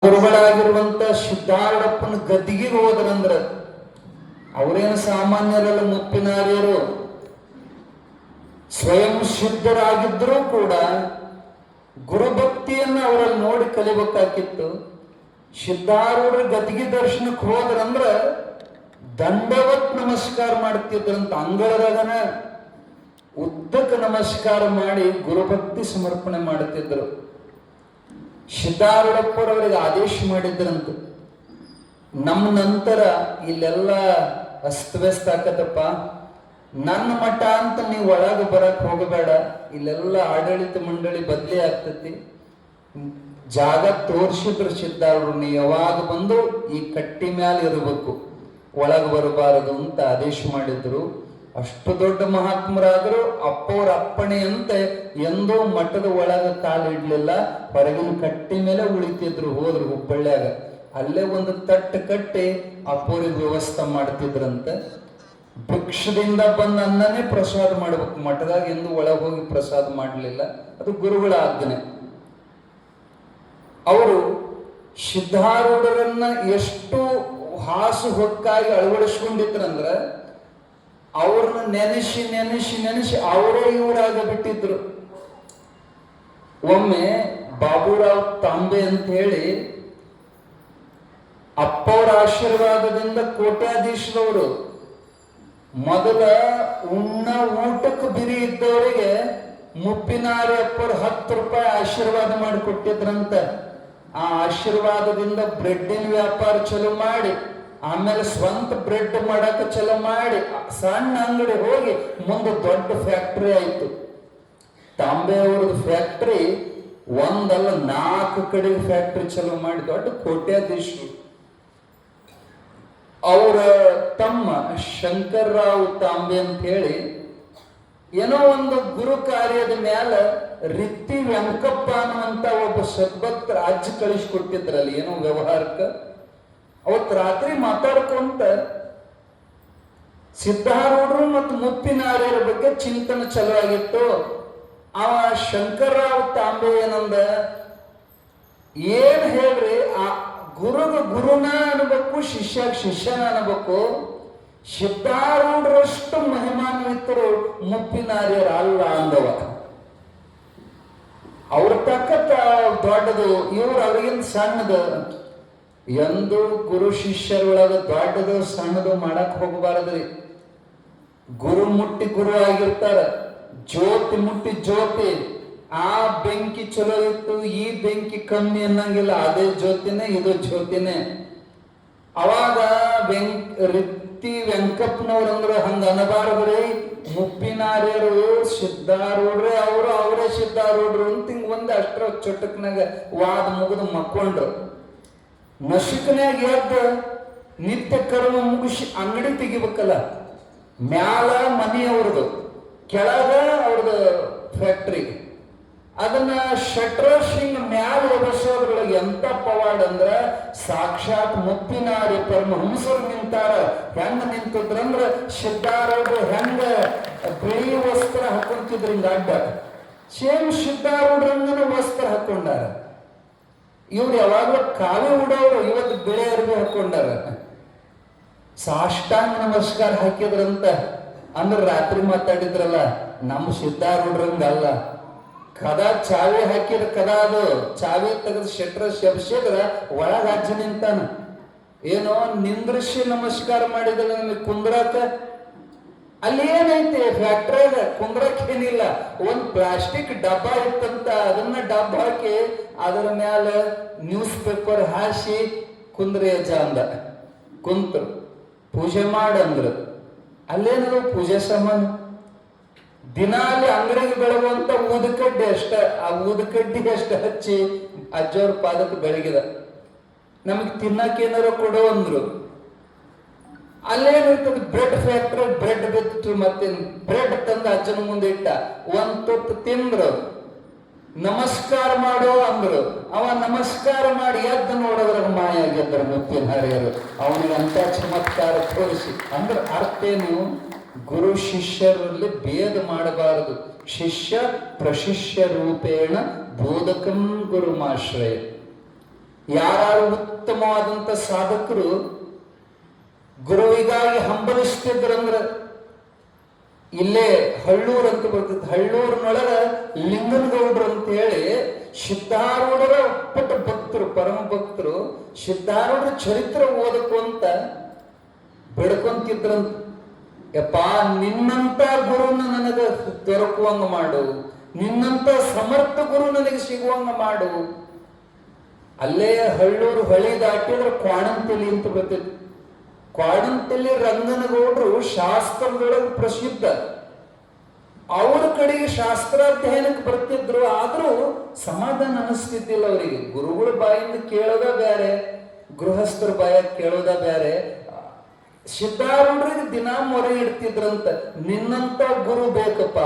ಗುರುಗಳಾಗಿರುವಂತ ಸಿದ್ಧಾರೂಢಪ್ಪನ ಗದ್ದಿಗೆ ಹೋದ್ರಂದ್ರ ಅವರೇನು ಸಾಮಾನ್ಯರಲ್ಲ, ಮುಪ್ಪಿನಾರ್ಯರು. ಸ್ವಯಂ ಸಿದ್ಧರಾಗಿದ್ರೂ ಕೂಡ ಗುರುಭಕ್ತಿಯನ್ನ ಅವರಲ್ಲಿ ನೋಡಿ ಕಲಿಬೇಕಾಗಿತ್ತು. ಸಿದ್ಧಾರೂಢರ ಗದ್ದಿಗೆ ದರ್ಶನಕ್ಕೆ ಹೋದ್ರಂದ್ರ ದಂಡವತ್ ನಮಸ್ಕಾರ ಮಾಡ್ತಿದ್ರಂತ. ಅಂಗಳದಾಗನ ಉದ್ದಕ್ಕೆ ನಮಸ್ಕಾರ ಮಾಡಿ ಗುರುಭಕ್ತಿ ಸಮರ್ಪಣೆ ಮಾಡುತ್ತಿದ್ರು. ಸಿದ್ಧಾರೂಢಪ್ಪರವರಿಗೆ ಆದೇಶ ಮಾಡಿದ್ರಂತ, ನಮ್ಮ ನಂತರ ಇಲ್ಲೆಲ್ಲ ಅಸ್ತವ್ಯಸ್ತ ಆಕತ್ತಪ್ಪ, ನನ್ನ ಮಠ ಅಂತ ನೀವು ಒಳಗೆ ಬರಕ್ ಹೋಗಬೇಡ, ಇಲ್ಲೆಲ್ಲ ಆಡಳಿತ ಮಂಡಳಿ ಬದಲಿ ಆಗ್ತತಿ, ಜಾಗ ತೋರಿಸಿದ್ರು ಸಿದ್ಧಾರೂಢರು, ನೀ ಯಾವಾಗ ಬಂದು ಈ ಕಟ್ಟಿ ಮ್ಯಾಲ ಇರಬೇಕು, ಒಳಗೆ ಬರಬಾರದು ಅಂತ ಆದೇಶ ಮಾಡಿದ್ರು. ಅಷ್ಟು ದೊಡ್ಡ ಮಹಾತ್ಮರಾದರೂ ಅಪ್ಪವ್ರ ಅಪ್ಪಣೆಯಂತೆ ಎಂದೂ ಮಠದ ಒಳಗ ಕಾಲಿಡ್ಲಿಲ್ಲ, ಹೊರಗಿನ ಕಟ್ಟಿ ಮೇಲೆ ಉಳಿತಿದ್ರು. ಹೋದ್ರು ಹುಬ್ಬಳ್ಳಿಯಾಗ, ಅಲ್ಲೇ ಒಂದು ತಟ್ಟು ಕಟ್ಟಿ ಅಪ್ಪವ್ರಿಗೆ ವ್ಯವಸ್ಥೆ ಮಾಡ್ತಿದ್ರಂತೆ. ಭಿಕ್ಷದಿಂದ ಬಂದ ಅನ್ನನೇ ಪ್ರಸಾದ ಮಾಡ್ಬೇಕು, ಮಠದಾಗ ಎಂದು ಒಳಗೆ ಹೋಗಿ ಪ್ರಸಾದ ಮಾಡಲಿಲ್ಲ, ಅದು ಗುರುಗಳ ಆಜ್ಞೆ. ಅವರು ಸಿದ್ಧಾರೂಢರನ್ನ ಎಷ್ಟು ಹಾಸು ಹೊಕ್ಕಾಗಿ ಅಳವಡಿಸ್ಕೊಂಡಿದ್ರಂದ್ರ ಅವ್ರನ್ನ ನೆನೆಸಿ ನೆನೆಸಿ ನೆನೆಸಿ ಅವರೇ ಇವರಾಗ ಬಿಟ್ಟಿದ್ರು. ಒಮ್ಮೆ ಬಾಬುರಾವ್ ತಾಂಬೆ ಅಂತ ಹೇಳಿ ಅಪ್ಪವರ ಆಶೀರ್ವಾದದಿಂದ ಕೋಟ್ಯಾಧೀಶರವರು, ಮೊದಲ ಉಣ್ಣ ಊಟಕ್ಕೆ ಬಿರಿ ಇದ್ದವರಿಗೆ ಮುಪ್ಪಿನಾರ್ಯಪ್ಪರು 10 ರೂಪಾಯಿ ಆಶೀರ್ವಾದ ಮಾಡಿ ಕೊಟ್ಟಿದ್ರಂತ. ಆ ಆಶೀರ್ವಾದದಿಂದ ಬ್ರೆಡ್ಡಿನ ವ್ಯಾಪಾರ ಚಲೋ ಮಾಡಿ, ಆಮೇಲೆ ಸ್ವಂತ ಬ್ರೆಡ್ ಮಾಡಕ ಚಲೋ ಮಾಡಿ, ಸಣ್ಣ ಅಂಗಡಿ ಹೋಗಿ ಮುಂದೆ ದೊಡ್ಡ ಫ್ಯಾಕ್ಟರಿ ಆಯ್ತು. ತಾಂಬೆ ಅವ್ರದ್ದು ಫ್ಯಾಕ್ಟರಿ ಒಂದಲ್ಲ 4 ಕಡೆ ಫ್ಯಾಕ್ಟರಿ ಚಲೋ ಮಾಡಿ ದೊಡ್ಡ ಕೋಟ್ಯಾಧೀಶರು. ಅವರ ತಮ್ಮ ಶಂಕರ್ರಾವ್ ತಾಂಬೆ ಅಂತ ಹೇಳಿ ಏನೋ ಒಂದು ಗುರು ಕಾರ್ಯದ ಮ್ಯಾಲ ರಿತ್ತಿ ವೆಂಕಪ್ಪ ಅನ್ನುವಂತ ಒಬ್ಬ ಸದ್ಭಕ್ತ ರಾಜ್ಯ ಕಳಿಸ್ಕೊಟ್ಟಿದ್ರಲ್ಲಿ ಏನೋ ವ್ಯವಹಾರಕ್ಕ. ಅವತ್ತು ರಾತ್ರಿ ಮಾತಾಡ್ಕೊಂತ ಸಿದ್ಧಾರೂಢರು ಮತ್ತು ಮುಪ್ಪಿನಾರ್ಯರ ಬಗ್ಗೆ ಚಿಂತನೆ ಚಲೋ ಆಗಿತ್ತು. ಅವ ಶಂಕರ್ರಾವ್ ತಾಂಬೆ ಏನಂದ, ಏನ್ ಹೇಳ್ರಿ, ಆ ಗುರುಗ ಗುರುನ ಅನ್ಬೇಕು, ಶಿಷ್ಯ ಶಿಷ್ಯನ ಅನ್ಬೇಕು, ಸಿದ್ಧಾರೂಢರಷ್ಟು ಮಹಿಮಾನ್ವಿತರು ಮುಪ್ಪಿನಾರ್ಯರ ಅಲ್ಲ ಅಂದವ. ಅವ್ರ ತಕ್ಕತ್ತ ದೊಡ್ಡದು, ಇವ್ರು ಅವ್ರಿಗಿಂತ ಸಣ್ಣದು. ಎಂದು ಗುರು ಶಿಷ್ಯರೊಳಗ ದೊಡ್ಡದು ಸಣ್ಣದು ಮಾಡಕ್ ಹೋಗಬಾರದ್ರಿ. ಗುರು ಮುಟ್ಟಿ ಗುರು ಆಗಿರ್ತಾರ, ಜ್ಯೋತಿ ಮುಟ್ಟಿ ಜ್ಯೋತಿ. ಆ ಬೆಂಕಿ ಚಲೋ ಇತ್ತು, ಈ ಬೆಂಕಿ ಕಮ್ಮಿ ಅನ್ನಂಗಿಲ್ಲ, ಅದೇ ಜ್ಯೋತಿನೇ ಇದು ಜ್ಯೋತಿನೇ. ಅವಾಗ ರಿತ್ತಿ ವೆಂಕಪ್ಪನವ್ರಂದ್ರ ಹಂಗ ಅನಬಾರದ್ರಿ. ಮುಪ್ಪಿನಾರ್ಯರು ಸಿದ್ಧಾರೂಢ್ರೆ ಅವರು, ಅವರೇ ಸಿದ್ಧಾರೂಢರು ಅಂತ ಹಿಂಗ ಒಂದ್ ಅಷ್ಟ್ರ ಚೊಟ್ಟಕ್ನಾಗ ವಾದ ಮುಗಿದು ಮಕ್ಕೊಂಡ್ರು. ನಶಿಕನ್ಯಾಗ ಎದ್ದು ನಿತ್ಯ ಕರ್ಮ ಮುಗಿಸಿ ಅಂಗಡಿ ತೆಗಿಬೇಕಲ್ಲ. ಮ್ಯಾಲ ಮನಿ ಅವ್ರದ್ದು, ಕೆಳಗ ಅವ್ರದ್ದು ಫ್ಯಾಕ್ಟ್ರಿ. ಅದನ್ನ ಶಟ್ರಸ್ ಹಿಂಗ ಮ್ಯಾಲ ಎಬಸೋದ್ರೊಳಗೆ ಎಂತ ಪವಾಡ್ ಅಂದ್ರ, ಸಾಕ್ಷಾತ್ ಮುಪ್ಪಿನಾರ್ಯ ಪರಮಹಂಸರು ನಿಂತಾರ. ಹೆಂಗ ನಿಂತಿದ್ರಂದ್ರ ಸಿದ್ಧಾರೂಢರು ಹೆಂಗ ಬಿಳಿ ವಸ್ತ್ರ ಹಾಕೊಂತಿದ್ರು ಹಿಂಗ ಅಡ್ಡ, ಸೇಮ್ ಸಿದ್ಧಾರೂಢರಂಗನ ವಸ್ತ್ರ ಹಾಕೊಂಡಾರ. ಇವ್ರು ಯಾವಾಗಲೂ ಕಾವಿ ಉಡೋರು, ಇವತ್ತು ಬಿಳಿ ಅರಿವಿ ಹಾಕೊಂಡಾರ. ಸಾಷ್ಟಾಂಗ ನಮಸ್ಕಾರ ಹಾಕಿದ್ರಂತ. ಅಂದ್ರೆ ರಾತ್ರಿ ಮಾತಾಡಿದ್ರಲ್ಲ, ನಮ್ಮ ಸಿದ್ಧಾರೂಢರಂಗಲ್ಲ. ಕದ ಚಾವಿ ಹಾಕಿದ ಕದ, ಅದು ಚಾವಿ ತೆಗೆದು ಶೆಟ್ರ ಶಬ್ಸಿದ್ರ ಒಳಗ ಅಜ್ಜ ನಿಂತಾನ. ಏನೋ ನಿಂದ್ರಿಸಿ ನಮಸ್ಕಾರ ಮಾಡಿದ್ರೆ ನಮಗೆ ಕುಂದ್ರಾಕ ಅಲ್ಲಿ ಏನೈತಿ, ಫ್ಯಾಕ್ಟ್ರಿಯಾಗ ಕುಂದ್ರಕ್ ಏನಿಲ್ಲ. ಒಂದ್ ಪ್ಲಾಸ್ಟಿಕ್ ಡಬ್ಬ ಇತ್ತಂತ, ಅದನ್ನ ಡಬ್ಬ ಹಾಕಿ ಅದರ ಮ್ಯಾಲ ನ್ಯೂಸ್ ಪೇಪರ್ ಹಾಸಿ ಕುಂದ್ರಿ ಅಜ್ಜ ಅಂದ. ಕುಂತ್ರು ಪೂಜೆ ಮಾಡಂದ್ರು. ಅಲ್ಲೇನದು ಪೂಜೆ ಸಾಮಾನ. ದಿನಾಲಿ ಅಂಗಡಿಗೆ ಬೆಳಗುವಂತ ಊದಕಡ್ಡಿ ಅಷ್ಟ, ಆ ಊದಕಡ್ಡಿ ಅಷ್ಟ ಹಚ್ಚಿ ಅಜ್ಜವ್ರ ಪಾದಕ್ಕೆ ಬೆಳಗಿದ. ನಮಗ್ ತಿನ್ನಕ್ ಏನಾರ ಕೊಡೋ ಅಂದ್ರು. ಅಲ್ಲೇನಿರ್ತದೆ ಬ್ರೆಡ್ ಫ್ಯಾಕ್ಟ್ರಿ, ಬ್ರೆಡ್ ಬಿತ್ತು. ಮತ್ತೆ ಬ್ರೆಡ್ ತಂದು ಅಜ್ಜನ ಮುಂದೆ ಇಟ್ಟ, ಒಂದ್ ತುತ್ತು ತಿಂದ್ರು. ನಮಸ್ಕಾರ ಮಾಡೋ ಅಂದ್ರು. ಅವ ನಮಸ್ಕಾರ ಮಾಡಿ ಎದ್ದು ನೋಡೋದ್ರಾಗ ಮಾಯ ಆಗಿದ್ರು ಮುಪ್ಪಿನಾರ್ಯರು. ಅವನಿಗೆ ಅಂತ ಚಮತ್ಕಾರ ತೋರಿಸಿ. ಅಂದ್ರೆ ಅರ್ಥ ಏನು, ಗುರು ಶಿಷ್ಯರಲ್ಲಿ ಭೇದ ಮಾಡಬಾರದು. ಶಿಷ್ಯ ಪ್ರಶಿಷ್ಯ ರೂಪೇಣ ಬೋಧಕಂ ಗುರುಮಾಶ್ರಯ. ಯಾರು ಉತ್ತಮವಾದಂತ ಸಾಧಕರು ಗುರುವಿಗಾಗಿ ಹಂಬಲಿಸ್ತಿದ್ರಂದ್ರ ಇಲ್ಲೇ ಹಳ್ಳೂರ್ ಅಂತ ಬರ್ತೈತಿ. ಹಳ್ಳೂರಿನೊಳಗ ಲಿಂಗನಗೌಡ್ರು ಅಂತ ಹೇಳಿ ಸಿದ್ಧಾರೂಢರ ಒಪ್ಪಟ ಭಕ್ತರು, ಪರಮ ಭಕ್ತರು. ಸಿದ್ಧಾರೂಢರ ಚರಿತ್ರೆ ಓದಕು ಅಂತ ಬೆಡ್ಕೊಂತಿದ್ರಂತ. ಯಪ್ಪ, ನಿನ್ನಂತ ಗುರುನ ನನಗ ದೊರಕುವಂಗ ಮಾಡು, ನಿನ್ನಂತ ಸಮರ್ಥ ಗುರು ನನಗೆ ಸಿಗುವಂಗ ಮಾಡು. ಅಲ್ಲೇ ಹಳ್ಳೂರು ಹೊಳಿ ದಾಟಿದ್ರೆ ಕ್ವಾಣಂತಲಿ ಅಂತ ಬರ್ತೈತಿ. ಕ್ವಾಣಂತಲಿ ರಂಗನಗೌಡರು ಶಾಸ್ತ್ರದೊಳಗೆ ಪ್ರಸಿದ್ಧ. ಅವ್ರ ಕಡೆಗೆ ಶಾಸ್ತ್ರಾಧ್ಯಯನಕ್ಕೆ ಬರ್ತಿದ್ರು. ಆದ್ರೂ ಸಮಾಧಾನ ಅನಿಸ್ತಿದ್ದಿಲ್ಲ ಅವರಿಗೆ. ಗುರುಗಳ ಬಾಯಿಂದ ಕೇಳೋದ ಬೇರೆ, ಗೃಹಸ್ಥರ ಬಾಯಾಗ ಕೇಳೋದ ಬೇರೆ. ಸಿದ್ಧಾರೂಢರಿಗೆ ದಿನ ಮೊರೆ ಇಡ್ತಿದ್ರಂತ, ನಿನ್ನಂತ ಗುರು ಬೇಕಪ್ಪ.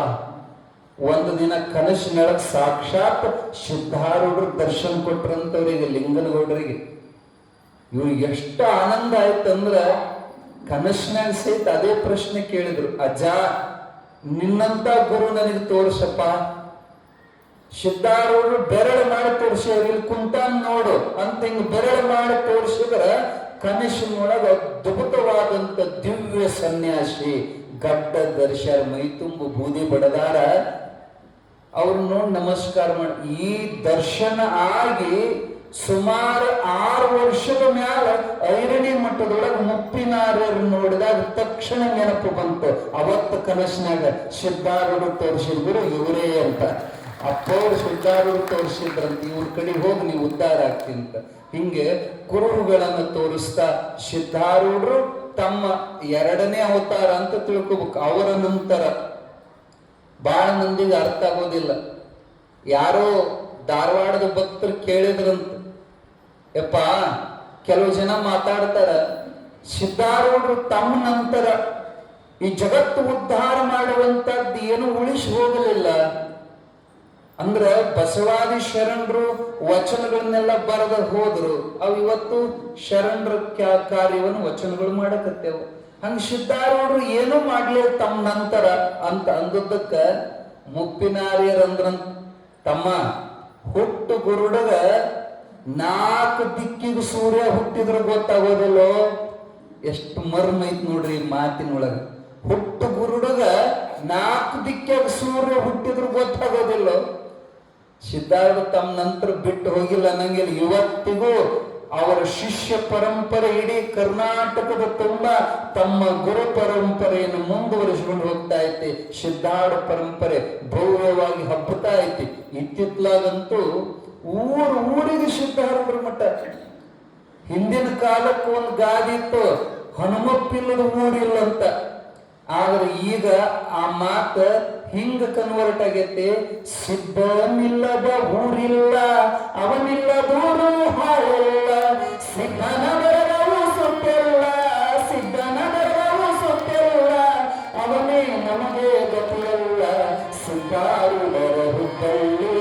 ಒಂದು ದಿನ ಕನಸಿನೊಳಗೆ ಸಾಕ್ಷಾತ್ ಸಿದ್ಧಾರೂಢರು ದರ್ಶನ ಕೊಟ್ರಂತವ್ರಿಗೆ, ಲಿಂಗನಗೌಡರಿಗೆ. ಇವ್ರಿಗೆ ಎಷ್ಟು ಆನಂದ ಆಯ್ತಂದ್ರ ಕನಸಿನಾಗ ಸಹಿತ ಅದೇ ಪ್ರಶ್ನೆ ಕೇಳಿದ್ರು, ಅಜ್ಜ ನಿನ್ನಂತ ಗುರು ನನಗೆ ತೋರ್ಸಪ್ಪ. ಸಿದ್ಧಾರೂಢರು ಬೆರಳು ಮಾಡಿ ತೋರಿಸಿದ್ರು, ಇಲ್ಲಿ ಕುಂತಾನ್ ನೋಡು ಅಂತ ಹಿಂಗ್ ಬೆರಳು ಮಾಡಿ ತೋರಿಸಿದ್ರ ಕನಸಿನೊಳಗ ಅದ್ಭುತವಾದಂತ ದಿವ್ಯ ಸನ್ಯಾಸಿ ಗಡ್ಡ ದರ್ಶನ, ಮೈ ತುಂಬು ಬೂದಿ ಬಡದಾರ. ಅವ್ರು ನೋಡಿ ನಮಸ್ಕಾರ ಮಾಡಿ. ಈ ದರ್ಶನ ಆಗಿ ಸುಮಾರು 6 ವರ್ಷದ ಮ್ಯಾಲ ಐರಣಿ ಮಠದೊಳಗೆ ಮುಪ್ಪಿನಾರ್ಯರು ನೋಡಿದಾಗ ತಕ್ಷಣ ನೆನಪು ಬಂತು. ಅವತ್ತು ಕನಸಿನಾಗ ಸಿದ್ಧಾರೂಢರು ತೋರಿಸಿದ್ರು ಇವರೇ ಅಂತ. ಅಪ್ಪವ್ರು ಸಿದ್ಧಾರೂಢರು ತೋರಿಸಿದ್ರಂತ, ಇವ್ರ ಕಡೆ ಹೋಗಿ ನೀವು ಉದ್ಧಾರ ಆಗ್ತಿಂತ. ಹಿಂಗೆ ಕುರುಹುಗಳನ್ನು ತೋರಿಸ್ತಾ ಸಿದ್ಧಾರೂಢರು ತಮ್ಮ 2ನೇ ಅವತಾರ ಅಂತ ತಿಳ್ಕೊಬೇಕು. ಅವರ ನಂತರ ಬಹಳ ಮಂದಿಗೆ ಅರ್ಥ ಆಗೋದಿಲ್ಲ. ಯಾರೋ ಧಾರವಾಡದ ಭಕ್ತರು ಕೇಳಿದ್ರಂತ, ಯಪ್ಪ ಕೆಲವು ಜನ ಮಾತಾಡ್ತಾರ, ಸಿದ್ಧಾರೂಢರು ತಮ್ಮ ನಂತರ ಈ ಜಗತ್ತು ಉದ್ಧಾರ ಮಾಡುವಂತದ್ದು ಏನು ಉಳಿಸಿ ಹೋಗಲಿಲ್ಲ. ಅಂದ್ರ ಬಸವಾದಿ ಶರಣರು ವಚನಗಳನ್ನೆಲ್ಲ ಬರೆದ ಹೋದ್ರು. ಅವು ಇವತ್ತು ಶರಣರ ಕಾರ್ಯವನ್ನು ವಚನಗಳು ಮಾಡಕತ್ತೇವು. ಹಂಗ ಸಿದ್ಧಾರೂಢರು ಏನೂ ಮಾಡ್ಲಿ ತಮ್ಮ ನಂತರ ಅಂತ ಅಂದದ್ದಕ್ಕ ಮುಪ್ಪಿನಾರ್ಯರಂದ್ರಂತ, ತಮ್ಮ ಹುಟ್ಟು ಗುರುಡಗ 4 ದಿಕ್ಕಿಗೂ ಸೂರ್ಯ ಹುಟ್ಟಿದ್ರು ಗೊತ್ತಾಗೋದಿಲ್ಲೋ. ಎಷ್ಟು ಮರ್ಮ ಐತ್ ನೋಡ್ರಿ ಮಾತಿನೊಳಗ. ಹುಟ್ಟು ಗುರುಡಗ 4 ದಿಕ್ಕಾಗ ಸೂರ್ಯ ಹುಟ್ಟಿದ್ರು ಗೊತ್ತಾಗೋದಿಲ್ಲ. ಸಿದ್ಧಾರೂಢ ತಮ್ಮ ನಂತರ ಬಿಟ್ಟು ಹೋಗಿಲ್ಲ ಅನ್ನಂಗಿಲ್ಲ. ಇವತ್ತಿಗೂ ಅವರ ಶಿಷ್ಯ ಪರಂಪರೆ ಇಡೀ ಕರ್ನಾಟಕದ ತುಂಬ ತಮ್ಮ ಗುರು ಪರಂಪರೆಯನ್ನು ಮುಂದುವರಿಸಿಕೊಂಡು ಹೋಗ್ತಾ ಐತಿ. ಸಿದ್ಧಾರೂಢ ಪರಂಪರೆ ಭವ್ಯವಾಗಿ ಹಬ್ಬುತ್ತಾ ಐತಿ. ಇತ್ತಿತ್ಲಾಗಂತೂ ಊರಿಗೆ ಸಿದ್ಧಾರೂಢರ ಮಠ. ಹಿಂದಿನ ಕಾಲಕ್ಕೆ ಒಂದು ಗಾದಿ ಇತ್ತು, ಹನುಮಪ್ಪಿಲ್ಲದ ಊರಿಲ್ಲ ಅಂತ. ಆದ್ರೆ ಈಗ ಆ ಮಾತ ಹಿಂಗ ಕನ್ವರ್ಟ್ ಆಗೈತಿ, ಸಿದ್ಧನಿಲ್ಲದ ಊರಿಲ್ಲ, ಅವನಿಲ್ಲದೂರು ಹಾಳಿಲ್ಲ, ಸಿದ್ಧನ ಬರಗವು ಸುತ್ತಿಲ್ಲ, ಸಿದ್ಧನ ಬರಗವು ಸುತ್ತಿಲ್ಲ, ಅವನೇ ನಮಗೆ ಗತಿಯಲ್ಲ. ಸಿದ್ಧಾರೂಢರ ಹುಬ್ಬಳ್ಳಿ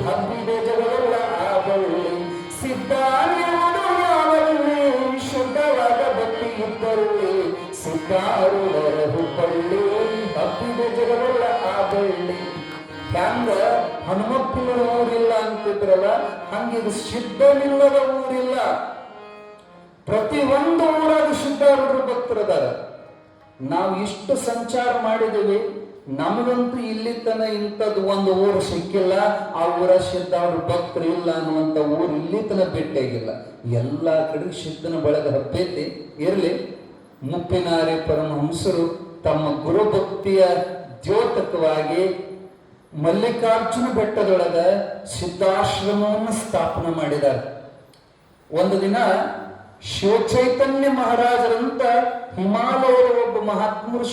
ಹಬ್ಬಿದೆ ಜಗವೆಲ್ಲ ಆ ಬಳ್ಳಿ, ಸಿದ್ಧಾರೂಢ ಯಾವಲ್ಲಿ ಶುದ್ಧವಾದ ಭಕ್ತಿ ಇದ್ದಲ್ಲಿ, ಸಿದ್ಧಾರೂಢರ ಹುಬ್ಬಳ್ಳಿ ಹಬ್ಬಿದೆ ಜಗವೆಲ್ಲ ಆ ಬಳ್ಳಿ. ಹ್ಯಾಂಗ ಹನುಮಪ್ಪಿಲ್ಲದ ಊರಿಲ್ಲ ಅಂತಿದ್ರಲ್ಲ, ಹಂಗಿದು ಸಿದ್ಧನಿಲ್ಲದ ಊರಿಲ್ಲ. ಪ್ರತಿ ಒಂದು ಊರಾಗ ಸಿದ್ಧಾರೂಢರು ಭಕ್ತರದಾರ. ನಾವು ಇಷ್ಟು ಸಂಚಾರ ಮಾಡಿದ್ದೀವಿ, ನಮಗಂತೂ ಇಲ್ಲಿ ತನ ಇಂಥದ್ದು ಒಂದು ಊರು ಸಿಕ್ಕಿಲ್ಲ, ಆ ಊರ ಸಿದ್ಧಾರೂಢ ಭಕ್ತರು ಇಲ್ಲ ಅನ್ನುವಂಥ ಊರು ಇಲ್ಲಿ ತನ ಭೇಟಿಯಾಗಿಲ್ಲ. ಎಲ್ಲ ಕಡೆ ಸಿದ್ಧನ ಬಳಗ ಹಬ್ಬೈತಿ. ಇರಲಿ, ಮುಪ್ಪಿನಾರ್ಯ ಪರಮಹಂಸರು ತಮ್ಮ ಗುರುಭಕ್ತಿಯ ದ್ಯೋತಕವಾಗಿ ಮಲ್ಲಿಕಾರ್ಜುನ ಬೆಟ್ಟದೊಳಗ ಸಿದ್ಧಾಶ್ರಮವನ್ನು ಸ್ಥಾಪನೆ ಮಾಡಿದ್ದಾರೆ. ಒಂದು ದಿನ ಶಿವಚೈತನ್ಯ ಮಹಾರಾಜರಂತ ಹಿಮಾಲಯದ ಒಬ್ಬ ಮಹಾತ್ಮರು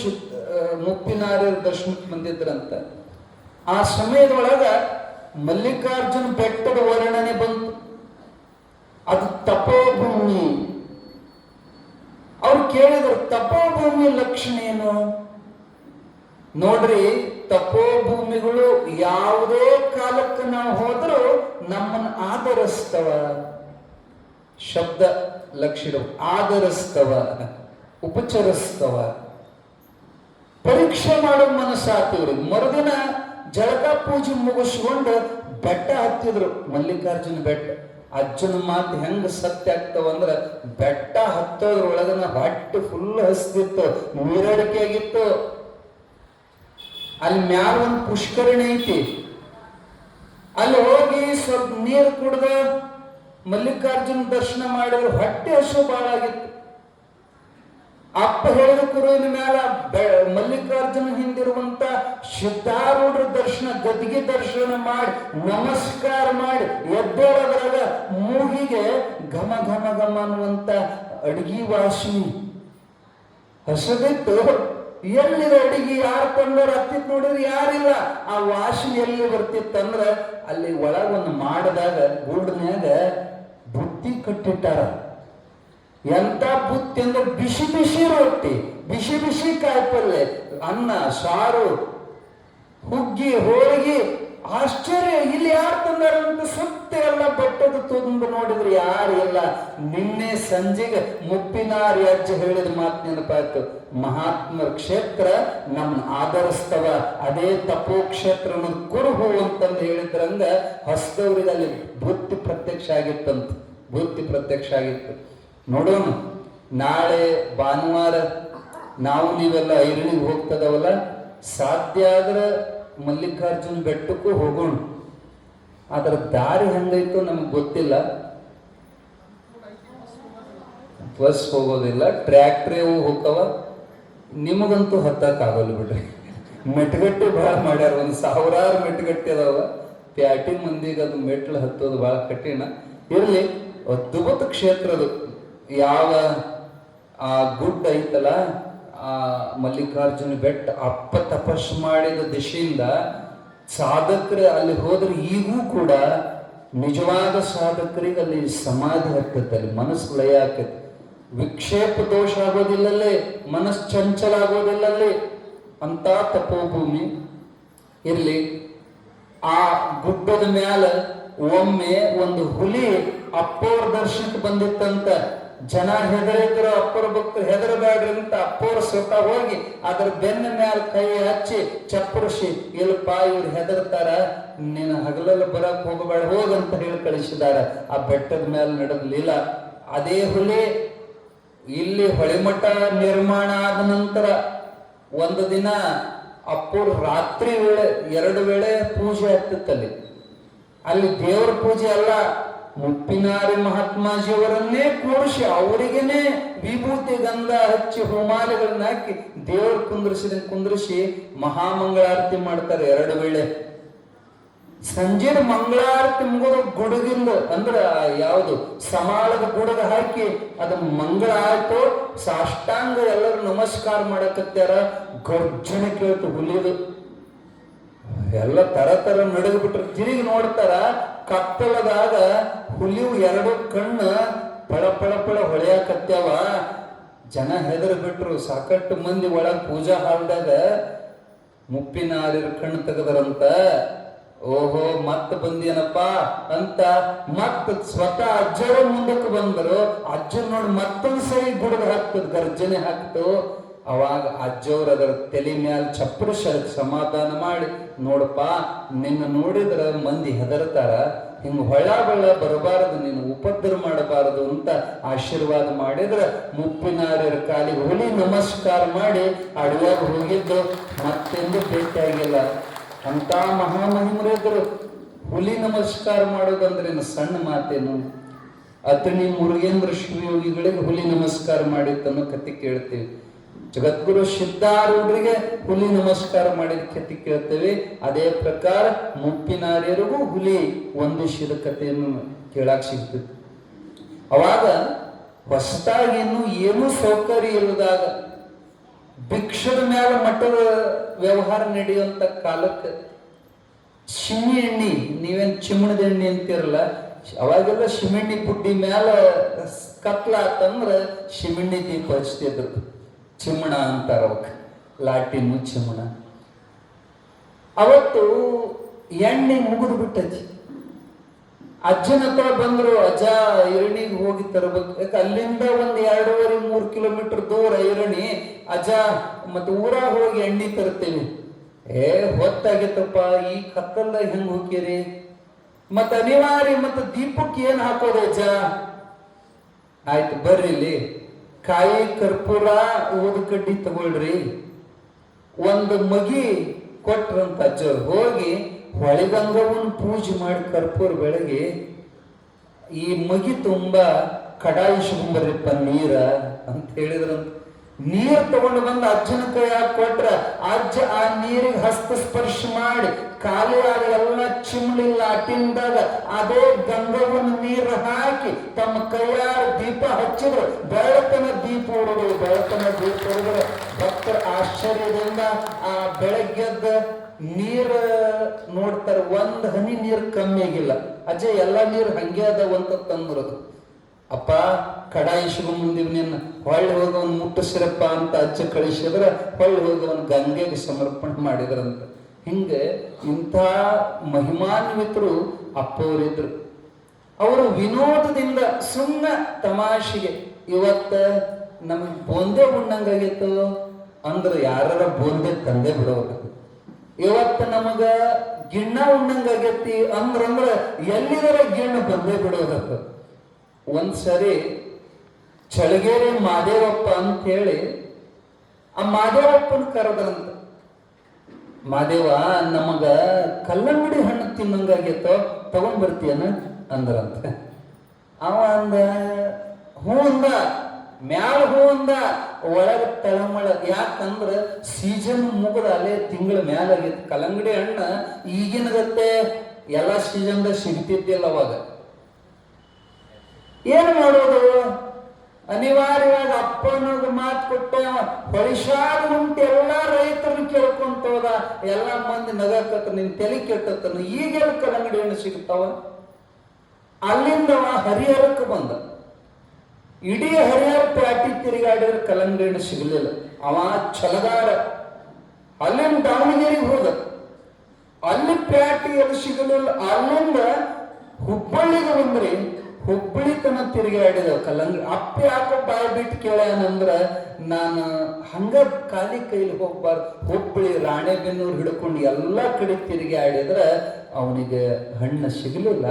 ಮುಪ್ಪಿನಾರ್ಯರ ದರ್ಶನಕ್ಕೆ ಬಂದಿದ್ರಂತ. ಆ ಸಮಯದೊಳಗ ಮಲ್ಲಿಕಾರ್ಜುನ ಬೆಟ್ಟದ ವರ್ಣನೆ ಬಂತು. ಅದು ತಪೋಭೂಮಿ. ಅವ್ರು ಕೇಳಿದ್ರು, ತಪೋಭೂಮಿ ಲಕ್ಷಣ ಏನು? ನೋಡ್ರಿ, ತಪೋಭೂಮಿಗಳು ಯಾವುದೇ ಕಾಲಕ್ಕೆ ನಾವು ಹೋದರೂ ನಮ್ಮನ್ನು ಆದರಿಸ್ತವ. ಶಬ್ದ ಲಕ್ಷಣ ಆದರಿಸ್ತವ, ಉಪಚರಿಸ್ತವ. ಪರೀಕ್ಷೆ ಮಾಡೋ ಮನಸ್ಸಾಗ್ತಿವ್ರಿ. ಮರುದಿನ ಜಳಕ ಪೂಜೆ ಮುಗಿಸ್ಕೊಂಡು ಬೆಟ್ಟ ಹತ್ತಿದ್ರು, ಮಲ್ಲಿಕಾರ್ಜುನ ಬೆಟ್ಟ. ಅಜ್ಜನ ಮಾತು ಹೆಂಗ ಸತ್ಯ ಆಗ್ತಾವಂದ್ರ ಬೆಟ್ಟ ಹತ್ತೋದ್ರೊಳಗನ ಹೊಟ್ಟೆ ಫುಲ್ ಹಸ್ತಿತ್ತು, ನೀರಡಿಕೆ ಆಗಿತ್ತು. ಅಲ್ಲಿ ಮ್ಯಾಲ ಒಂದು ಪುಷ್ಕರಣಿ ಐತಿ, ಅಲ್ಲಿ ಹೋಗಿ ಸ್ವಲ್ಪ ನೀರು ಕುಡ್ದ ಮಲ್ಲಿಕಾರ್ಜುನ ದರ್ಶನ ಮಾಡಿದ್ರೆ ಹೊಟ್ಟೆ ಹಸು ಬಹಳ ಆಗಿತ್ತು. ಅಪ್ಪ ಹೇಳಿದ ಕುರುವಿನ ಮ್ಯಾಲ ಮಲ್ಲಿಕಾರ್ಜುನ ಹಿಂದಿರುವಂತ ಸಿದ್ಧಾರೂಢರ ದರ್ಶನ, ಗದ್ಗೆ ದರ್ಶನ ಮಾಡಿ ನಮಸ್ಕಾರ ಮಾಡಿ ಎದ್ದೇಳದ್ರಾಗ ಮೂಗಿಗೆ ಘಮ ಘಮ ಘಮ ಅನ್ನುವಂತ ಅಡಿಗೆ ವಾಸನೆ ಹಸದಿತ್ತು. ಎಲ್ಲಿದೆ ಅಡಿಗೆ, ಯಾರು ಕೊಂಡವ್ರು ಹತ್ತಿತ್ ನೋಡಿದ್ರೆ ಯಾರಿಲ್ಲ. ಆ ವಾಸನೆ ಎಲ್ಲಿ ಬರ್ತಿತ್ತಂದ್ರ ಅಲ್ಲಿ ಒಳಗೊಂದು ಮಾಡದಾಗ ಗೂಡ್ನ್ಯಾಗ ಬುತ್ತಿ ಕಟ್ಟಿಟ್ಟಾರ. ಎಂತ ಬುತ್ತಿ ಅಂದ್ರೆ ಬಿಸಿ ಬಿಸಿ ರೊಟ್ಟಿ, ಬಿಸಿ ಬಿಸಿ ಕಾಯಿಪಲ್ಲೆ, ಅನ್ನ ಸಾರು, ಹುಗ್ಗಿ ಹೋಳಿಗೆ. ಆಶ್ಚರ್ಯ, ಇಲ್ಲಿ ಯಾರು ತಂದಾರಂತ ಸುತ್ತ ಎಲ್ಲ ಬೆಟ್ಟದ ತುಂಬ ನೋಡಿದ್ರೆ ಯಾರು ಇಲ್ಲ. ನಿನ್ನೆ ಸಂಜೆಗೆ ಮುಪ್ಪಿನಾರಿ ಅಜ್ಜ ಹೇಳಿದ ಮಾತು ನೆನಪಾಯ್ತು, ಮಹಾತ್ಮರ ಕ್ಷೇತ್ರ ನಮ್ಮನ್ನ ಆಧರಿಸ್ತವ, ಅದೇ ತಪೋ ಕ್ಷೇತ್ರ ಕುರುಹು ಅಂತಂದು ಹೇಳಿದ್ರಂಗ ಹೊಸದವ್ರಿಗೆ ಅಲ್ಲಿ ಬುತ್ತಿ ಪ್ರತ್ಯಕ್ಷ ಆಗಿತ್ತಂತ, ಬುತ್ತಿ ಪ್ರತ್ಯಕ್ಷ ಆಗಿತ್ತು. ನೋಡೋಣ, ನಾಳೆ ಭಾನುವಾರ ನಾವು ನೀವೆಲ್ಲ ಐರಣಿಗೆ ಹೋಗ್ತದವಲ್ಲ, ಸಾಧ್ಯ ಆದ್ರೆ ಮಲ್ಲಿಕಾರ್ಜುನ ಬೆಟ್ಟಕ್ಕೂ ಹೋಗೋಣ. ಅದರ ದಾರಿ ಹೆಂಗೈತೋ ನಮಗೆ ಗೊತ್ತಿಲ್ಲ. ಬಸ್ ಹೋಗೋದಿಲ್ಲ, ಟ್ರ್ಯಾಕ್ಟ್ರೇ ಹೋಗವ. ನಿಮಗಂತೂ ಹತ್ತಕ್ಕಾಗಲ್ಲ ಬಿಡ್ರಿ, ಮೆಟ್ಗಟ್ಟಿ ಭಾಳ ಮಾಡ್ಯಾರ, ಒಂದು 1000 ಮೆಟ್ಗಟ್ಟಿ ಅದಾವ. ಪ್ಯಾಟಿ ಮಂದಿಗೆ ಅದು ಮೆಟ್ಲು ಹತ್ತೋದು ಭಾಳ ಕಠಿಣ. ಇರಲಿ, ಅದ್ಭುತ ಕ್ಷೇತ್ರದು. ಯಾವ ಆ ಗುಡ್ಡ ಐತಲ್ಲ, ಆ ಮಲ್ಲಿಕಾರ್ಜುನ ಬೆಟ್ಟ, ಅಪ್ಪ ತಪಸ್ಸು ಮಾಡಿದ ದಿಶೆಯಿಂದ ಸಾಧಕರು ಅಲ್ಲಿ ಹೋದ್ರೆ ಈಗೂ ಕೂಡ ನಿಜವಾದ ಸಾಧಕರಿಗೆ ಅಲ್ಲಿ ಸಮಾಧಿ ಹತ್ತೈತೆ, ಅಲ್ಲಿ ಮನಸ್ಸು ಲಯ ಆಕೈತಿ, ವಿಕ್ಷೇಪ ದೋಷ ಆಗೋದಿಲ್ಲಲ್ಲೇ, ಮನಸ್ಸು ಚಂಚಲ ಆಗೋದಿಲ್ಲಲ್ಲಿ. ಅಂತ ತಪೋಭೂಮಿ ಇರ್ಲಿ. ಆ ಗುಡ್ಡದ ಮ್ಯಾಲ ಒಮ್ಮೆ ಒಂದು ಹುಲಿ ಅಪ್ಪೋರ್ ದರ್ಶನಕ್ಕೆ ಬಂದಿತ್ತಂತ. ಜನ ಹೆದರಿದ್ರು, ಅಪ್ಪರ ಭಕ್ತರು ಹೆದರಬೇಡ್ರಿ ಅಂತ ಅಪ್ಪೋರ್ ಸ್ವತಃ ಹೋಗಿ ಅದರ ಬೆನ್ನ ಮ್ಯಾಲ ಕೈ ಹಚ್ಚಿ ಚಪ್ಪರಿಸಿ, ಇಲ್ಲಪ್ಪ ಇವ್ರು ಹೆದರ್ತಾರ, ನೀನು ಹಗಲಲ್ಲಿ ಬರಕ್ ಹೋಗಬೇಡ, ಹೋಗಂತ ಹೇಳಿ ಕಳಿಸಿದಾರ. ಆ ಬೆಟ್ಟದ ಮೇಲೆ ನಡೆದಲಿಲ್ಲ. ಅದೇ ಹುಲಿ ಇಲ್ಲಿ ಹೊಳೆಮಠ ನಿರ್ಮಾಣ ಆದ ನಂತರ ಒಂದು ದಿನ ಅಪ್ಪೋರ್ ರಾತ್ರಿ ವೇಳೆ 2 ವೇಳೆ ಪೂಜೆ ಆಗ್ತಿತ್ತಲ್ಲಿ. ಅಲ್ಲಿ ದೇವರ ಪೂಜೆ ಅಲ್ಲ, ಮುಪ್ಪಿನಾರಿ ಮಹಾತ್ಮಾಜಿಯವರನ್ನೇ ಕೂರಿಸಿ ಅವರಿಗೇನೆ ವಿಭೂತಿ ಗಂಧ ಹಚ್ಚಿ ಹೋಮಾಲೆಗಳನ್ನ ಹಾಕಿ ದೇವರು ಕುಂದ್ರಿಸಿ ಮಹಾಮಂಗಳಾರತಿ ಮಾಡ್ತಾರೆ 2 ವೇಳೆ. ಸಂಜೆ ಮಂಗಳಾರತಿ ಮುಗಿದ ಗುಡುಗಿಂದ ಅಂದ್ರ ಯಾವುದು ಸಮಾಳದ ಗುಡುಗ ಹಾಕಿ ಅದನ್ನ ಮಂಗಳ ಆಯ್ತು. ಸಾಷ್ಟಾಂಗ ಎಲ್ಲರೂ ನಮಸ್ಕಾರ ಮಾಡಕತ್ಯಾರ. ಗರ್ಜನೆ ಕೇಳ್ತು ಹುಲಿದು. ಎಲ್ಲ ತರ ನಡಗ್ಬಿಟ್ರು. ತಿರುಗಿ ನೋಡ್ತಾರ, ಕತ್ತಲದಾಗ ಹುಲಿಯು 2 ಕಣ್ಣು ಪಳ ಪಳ ಪಳ ಹೊಳೆಯಾಕತ್ಯಾವ. ಜನ ಹೆದರ್ ಬಿಟ್ರು. ಸಾಕಷ್ಟು ಮಂದಿ ಒಳಗ ಪೂಜಾ ಹಾಲ್ದಾಗ ಮುಪ್ಪಿನಾರಿರ ಕಣ್ಣು ತೆಗದರಂತ. ಓಹೋ, ಮತ್ತ ಬಂದೇನಪ್ಪ ಅಂತ ಮತ್ತ ಸ್ವತಃ ಅಜ್ಜರ ಮುಂದಕ್ಕೆ ಬಂದರು. ಅಜ್ಜನ್ ನೋಡಿ ಮತ್ತೊಂದು ಸರಿ ಗುಡುಗ ಹಾಕ್ತದ, ಗರ್ಜನೆ ಹಾಕ್ತು. ಅವಾಗ ಅಜ್ಜವ್ರು ಅದರ ತಲೆ ಮ್ಯಾಲ ಚಪ್ಪರಿಸಿ ಸಮಾಧಾನ ಮಾಡಿ, ನೋಡಪ್ಪ ನಿನ್ನ ನೋಡಿದ್ರ ಮಂದಿ ಹೆದರ್ತಾರ, ಹಿಂಗ ಹೊಳ ಬರಬಾರದು, ನೀನು ಉಪದ್ರ ಮಾಡಬಾರದು ಅಂತ ಆಶೀರ್ವಾದ ಮಾಡಿದ್ರ ಮುಪ್ಪಿನಾರ್ಯರ ಕಾಲಿಗೆ ಹುಲಿ ನಮಸ್ಕಾರ ಮಾಡಿ ಅಡವ್ಯಾಗ ಹೋಗಿದ್ದು ಮತ್ತೆಂದು ಭೇಟಿಯಾಗಿಲ್ಲ. ಅಂತ ಮಹಾಮಹಿಮರಿದ್ರು. ಹುಲಿ ನಮಸ್ಕಾರ ಮಾಡೋದಂದ್ರೆ ಸಣ್ಣ ಮಾತೇನು? ಅತನಿ ಮುರುಗೇಂದ್ರ ಶಿವಯೋಗಿಗಳಿಗೆ ಹುಲಿ ನಮಸ್ಕಾರ ಮಾಡಿತ್ತನ್ನೋ ಕಥೆ ಕೇಳ್ತೀವಿ. ಜಗದ್ಗುರು ಸಿದ್ಧಾರೂಢರಿಗೆ ಹುಲಿ ನಮಸ್ಕಾರ ಮಾಡಿದ ಕಥೆ ಕೇಳ್ತೇವೆ. ಅದೇ ಪ್ರಕಾರ ಮುಪ್ಪಿನಾರ್ಯರಿಗೂ ಹುಲಿ ವಂದಿಸಿದ ಕಥೆಯನ್ನು ಕೇಳಾಕ್ ಸಿಗ್ತದೆ. ಅವಾಗ ಹೊಸದಾಗಿ ಇನ್ನು ಏನೂ ಸೌಕರ್ಯ ಇಲ್ಲದಾಗ ಭಿಕ್ಷದ ಮ್ಯಾಲ ಮಠದ ವ್ಯವಹಾರ ನಡೆಯುವಂತ ಕಾಲಕ್ಕೆ ಶಿಮಿ ಎಣ್ಣಿ, ನೀವೇನ್ ಚಿಮ್ಮಣದ ಎಣ್ಣೆ ಅಂತಿರಲ್ಲ, ಅವಾಗೆಲ್ಲ ಶಿಮೆಣ್ಣಿ ಬುಡ್ಡಿ ಮ್ಯಾಲ ಕತ್ಲಾತಂದ್ರ ಶಿಮೆಣ್ಣಿ ದೀಪ ಹಚ್ತಿದ್ರು. ಚಿಮ್ಮಣ ಅಂತಾರ ಅವಕ್ಕೆ, ಲಾಟಿನು ಚಿಮ್ಮಣ. ಅವತ್ತು ಎಣ್ಣೆ ಮುಗಿದು ಬಿಟ್ಟತಿ. ಅಜ್ಜನ ಹತ್ರ ಬಂದ್ರು, ಅಜ್ಜ ಐರಣಿಗೆ ಹೋಗಿ ತರಬೇಕು. ಯಾಕೆ ಅಲ್ಲಿಂದ ಒಂದು 2.5-3 ಕಿಲೋಮೀಟರ್ ದೂರ ಐರಣಿ. ಅಜ್ಜ ಮತ್ತೆ ಊರಾಗ ಹೋಗಿ ಎಣ್ಣೆ ತರ್ತೇವೆ. ಹೊತ್ತಾಗಿತ್ತಪ್ಪ, ಈ ಕತ್ತಲ್ದಾಗ ಹೆಂಗ್ ಹೋಗ್ತೀರಿ? ಮತ್ತ ಅನಿವಾರ್ಯ ಮತ್ತ ದೀಪಕ್ಕೆ ಏನ್ ಹಾಕೋದು ಅಜ್ಜ? ಆಯ್ತು ಬರ್ರಿ ಇಲ್ಲಿ ಕಾಯಿ ಕರ್ಪೂರ ಊದ ಕಡ್ಡಿ ತಗೊಳ್ರಿ. ಒಂದು ಮಗಿ ಕೊಟ್ರಂತ ಅಜ್ಜವ್ರು ಹೋಗಿ ಹೊಳೆಗಂಗವನ್ನ ಪೂಜೆ ಮಾಡಿ ಕರ್ಪೂರ ಬೆಳಗಿ ಈ ಮಗಿ ತುಂಬಾ ಕಡಾಯಿ ಸುಂಬರ್ರಿಪ್ಪ ನೀರ ಅಂತ ಹೇಳಿದ್ರಂತ. ನೀರ್ ತಗೊಂಡು ಬಂದು ಅಜ್ಜನ ಕೈಯಾಗ ಕೊಟ್ರ ಅಜ್ಜ ಆ ನೀರಿಗೆ ಹಸ್ತ ಸ್ಪರ್ಶ ಮಾಡಿ ಖಾಲಿ ಎಲ್ಲ ಚಿಮ್ಲಿಲ್ಲ ಅಟ್ಟಿಂದಾಗ ಅದೇ ಗಂಗವನ್ನ ನೀರು ಹಾಕಿ ತಮ್ಮ ಕೈಯಾರ ದೀಪ ಹಚ್ಚಿದ್ರು. ಬೆಳತನ ದೀಪ ಹೊಡೆದ್ರು, ಬೆಳತನ ದೀಪ ಹೊಡೆದ್ರು. ಭಕ್ತರ ಆಶ್ಚರ್ಯದಿಂದ ಆ ಬೆಳಗ್ಗೆದ್ದ ನೀರ್ ನೋಡ್ತಾರೆ, ಒಂದ್ ಹನಿ ನೀರ್ ಕಮ್ಮಿ ಆಗಿಲ್ಲ. ಅಜ್ಜ ಎಲ್ಲಾ ನೀರ್ ಹಂಗೆ ಅದಾವಂತ ತಂದ್ರದು. ಅಪ್ಪ ಕಡಾಯಿ ಮುಂದಿವ್ ನಿನ್ನ ಹೊಳ್ಳಿ ಹೋಗವನ್ ಮುಟ್ಟಿಸಿರಪ್ಪ ಅಂತ ಅಜ್ಜ ಕಳಿಸಿದ್ರ ಹೊಳ್ಳಿ ಹೋಗವನ್ ಗಂಗೆಗೆ ಸಮರ್ಪಣೆ ಮಾಡಿದ್ರಂತ. ಹಿಂಗೆ ಇಂಥ ಮಹಿಮಾನ್ವಿತರು ಅಪ್ಪವರಿದ್ರು. ಅವರು ವಿನೋದದಿಂದ ಸುಮ್ಮನೆ ತಮಾಷೆಗೆ ಇವತ್ತ ನಮಗ್ ಬೋಂದೆ ಉಣ್ಣಂಗಾಗಿತ್ತು ಅಂದ್ರೆ ಯಾರ ಬೋಂದೆ ತಂದೆ ಬಿಡೋರು. ಇವತ್ತ ನಮಗ ಗಿಣ್ಣ ಉಣ್ಣಂಗಾಗೈತಿ ಅಂದ್ರ ಎಲ್ಲಿದರ ಗಿಣ್ಣು ಬಂದೇ ಬಿಡೋದಕ್ಕ. ಒಂದ್ಸರಿ ಚಳಗೇರಿ ಮಾದೇವಪ್ಪ ಅಂತ ಹೇಳಿ ಆ ಮಾದೇವಪ್ಪನ ಕರೆದ್ರಂತ. ಮಾದೇವ ನಮಗ ಕಲ್ಲಂಗಡಿ ಹಣ್ಣು ತಿನ್ನಂಗಾಗೈತೋ ತಗೊಂಡ್ ಬರ್ತೀಯನ ಅಂದ್ರಂತ. ಅವ ಅಂದ ಹೂ ಅಂದ, ಮ್ಯಾಲ ಹೂ ಅಂದ, ಒಳಗ ತಳಮಳ. ಯಾಕಂದ್ರ ಸೀಸನ್ ಮುಗದ ಅಲ್ಲೇ ತಿಂಗಳ ಮ್ಯಾಲ ಆಗೈತಿ. ಕಲ್ಲಂಗಡಿ ಹಣ್ಣ ಈಗಿನ ಗತ್ತೆ ಎಲ್ಲಾ ಸೀಸನ್ದಾಗ ಸಿಗ್ತಿದ್ದಿಲ್ಲ ಅವಾಗ. ಏನು ಮಾಡೋದು? ಅನಿವಾರ್ಯವಾಗಿ ಅಪ್ಪನೋಗ ಮಾತು ಕೊಟ್ಟೆ. ಹೊಳಿಶಾದ ಉಂಟು ಎಲ್ಲಾ ರೈತರನ್ನ ಕೇಳ್ಕೊಂತ ಹೋದ. ಎಲ್ಲಾ ಮಂದಿ ನಗಕತ್ತ, ನಿನ್ ತಲೆ ಕೆಟ್ಟತ್ತನ. ಈಗೆಲ್ಲ ಕಲ್ಲಂಗಡಿ ಹಣ್ಣು ಸಿಗ್ತಾವ? ಅಲ್ಲಿಂದ ಹರಿಹರಕ್ಕೆ ಬಂದ. ಇಡೀ ಹರಿಹರ ಪ್ಯಾಟಿ ತಿರುಗಾಡಿದ್ರೆ ಕಲ್ಲಂಗಡಿ ಹಣ್ಣು ಸಿಗಲಿಲ್ಲ. ಅವ ಛಲಗಾರ. ಅಲ್ಲಿಂದ ದಾವಣಗೆರೆಗೆ ಹೋದ. ಅಲ್ಲಿ ಪ್ಯಾಟಿ ಅದು ಸಿಗಲಿಲ್ಲ. ಅಲ್ಲಿಂದ ಹುಬ್ಬಳ್ಳಿಗೆ ಬಂದ್ರಿ. ಹುಬ್ಬಳ್ಳಿ ತನ ತಿರುಗಾಡಿದ ಕಲ್ಲಂಗಡಿ. ಅಪ್ಪ ಯಾಕೋ ಬಾಯ್ ಬಿಟ್ಟು ಕೇಳ್ಯಾನಂದ್ರ ನಾನು ಹಂಗ ಖಾಲಿ ಕೈಲಿ ಹೋಗ್ಬಾರ್ದು. ಹುಬ್ಬಳ್ಳಿ ರಾಣೆಬೆನ್ನೂರು ಹಿಡ್ಕೊಂಡು ಎಲ್ಲಾ ಕಡೆ ತಿರುಗಿ ಆಡಿದ್ರ ಅವನಿಗೆ ಹಣ್ಣು ಸಿಗಲಿಲ್ಲ.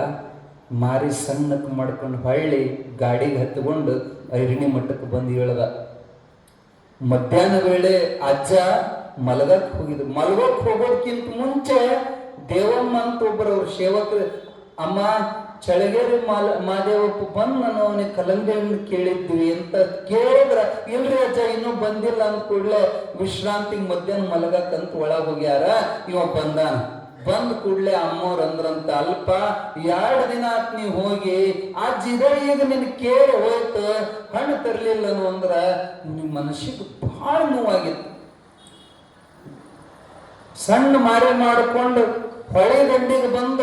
ಮಾರಿ ಸಣ್ಣಕ್ಕೆ ಮಾಡ್ಕೊಂಡು ಹೊಳ್ಳಿ ಗಾಡಿಗೆ ಹತ್ಕೊಂಡು ಐರಿಣಿ ಮಠಕ್ಕೆ ಬಂದು ಹೇಳ್ದ. ಮಧ್ಯಾಹ್ನ ವೇಳೆ ಅಜ್ಜ ಮಲಗಕ್ಕೆ ಹೋಗಿದ್ರು. ಮಲಗಕ್ಕೆ ಹೋಗೋದಕ್ಕಿಂತ ಮುಂಚೆ ದೇವಮ್ಮ ಅಂತ ಒಬ್ಬರು ಅವ್ರ ಸೇವಕರು, ಅಮ್ಮ ಚಳಗೇರಿ ಮಾದೇವಪ್ಪ ಬಂದ್ ನಾನು ಅವನಿಗೆ ಕಲ್ಲಂಗಡಿ ಹಣ್ಣು ಕೇಳಿದ್ವಿ ಅಂತ ಕೇಳಿದ್ರ, ಇಲ್ರಿ ಅಜ್ಜ ಇನ್ನೂ ಬಂದಿಲ್ಲ ಅಂದ ಕೂಡ್ಲೆ ವಿಶ್ರಾಂತಿಗೆ ಮಧ್ಯಾಹ್ನ ಮಲಗಕ್ಕಂತ ಒಳಗೆ ಹೋಗ್ಯಾರ. ಇವ ಬಂದಾನ. ಬಂದ್ ಕೂಡ್ಲೆ ಅಮ್ಮವ್ರ ಅಂದ್ರಂತ, ಅಲ್ಪ 2 ದಿನ ಆತ್ ನೀವ್ ಹೋಗಿ, ಅಜ್ಜ ಇದ ಈಗ ನಿನ್ ಕೇಳಿ ಹೋಯ್ತು, ಹಣ್ಣು ತರ್ಲಿಲ್ಲನು ಅಂದ್ರ ನಿಮ್ ಮನಸ್ಸಿಗೆ ಬಹಳ ನೋವಾಗಿತ್ತು. ಸಣ್ಣ ಮಾರಿ ಮಾಡಿಕೊಂಡು ಹೊಳೆ ದಂಡಿಗೆ ಬಂದ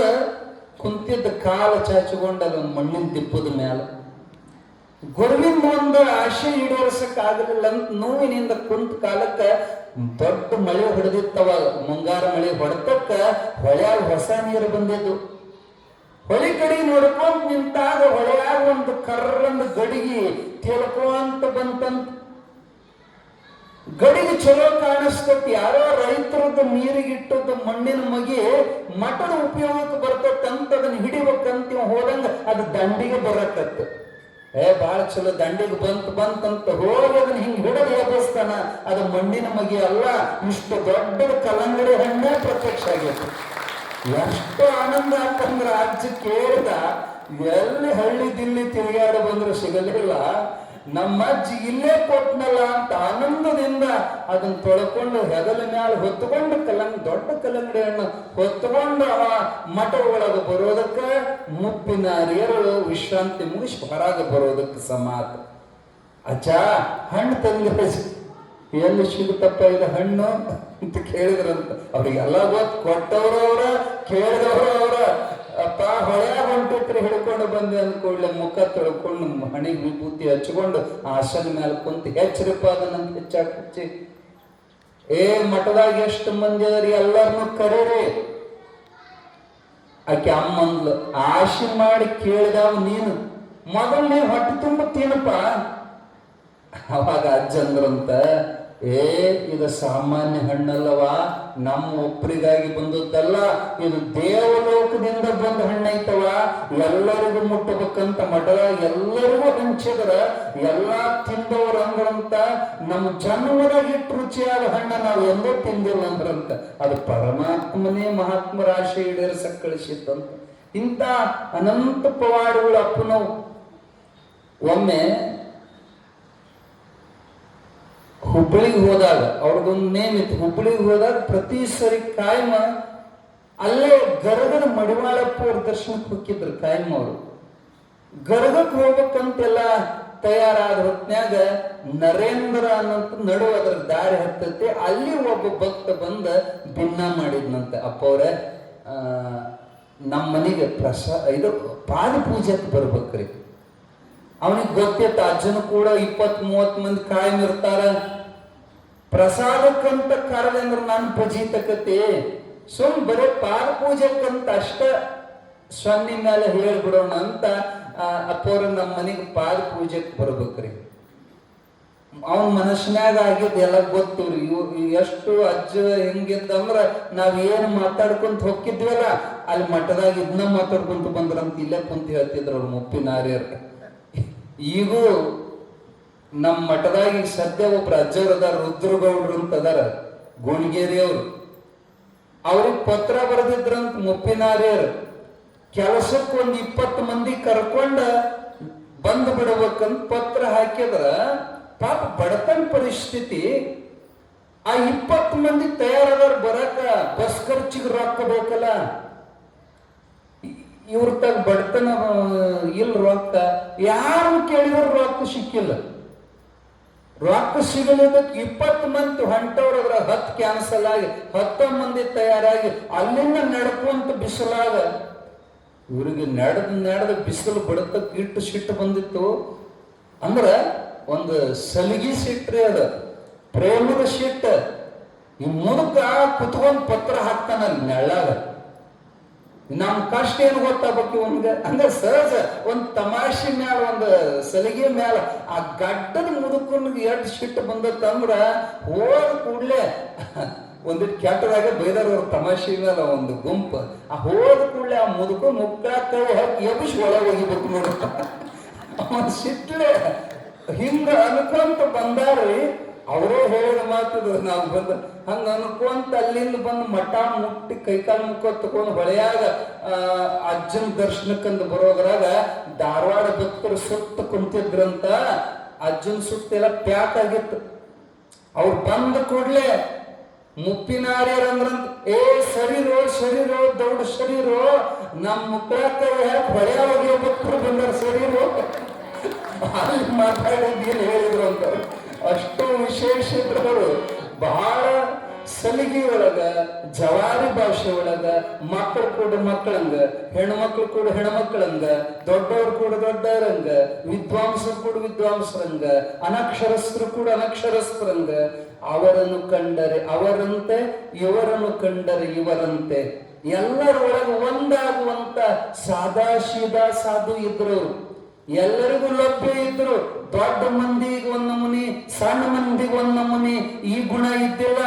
ಕುಂತಿದ್ದ ಕಾಲ ಚಾಚಿಕೊಂಡಲ್ಲ ಒಂದು ಮಣ್ಣಿನ ದಿಪ್ಪದ ಮ್ಯಾಲ. ಗುರುವಿಂದ ಒಂದು ಆಶೆ ಈಡೇರಿಸಕ್ ಆಗಲಿಲ್ಲ ಅಂತ ನೋವಿನಿಂದ ಕುಂತ ಕಾಲಕ್ಕ ದೊಡ್ಡ ಮಳೆ ಹೊಡೆದಿತ್ತವ. ಮುಂಗಾರ ಮಳೆ ಹೊಡೆತಕ್ಕ ಹೊಳ್ಯಾಗ ಹೊಸ ನೀರು ಬಂದಿದ್ದು. ಹೊಳಿ ಕಡೆ ನೋಡ್ಕೊಂತ ನಿಂತಾಗ ಹೊಳೆಯಾಗ ಒಂದು ಕರ್ರಂದು ಗಡಿಗೆ ತಿಳ್ಕೊಂತ ಬಂತಂತ. ಗಡಿಗೆ ಚಲೋ ಕಾಣಿಸ್ತತಿ. ಯಾರೋ ರೈತರದ್ದು ನೀರಿಗಿಟ್ಟದ್ದು ಮಣ್ಣಿನ ಮಗಿ ಮಠದ ಉಪಯೋಗಕ್ಕೆ ಬರ್ತಕ್ಕಂತ ಅದನ್ನ ಹಿಡಿಬೇಕಂತ ಹೋದಂಗ ಅದು ದಂಡಿಗೆ ಬರಕತ್ತ. ಬಹಳ ಚಲೋ ದಂಡಿಗೆ ಬಂತಂತ ಹೋಗಿ ಅದನ್ನ ಹಿಂಗ್ ಹಿಡಿದು ಎಬ್ಬಿಸ್ತಾನ. ಅದು ಮಣ್ಣಿನ ಮಗಿ ಅಲ್ಲ, ಇಷ್ಟು ದೊಡ್ಡ ಕಲ್ಲಂಗಡಿ ಹಣ್ಣೇ ಪ್ರತ್ಯಕ್ಷ ಆಗೈತಿ. ಎಷ್ಟು ಆನಂದ ಆತಂದ್ರ ಅಜ್ಜ ಕೇಳ್ದ, ಎಲ್ಲಿ ಹಳ್ಳಿ ದಿಲ್ಲಿ ತಿರುಗಾಡ ಬಂದ್ರು ಸಿಗಲಿಲ್ಲ, ನಮ್ಮ ಅಜ್ಜಿ ಇಲ್ಲೇ ಕೊಟ್ನಲ್ಲ ಅಂತ ಆನಂದದಿಂದ ಅದನ್ನ ತೊಳ್ಕೊಂಡು ಹೆಗಲ ಮ್ಯಾಲ ಹೊತ್ತುಕೊಂಡು ದೊಡ್ಡ ಕಲ್ಲಂಗಡಿ ಹಣ್ಣು ಹೊತ್ತುಕೊಂಡು ಅವ ಮಠ ಒಳಗೆ ಬರೋದಕ್ಕೆ ಮುಪ್ಪಿನ ಏರಳು ವಿಶ್ರಾಂತಿ ಮುಗಿಸಿ ಹೊರಗೆ ಬರೋದಕ್ಕೆ ಸಮಾತ. ಅಜ್ಜ ಹಣ್ಣು ತಂದ್ರೆ ಎಲ್ಲಿ ಸಿಗುತ್ತಪ್ಪ ಇದು ಹಣ್ಣು ಅಂತ ಕೇಳಿದ್ರಂತ. ಅವ್ರಿಗೆಲ್ಲ ಗೊತ್ತು, ಕೊಟ್ಟವರು ಅವರ, ಕೇಳಿದವರು ಅವರ. ಅಪ್ಪ ಹೊಳ್ಯಾಗ ಹೊಂಟಿತ್ರಿ ಹಿಡ್ಕೊಂಡು ಬಂದೆ ಅಂದ್ಕೊಳ್ಳೆ ಮುಖ ತೊಳ್ಕೊಂಡು ಹಣಿಗೆ ವಿಭೂತಿ ಹಚ್ಕೊಂಡು ಆಸನ ಮೇಲೆ ಕುಂತ ಹೆಚ್ಚರಿಪ್ಪ ಅದನ್ನಂತ ಹೆಚ್ಚಾಗಿ ಹಚ್ಚಿ, ಮಠದಾಗ ಎಷ್ಟು ಮಂದಿ ಅದರಿ ಎಲ್ಲರನ್ನು ಕರೀರಿ. ಆಕೆ ಅಮ್ಮಂದ್ಲು, ಆಶೆ ಮಾಡಿ ಕೇಳಿದಾವ ನೀನು, ಮೊದಲು ನೀವು ಹೊಟ್ಟೆ ತುಂಬ ತಿನ್ನಪ್ಪ. ಅವಾಗ ಅಜ್ಜಂದ್ರಂತ, ಇದು ಸಾಮಾನ್ಯ ಹಣ್ಣಲ್ಲವಾ, ನಮ್ಮ ಒಬ್ಬರಿಗಾಗಿ ಬಂದದ್ದಲ್ಲ, ಇದು ದೇವಲೋಕದಿಂದ ಬಂದ ಹಣ್ಣೈತವ, ಎಲ್ಲರಿಗೂ ಮುಟ್ಟಬೇಕಂತ ಮಠದಾಗ ಎಲ್ಲರಿಗೂ ಹಂಚಿದ್ರ ಎಲ್ಲಾ ತಿಂದವರು ಅಂದ್ರಂತ ನಮ್ಮ ಜನ್ಮದಾಗ ಇಟ್ಟು ರುಚಿಯಾದ ಹಣ್ಣ ನಾವು ಎಲ್ಲೋ ತಿಂದಿಲ್ಲ ಅಂದ್ರಂತ ಅದು ಪರಮಾತ್ಮನೇ ಮಹಾತ್ಮರ ಆಶೆ ಈಡೇರಿಸಕ್ ಕಳಿಸಿದ್ದಂತ. ಇಂಥ ಅನಂತ ಪವಾಡಗಳು ಅಪ್ಪನವು. ಒಮ್ಮೆ ಹುಬ್ಬಳ್ಳಿಗೆ ಹೋದಾಗ ಅವ್ರದೊಂದು ನೇಮ್ ಇತ್ತು. ಹುಬ್ಬಳ್ಳಿಗೆ ಹೋದಾಗ ಪ್ರತಿ ಸರಿ ಕಾಯಮ ಅಲ್ಲೇ ಗರಗದ ಮಡಿವಾಳಪ್ಪ ಅವ್ರ ದರ್ಶನಕ್ಕೆ ಹೋಗಿದ್ರು. ಕಾಯಂ ಅವರು ಗರಗಕ್ಕೆ ಹೋಗ್ಬೇಕಂತೆಲ್ಲ ತಯಾರಾದ ಹೊತ್ನ್ಯಾಗ ನರೇಂದ್ರ ಅನ್ನಂತ ನಡುವ ಅದ್ರ ದಾರಿ ಹತ್ತೈತಿ. ಅಲ್ಲಿ ಒಬ್ಬ ಭಕ್ತ ಬಂದ ಭಿನ್ನ ಮಾಡಿದ್ನಂತೆ, ಅಪ್ಪ ಅವ್ರೆ ನಮ್ಮ ಮನೆಗೆ ಇದು ಪಾದ ಪೂಜೆಗೆ ಬರ್ಬೇಕ್ರಿ. ಅವನಿಗೆ ಗೊತ್ತಿತ್ತು ಅಜ್ಜನು ಕೂಡ 20-30 ಮಂದಿ ಕಾಯಂ ಇರ್ತಾರ, ಪ್ರಸಾದಕ್ಕಂತ ಕರದಂದ್ರೆ ನಾನು ಭಜಿತಕತೆ ಬರೀ ಪಾದ ಪೂಜೆಕ್ಕಂತ ಅಷ್ಟ ಸೊನ್ನೆ ಮೇಲೆ ಹೇಳ್ಬಿಡೋಣ ಅಂತ ಅಪ್ಪವ್ರ ನಮ್ಮ ಮನೆಗೆ ಪಾದ ಪೂಜೆಗೆ ಬರ್ಬೇಕ್ರಿ. ಅವನ ಮನಸ್ಸಿನಾಗ ಆಗಿದ್ದು ಎಲ್ಲ ಗೊತ್ತು ರೀ. ಎಷ್ಟು ಅಜ್ಜ ಹೆಂಗಿದ್ದಂದ್ರ ನಾವ್ ಏನ್ ಮಾತಾಡ್ಕೊಂತ ಹೋಗಿದ್ವಲ್ಲ ಅಲ್ಲಿ ಮಠದಾಗ ಇದನ್ನ ಮಾತಾಡ್ಕೊಂತ ಬಂದ್ರಂತ ಇಲ್ಲೇ ಕುಂತ ಹೇಳ್ತಿದ್ರು ಅವ್ರು ಮುಪ್ಪಿನಾರ್ಯರ್. ಈಗೂ ನಮ್ಮ ಮಠದಾಗ ಈಗ ಸದ್ಯ ಒಬ್ರು ಅಜ್ಜವ್ರು ಅದಾರ, ರುದ್ರಗೌಡ್ರು ಅಂತ ಅದಾರ, ಗೋಣಿಗೇರಿ ಅವ್ರು. ಅವ್ರಿಗೆ ಪತ್ರ ಬರೆದಿದ್ರಂತ ಮುಪ್ಪಿನಾರ್ಯರು, ಕೆಲಸಕ್ಕೆ 20 ಮಂದಿ ಕರ್ಕೊಂಡ ಬಂದು ಬಿಡ್ಬೇಕಂತ ಪತ್ರ ಹಾಕಿದ್ರ ಪಾಪ ಬಡತನ ಪರಿಸ್ಥಿತಿ. ಆ 20 ಮಂದಿ ತಯಾರದಾರ ಬರಾಕ ಬಸ್ ಖರ್ಚಿಗೆ ರೊಕ್ಕ ಬೇಕಲ್ಲ. ಇವ್ರ ತಗ ಬಡತನ ಇಲ್ಲ, ರೊಕ್ಕ ಯಾರು ಕೇಳಿದ್ರು ರೊಕ್ಕ ಸಿಕ್ಕಿಲ್ಲ. ರೊಕ್ಕ ಸಿಗಲಿದ್ದಕ್ಕೆ 20 ಮಂದಿ ಹೊಂಟವ್ರದ್ರ 10 ಕ್ಯಾನ್ಸಲ್ ಆಗಿ 10 ಮಂದಿ ತಯಾರಾಗಿ ಅಲ್ಲಿಂದ ನಡ್ಕೊಂತ ಬಿಸಿಲಾಗ ಇವ್ರಿಗೆ ನಡೆದ ಬಿಸಿಲು ಬಡತಕ್ಕೆ ಇಟ್ಟು ಸಿಟ್ಟು ಬಂದಿತ್ತು. ಅಂದ್ರ ಒಂದು ಸಲಿಗಿ ಸಿಟ್ರಿ, ಅದ ಪ್ರೇಮದ ಸಿಟ್ಟ. ಈ ಮುದುಕ ಕುತ್ಕೊಂಡ್ ಪತ್ರ ಹಾಕ್ತಾನ ಅಲ್ಲಿ ನೆಳ್ಳಾಗ. ನಮ್ ಕಷ್ಟ ಏನು ಗೊತ್ತಾಗಬೇಕು ಇವನ್ಗೆ. ಹಂಗ ಸಹಜ ಒಂದ್ ತಮಾಷೆ ಮ್ಯಾಲ ಒಂದು ಸಲಿಗೆ ಮ್ಯಾಲ ಆ ಗಡ್ಡದ ಮುದುಕನಿಗೆ ಎಷ್ಟು ಸಿಟ್ಟು ಬಂದತ್ತಂದ್ರ ಹೋದ ಕೂಡ್ಲೆ ಒಂದಿಟ್ಟು ಕೆಟ್ಟದಾಗ ಬೈದಾರ ತಮಾಷೆ ಮೇಲೆ ಒಂದು ಗುಂಪು. ಆ ಹೋದ ಕೂಡಲೇ ಆ ಮುದುಕು ಮುಕ್ಕ ಕೈ ಹಾಕಿ ಎಬ್ಬಿಸಿ ಒಳಗೆ ಹೋಗಿಬೇಕು ನೋಡುತ್ತ. ಅವನ್ ಸಿಟ್ಲೆ ಹಿಂಗ ಅನ್ಕೊಂತ ಬಂದಾರ್ರಿ. ಅವರೇ ಹೇಳಿದ ಮಾತಿದ್ರು, ನಾವು ಬಂದ ಹಂಗ ಅನ್ಕೊಂತ ಅಲ್ಲಿಂದ ಬಂದು ಮಠ ಮುಟ್ಟಿ ಕೈಕಾಲು ಮುಖ ತಗೊಂಡು ಹೊಳೆಯಾಗ ಅಜ್ಜನ ದರ್ಶನಕ್ಕಂದು ಬರೋದ್ರಾಗ ಧಾರವಾಡ ಭಕ್ತರು ಸುತ್ತ ಕುಂತಿದ್ರಂತ. ಅಜ್ಜನ ಸುತ್ತ ಎಲ್ಲ ಪ್ಯಾಕ್ ಆಗಿತ್ತು. ಅವ್ರು ಬಂದ ಕೂಡ್ಲೆ ಮುಪ್ಪಿನಾರ್ಯರಂದ್ರಂತ, ಸರಿರೋ ದೊಡ್ಡ ಸರಿರೋ, ನಮ್ಮ ಮುಕ್ಕಳಕ್ಕ ಹೊಳೆಯ ಒಗೆಯ ಭಕ್ತರು ಬಂದಾರ ಸರಿರೋ ಅಲ್ಲಿ ಮಾತಾಡಿದ್ದೇನು ಹೇಳಿದ್ರು ಅಂತ. ಅಷ್ಟು ವಿಶೇಷ ಇದ್ರು. ಬಹಳ ಸಲಿಗೆ ಒಳಗ, ಜವಾರಿ ಭಾಷೆ ಒಳಗ, ಮಕ್ಕಳು ಕೂಡ ಮಕ್ಕಳಂಗ, ಹೆಣ್ಮಕ್ಳು ಕೂಡ ಹೆಣ್ಮಕ್ಳಂಗ, ದೊಡ್ಡವ್ರು ಕೂಡ ದೊಡ್ಡವರಂಗ, ವಿದ್ವಾಂಸರು ಕೂಡ ವಿದ್ವಾಂಸರಂಗ, ಅನಕ್ಷರಸ್ಥರು ಕೂಡ ಅನಕ್ಷರಸ್ಥರಂಗ. ಅವರನ್ನು ಕಂಡರೆ ಅವರಂತೆ, ಇವರನ್ನು ಕಂಡರೆ ಇವರಂತೆ, ಎಲ್ಲರೊಳಗೆ ಒಂದಾಗುವಂತ ಸಾದಾ ಸಾಧು ಇದ್ರು. ಎಲ್ಲರಿಗೂ ಲಭ್ಯ ಇದ್ರು. ದೊಡ್ಡ ಮಂದಿಗೆ ಒಂದ್ ನಮೂನಿ, ಸಣ್ಣ ಮಂದಿಗೆ ಒಂದ್ ನಮೂನಿ ಈ ಗುಣ ಇದ್ದಿಲ್ಲ.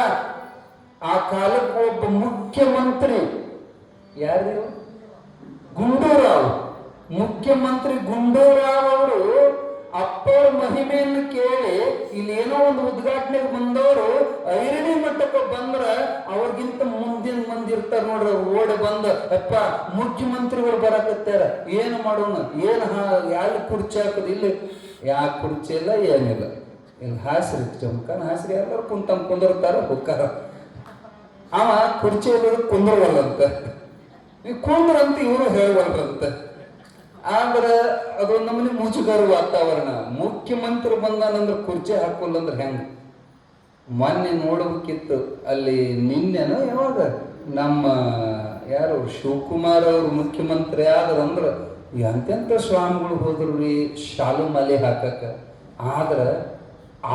ಆ ಕಾಲಕ್ಕೆ ಒಬ್ಬ ಮುಖ್ಯಮಂತ್ರಿ, ಯಾರು? ಗುಂಡೂರಾವ್. ಮುಖ್ಯಮಂತ್ರಿ ಗುಂಡೂರಾವ್ ಅವರು ಅಪ್ಪವ್ರ ಮಹಿಮೆಯನ್ನು ಕೇಳಿ ಇಲ್ಲಿ ಏನೋ ಒಂದು ಉದ್ಘಾಟನೆಗೆ ಬಂದವರು ಐರಣಿ ಮಟ್ಟಕ್ಕೆ ಬಂದ್ರ ಅವ್ರಿಗಿಂತ ಮುಂದಿನ ಮಂದಿ ಇರ್ತಾರ ನೋಡ್ರಿ. ಓಡಿ ಬಂದ, ಅಪ್ಪ ಮುಖ್ಯಮಂತ್ರಿಗಳು ಬರಕತ್ತಾರ, ಏನು ಮಾಡೋಣ, ಯಾರು ಕುರ್ಚಿ ಹಾಕದ? ಇಲ್ಲಿ ಯಾವ ಕುರ್ಚಿ ಇಲ್ಲ, ಏನಿಲ್ಲ. ಇಲ್ಲಿ ಹಾಸ್ರಿ ಚಮಕನ ಹಾಸ್ರಿ ಎಲ್ಲರೂ ಕುಂದಿರ್ತಾರ ಹುಕ್ಕಾರ. ಅವ ಕುರ್ಚಿ ಕುಂದ್ರವಲ್ಲಂತ, ಈ ಕುಂದ್ರಂತ ಇವರು ಹೇಳವಲ್ರಂತ. ಆದ್ರೆ ಅದೊಂದು ನಮ್ಮನೆ ಮುಜುಗರ ವಾತಾವರಣ. ಮುಖ್ಯಮಂತ್ರಿ ಬಂದಾನಂದ್ರೆ ಕುರ್ಚಿ ಹಾಕೋಲ್ಲ ಅಂದ್ರೆ ಹೆಂಗ? ಮೊನ್ನೆ ನೋಡ್ಬೇಕಿತ್ತು ಅಲ್ಲಿ, ನಿನ್ನೆನೋ ಯಾವಾಗ ನಮ್ಮ ಯಾರು ಶಿವಕುಮಾರ್ ಅವರು ಮುಖ್ಯಮಂತ್ರಿ ಆದ್ರಂದ್ರ ಎಂತೆಂತ ಸ್ವಾಮಿಗಳು ಹೋದ್ರು ರೀ ಶಾಲು ಮಾಲೆ ಹಾಕಕ್ಕ. ಆದ್ರ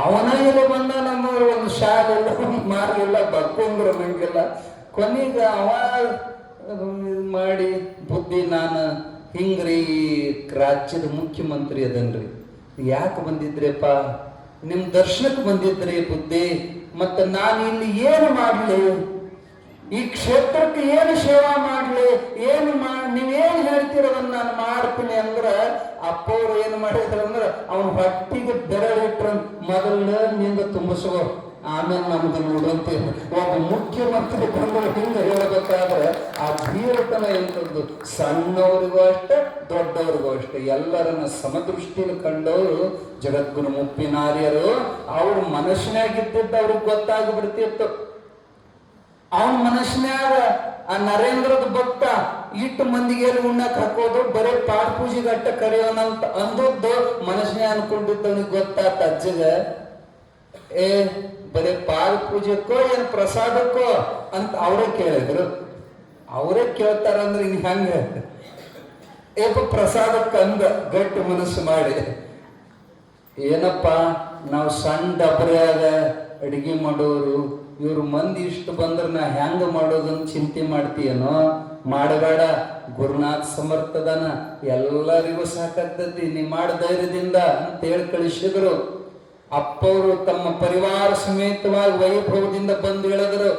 ಅವನ ಎಲ್ಲ ಬಂದಾನಂದ್ರೆ ಒಂದು ಶಾಲೆ ಇಲ್ಲ, ಒಂದು ಮಾರ್ಗಿಲ್ಲ, ಬಕ್ಕೊಂದ್ರ ನಂಗಿಲ್ಲ. ಕೊನೆಗೆ ಅವ ಮಾಡಿ ಬುದ್ಧಿ, ನಾನು ಹಿಂಗ್ರಿ ರಾಜ್ಯದ ಮುಖ್ಯಮಂತ್ರಿ ಅದನ್ರಿ, ಯಾಕೆ ಬಂದಿದ್ರಿಪ್ಪ? ನಿಮ್ ದರ್ಶನಕ್ಕೆ ಬಂದಿದ್ರಿ ಬುದ್ಧಿ, ಮತ್ತೆ ನಾನು ಇಲ್ಲಿ ಏನು ಮಾಡ್ಲಿ, ಈ ಕ್ಷೇತ್ರಕ್ಕೆ ಏನು ಸೇವಾ ಮಾಡ್ಲಿ, ನೀವೇನ್ ಹೇಳ್ತಿರೋದನ್ನ ನಾನು ಮಾಡ್ತೀನಿ ಅಂದ್ರ ಅಪ್ಪವ್ರು ಏನ್ ಮಾಡಿದ್ರ ಅಂದ್ರ ಅವನ ಹೊಟ್ಟಿಗೆ ಬೆರಳಿಟ್ರ ಮೊದಲ ನಿಂದ ತುಂಬಿಸುವ, ಆಮೇಲೆ ನಮ್ದು ನೋಡುವಂತೆ. ಒಬ್ಬ ಮುಖ್ಯಮಂತ್ರಿ ಬಂದು ಹಿಂಗ ಹೇಳ್ಬೇಕಾದ್ರೆ ಆ ಧೀರತನ ಎಂತದ್ದು, ಸಣ್ಣವರಿಗೂ ಅಷ್ಟೇ ದೊಡ್ಡವ್ರಿಗೂ ಅಷ್ಟೇ ಎಲ್ಲರನ್ನ ಸಮದೃಷ್ಟಿಯಲ್ಲಿ ಕಂಡವರು ಜಗದ್ಗುರು ಮುಪ್ಪಿನಾರ್ಯರು. ಅವ್ರ ಮನಸ್ಸಿನಾಗಿದ್ದಿದ್ದು ಅವ್ರಿಗೆ ಗೊತ್ತಾಗ್ಬಿಡ್ತಿತ್ತು. ಅವನ ಮನಸ್ಸಿನಾಗ ಆ ನರೇಂದ್ರದ ಭಕ್ತ ಇಟ್ಟು ಮಂದಿಗೆ ಉಣ್ಣಕ್ ಹಾಕೋದು, ಬರೀ ಪಾಠ ಪೂಜೆಗೆ ಅಟ್ಟ ಕರೆಯೋನಂತ ಅಂದದ್ದು ಮನಸ್ಸಿನ ಅನ್ಕೊಂಡಿದ್ದವನಿಗೆ ಗೊತ್ತಾತ ಅಜ್ಜಗ. ಬರೀ ಪಾದ ಪೂಜೆಕ್ಕೋ ಏನ್ ಪ್ರಸಾದಕ್ಕೋ ಅಂತ ಅವರೇ ಕೇಳಿದ್ರು. ಅವರೇ ಕೇಳ್ತಾರಂದ್ರೆ ಇನ್ ಹೆಂಗ ಪ್ರಸಾದಕ್ಕ ಅಂದ ಗಟ್ಟಿ ಮನಸ್ಸು ಮಾಡಿ, ಏನಪ್ಪ ನಾವು ಸಣ್ಣ ಡಬರ್ಯಾಗ ಅಡಿಗೆ ಮಾಡೋರು, ಇವ್ರು ಮಂದಿ ಇಷ್ಟು ಬಂದ್ರೆ ನಾ ಹೆಂಗ ಮಾಡೋದನ್ನ ಚಿಂತೆ ಮಾಡ್ತೀಯನೋ, ಮಾಡಬೇಡ, ಗುರುನಾಥ್ ಸಮರ್ಥದನ, ಎಲ್ಲರಿಗೂ ಸಾಕಾಗ್ತತಿ, ನೀ ಮಾಡ ಧೈರ್ಯದಿಂದ ಅಂತ ಹೇಳಿ ಕಳಿಸಿದ್ರು. ಅಪ್ಪವರು ತಮ್ಮ ಪರಿವಾರ ಸಮೇತವಾಗಿ ವೈಭವದಿಂದ ಬಂದು ಹೇಳಿದ್ರು.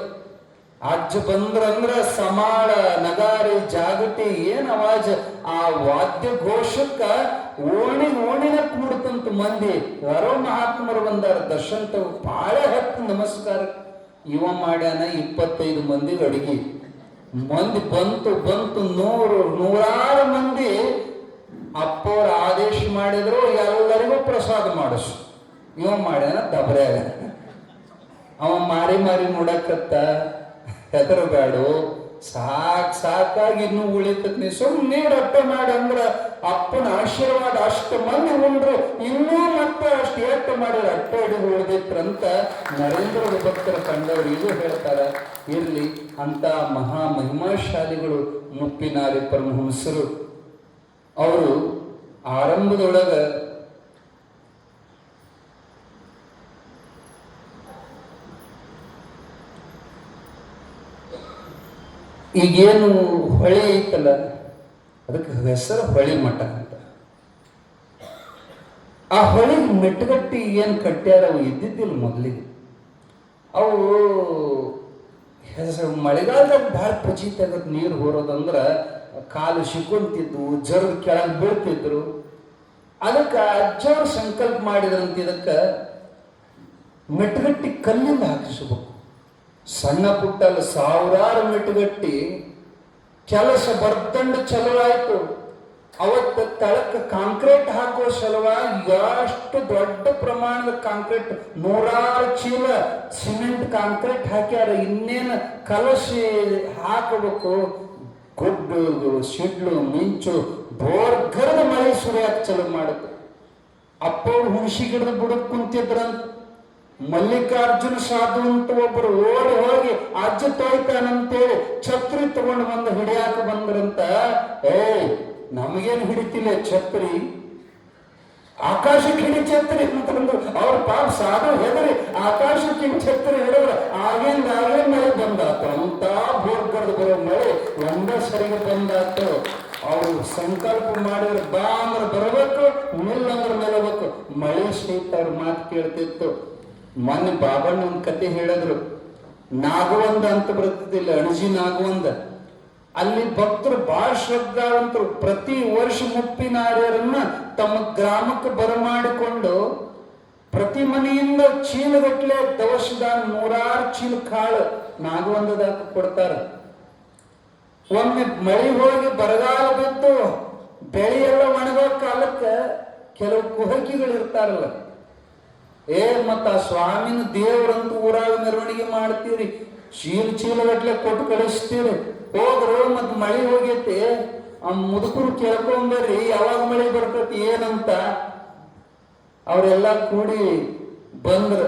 ಅಜ್ಜ ಬಂದ್ರಂದ್ರ ಸಮಾಳ, ನಗಾರಿ, ಜಾಗಟಿ ಏನ್ ಅವಾಜ್, ಆ ವಾದ್ಯ ಘೋಷಕ್ಕ ಓಣಿನ ಕೂಡ್ತಂತ ಮಂದಿ. ಯಾರೋ ಮಹಾತ್ಮರು ಬಂದಾರ, ದರ್ಶನ್ ತಗೋ ಬಾಳೆ ಹತ್ತು ನಮಸ್ಕಾರ. ಇವ ಮಾಡ್ಯಾನ 25 ಮಂದಿಗೆ ಅಡಿಗೆ. ಮಂದಿ ಬಂತು ನೂರಾರು ಮಂದಿ. ಅಪ್ಪವ್ರ ಆದೇಶ ಮಾಡಿದ್ರು ಎಲ್ಲರಿಗೂ ಪ್ರಸಾದ ಮಾಡಿಸು. ಇವ ಮಾಡ್ಯಾನ ದಬರ್ಯಾಗ. ಅವ ಮಾರಿ ನೋಡಕತ್ತ, ಹೆದರಬೇಡು, ಸಾಕಾಗಿ ಇನ್ನೂ ಉಳಿತತ್, ನೀ ಸುಮ್ಮನೆ ರೊಟ್ಟೆ ಮಾಡಿ ಅಂದ್ರ ಅಪ್ಪನ ಆಶೀರ್ವಾದ ಅಷ್ಟು ಮಂದಿ ಉಂಡ್ರು, ಇನ್ನೂ ಮತ್ತೆ ಅಷ್ಟು ಏಟು ಮಾಡಿ ಅಟ್ಟೆ ಅಡಿಗೆ ಉಳಿದಿತ್ರಂತ ನರೇಂದ್ರ ಭಕ್ತರ ಕಂಡವರು ಇದು ಹೇಳ್ತಾರ. ಇರ್ಲಿ, ಅಂತ ಮಹಾ ಮಹಿಮಾಶಾಲಿಗಳು ಮುಪ್ಪಿನಾರಿ ಪರಮಹಂಸರು. ಅವರು ಆರಂಭದೊಳಗ ಈಗೇನು ಹೊಳೆ ಐತಲ್ಲ, ಅದಕ್ಕೆ ಹೆಸರು ಹೊಳಿ ಮಠ ಅಂತ. ಆ ಹೊಳಿಗೆ ಮೆಟ್ಟಗಟ್ಟಿ ಏನು ಕಟ್ಟ್ಯಾರ ಅವು ಇದ್ದಿದ್ದಿಲ್ಲ ಮೊದಲಿಗೆ. ಅವು ಹೆಸರು ಮಳೆಗಾಲದಾಗ ಭಾಳ ಪಚೀತ ಆಗತ್ತೆ. ನೀರು ಹೋರೋದಂದ್ರೆ ಕಾಲು ಸಿಕ್ಕೊಂತಿದ್ವು, ಜರ್ದು ಕೆಳಗೆ ಬೀಳ್ತಿದ್ರು. ಅದಕ್ಕೆ ಅಜ್ಜವ್ರು ಸಂಕಲ್ಪ ಮಾಡಿದ್ರಂತ, ಇದಕ್ಕೆ ಮೆಟ್ಟಗಟ್ಟಿ ಕಲ್ಲಿಂದ ಹಾಕಿಸ್ಬೇಕು. ಸಣ್ಣ ಪುಟ್ಟಲ್ಲಿ ಸಾವಿರಾರು ಮೆಟ್ಟುಗಟ್ಟಿ ಕೆಲಸ ಬರ್ದಂಡು ಚಲವಾಯಿತು. ಅವತ್ತು ತಳಕ್ಕೆ ಕಾಂಕ್ರೀಟ್ ಹಾಕುವ ಸಲುವಾಗಿ ಅಷ್ಟು ದೊಡ್ಡ ಪ್ರಮಾಣದ ಕಾಂಕ್ರೀಟ್, 100 ಚೀಲ ಸಿಮೆಂಟ್ ಕಾಂಕ್ರೀಟ್ ಹಾಕ್ಯಾರ. ಇನ್ನೇನು ಕಲಸಿ ಹಾಕಬೇಕು. ಗುಡ್ಡು, ಸಿಡ್ಲು, ಮಿಂಚು, ಬೋರ್ಗರದ ಮಳೆ ಸುರಿಯಾಕ ಚಲೋ ಮಾಡುತ್ತೆ. ಅಪ್ಪವ್ರು ಹುಣಸಿ ಗಿಡದ ಬುಡಕ್ ಕುಂತಿದ್ರಂತ. ಮಲ್ಲಿಕಾರ್ಜುನ ಸಾಧು ಅಂತ ಒಬ್ಬರು ಓಡಿ ಹೋಗಿ ಅಜ್ಜ ತೊಯ್ತಾನಂತೇಳಿ ಛತ್ರಿ ತಗೊಂಡು ಬಂದು ಹಿಡಿಯಾಕ ಬಂದ್ರಂತ. ನಮಗೇನು ಹಿಡಿತಿಲ್ಲ ಛತ್ರಿ, ಆಕಾಶಕ್ಕೆ ಹಿಡಿ ಛತ್ರಿ ಅಂತಂದ್ರು. ಅವ್ರ ಪಾಪ ಸಾಧು ಹೆದರಿ ಆಕಾಶಕ್ಕೆ ಛತ್ರಿ ಹಿಡಿದ್ರ ಆಗೇನ್ ಮಳೆ ಬಂದಾತ. ಅಂತ ಬೋರ್ಗರ್ದು ಬರೋ ಮಳೆ ಒಂದ ಸರಿಗೆ ಬಂದಾತು. ಅವ್ರು ಸಂಕಲ್ಪ ಮಾಡಿದ್ರೆ ಬಾ ಅಂದ್ರೆ ಬರಬೇಕು, ನಿಲ್ಲಂದ್ರೆ ನಿಲ್ಲಬೇಕು. ಮಳೆ ಸಹಿತ ಅವ್ರ ಮಾತು ಕೇಳ್ತಿತ್ತು. ಮೊನ್ನೆ ಬಾಬಣ್ಣ ಒಂದು ಕತೆ ಹೇಳಿದ್ರು. ನಾಗವಂದ ಅಂತ ಬರ್ತದಿಲ್ಲ, ಅಣಜಿ ನಾಗವಂದ. ಅಲ್ಲಿ ಭಕ್ತರು ಬಹಳ ಶ್ರದ್ಧಾವಂತರು. ಪ್ರತಿ ವರ್ಷ ಮುಪ್ಪಿನಾರ್ಯರನ್ನ ತಮ್ಮ ಗ್ರಾಮಕ್ಕೆ ಬರಮಾಡಿಕೊಂಡು ಪ್ರತಿ ಮನೆಯಿಂದ ಚೀಲಗಟ್ಲೆ ದವಸದಾನ 100 ಚೀಲ ಕಾಳು ನಾಗವಂದದಾಗ ಕೊಡ್ತಾರ. ಒಮ್ಮೆ ಮಳೆ ಹೋಗಿ ಬರಗಾಲ ಬಿದ್ದು ಬೆಳೆಯೆಲ್ಲ ಒಣಗೋ ಕಾಲಕ್ಕೆ ಕೆಲವು ಕುಹಕಿಗಳು ಇರ್ತಾರಲ್ಲ, ಮತ್ತ ಆ ಸ್ವಾಮಿನ ದೇವ್ರಂತ ಊರಾಗ ಮೆರವಣಿಗೆ ಮಾಡ್ತೀರಿ, ಚೀಲಗಟ್ಲೆ ಕೊಟ್ಟು ಕಳಿಸ್ತೀರಿ. ಹೋದ್ರು ಮತ್ ಮಳೆ ಹೋಗೈತಿ, ಆ ಮುದುಕರು ಕೇಳ್ಕೊಂಬರ್ರಿ ಯಾವಾಗ ಮಳೆ ಬರ್ತೈತಿ ಏನಂತ. ಅವರೆಲ್ಲ ಕೂಡಿ ಬಂದ್ರ.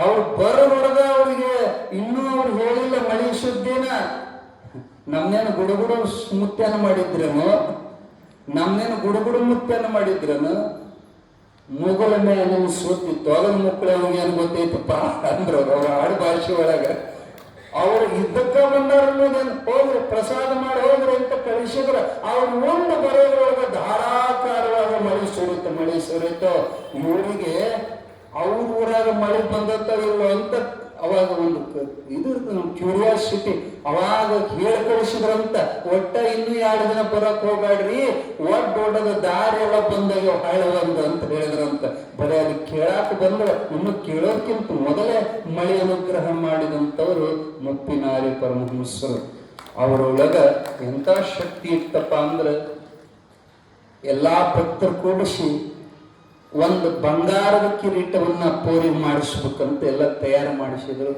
ಅವ್ರು ಬರೋದ್ರೊಳಗ ಅವ್ರಿಗೆ ಇನ್ನೂ ಅವ್ರು ಹೇಳಿಲ್ಲ ಮಳೆ ಸುದ್ದಿನ. ನಮ್ನೇನು ಗುಡುಗುಡು ಮುತ್ಯಾನ ಮಾಡಿದ್ರನು ಮೂಗಲ ಮೇಲೆ ಸುತ್ತಿ ತೊಗಲ ಮುಕ್ಕಳ ಏನು ಗೊತ್ತೈತಪ್ಪ ಅಂದ್ರ ಅವ್ರ ಆಡು ಭಾಷೆ ಒಳಗ. ಅವ್ರು ಇದ್ದಕ್ಕ ಬಂದಾರ ಹೋಗ್ರಿ ಪ್ರಸಾದ ಮಾಡಿ ಹೋಗ್ರಿ ಅಂತ ಕಳಿಸಿದ್ರ ಅವ್ರು ಒಂದು ಬರೋದ್ರೊಳಗ ಧಾರಾಕಾರವಾದ ಮಳೆ ಸುರಿತು. ಇವರಿಗೆ ಅವ್ರ ಊರಾಗ ಮಳೆ ಬಂದತ್ತ ಇಲ್ಲ ಅಂತ ಅವಾಗ ಒಂದು ಇದು ಕ್ಯೂರಿಯಾಸಿಟಿ ಅವಾಗ ಹೇಳಿ ಕಳಿಸಿದ್ರಂತ. ಒಟ್ಟ ಇನ್ನೂ 2 ದಿನ ಬರಕ್ ಹೋಗ್ಬೇಡ್ರಿ, ಒಡ್ಡೋಡದ ದಾರಿ ಎಲ್ಲ ಬಂದಾಗ ಹಾಳವಂದ ಅಂತ ಹೇಳಿದ್ರಂತ. ಬರೀ ಅಲ್ಲಿ ಕೇಳಾಕ ಬಂದ್ರೆ ಇನ್ನು ಕೇಳೋದಕ್ಕಿಂತ ಮೊದಲೇ ಮಳೆ ಅನುಗ್ರಹ ಮಾಡಿದಂಥವ್ರು ಮುಪ್ಪಿನಾರಿ ಪರಮಹಂಸರು. ಅವರೊಳಗ ಎಂಥ ಶಕ್ತಿ ಇತ್ತಪ್ಪ ಅಂದ್ರೆ ಎಲ್ಲಾ ಭಕ್ತರು ಕೂಡಿಸಿ ಒಂದು ಬಂಗಾರದ ಕಿರೀಟವನ್ನ ಪೋರಿ ಮಾಡಿಸ್ಬೇಕಂತ ಎಲ್ಲ ತಯಾರು ಮಾಡಿಸಿದ್ರು.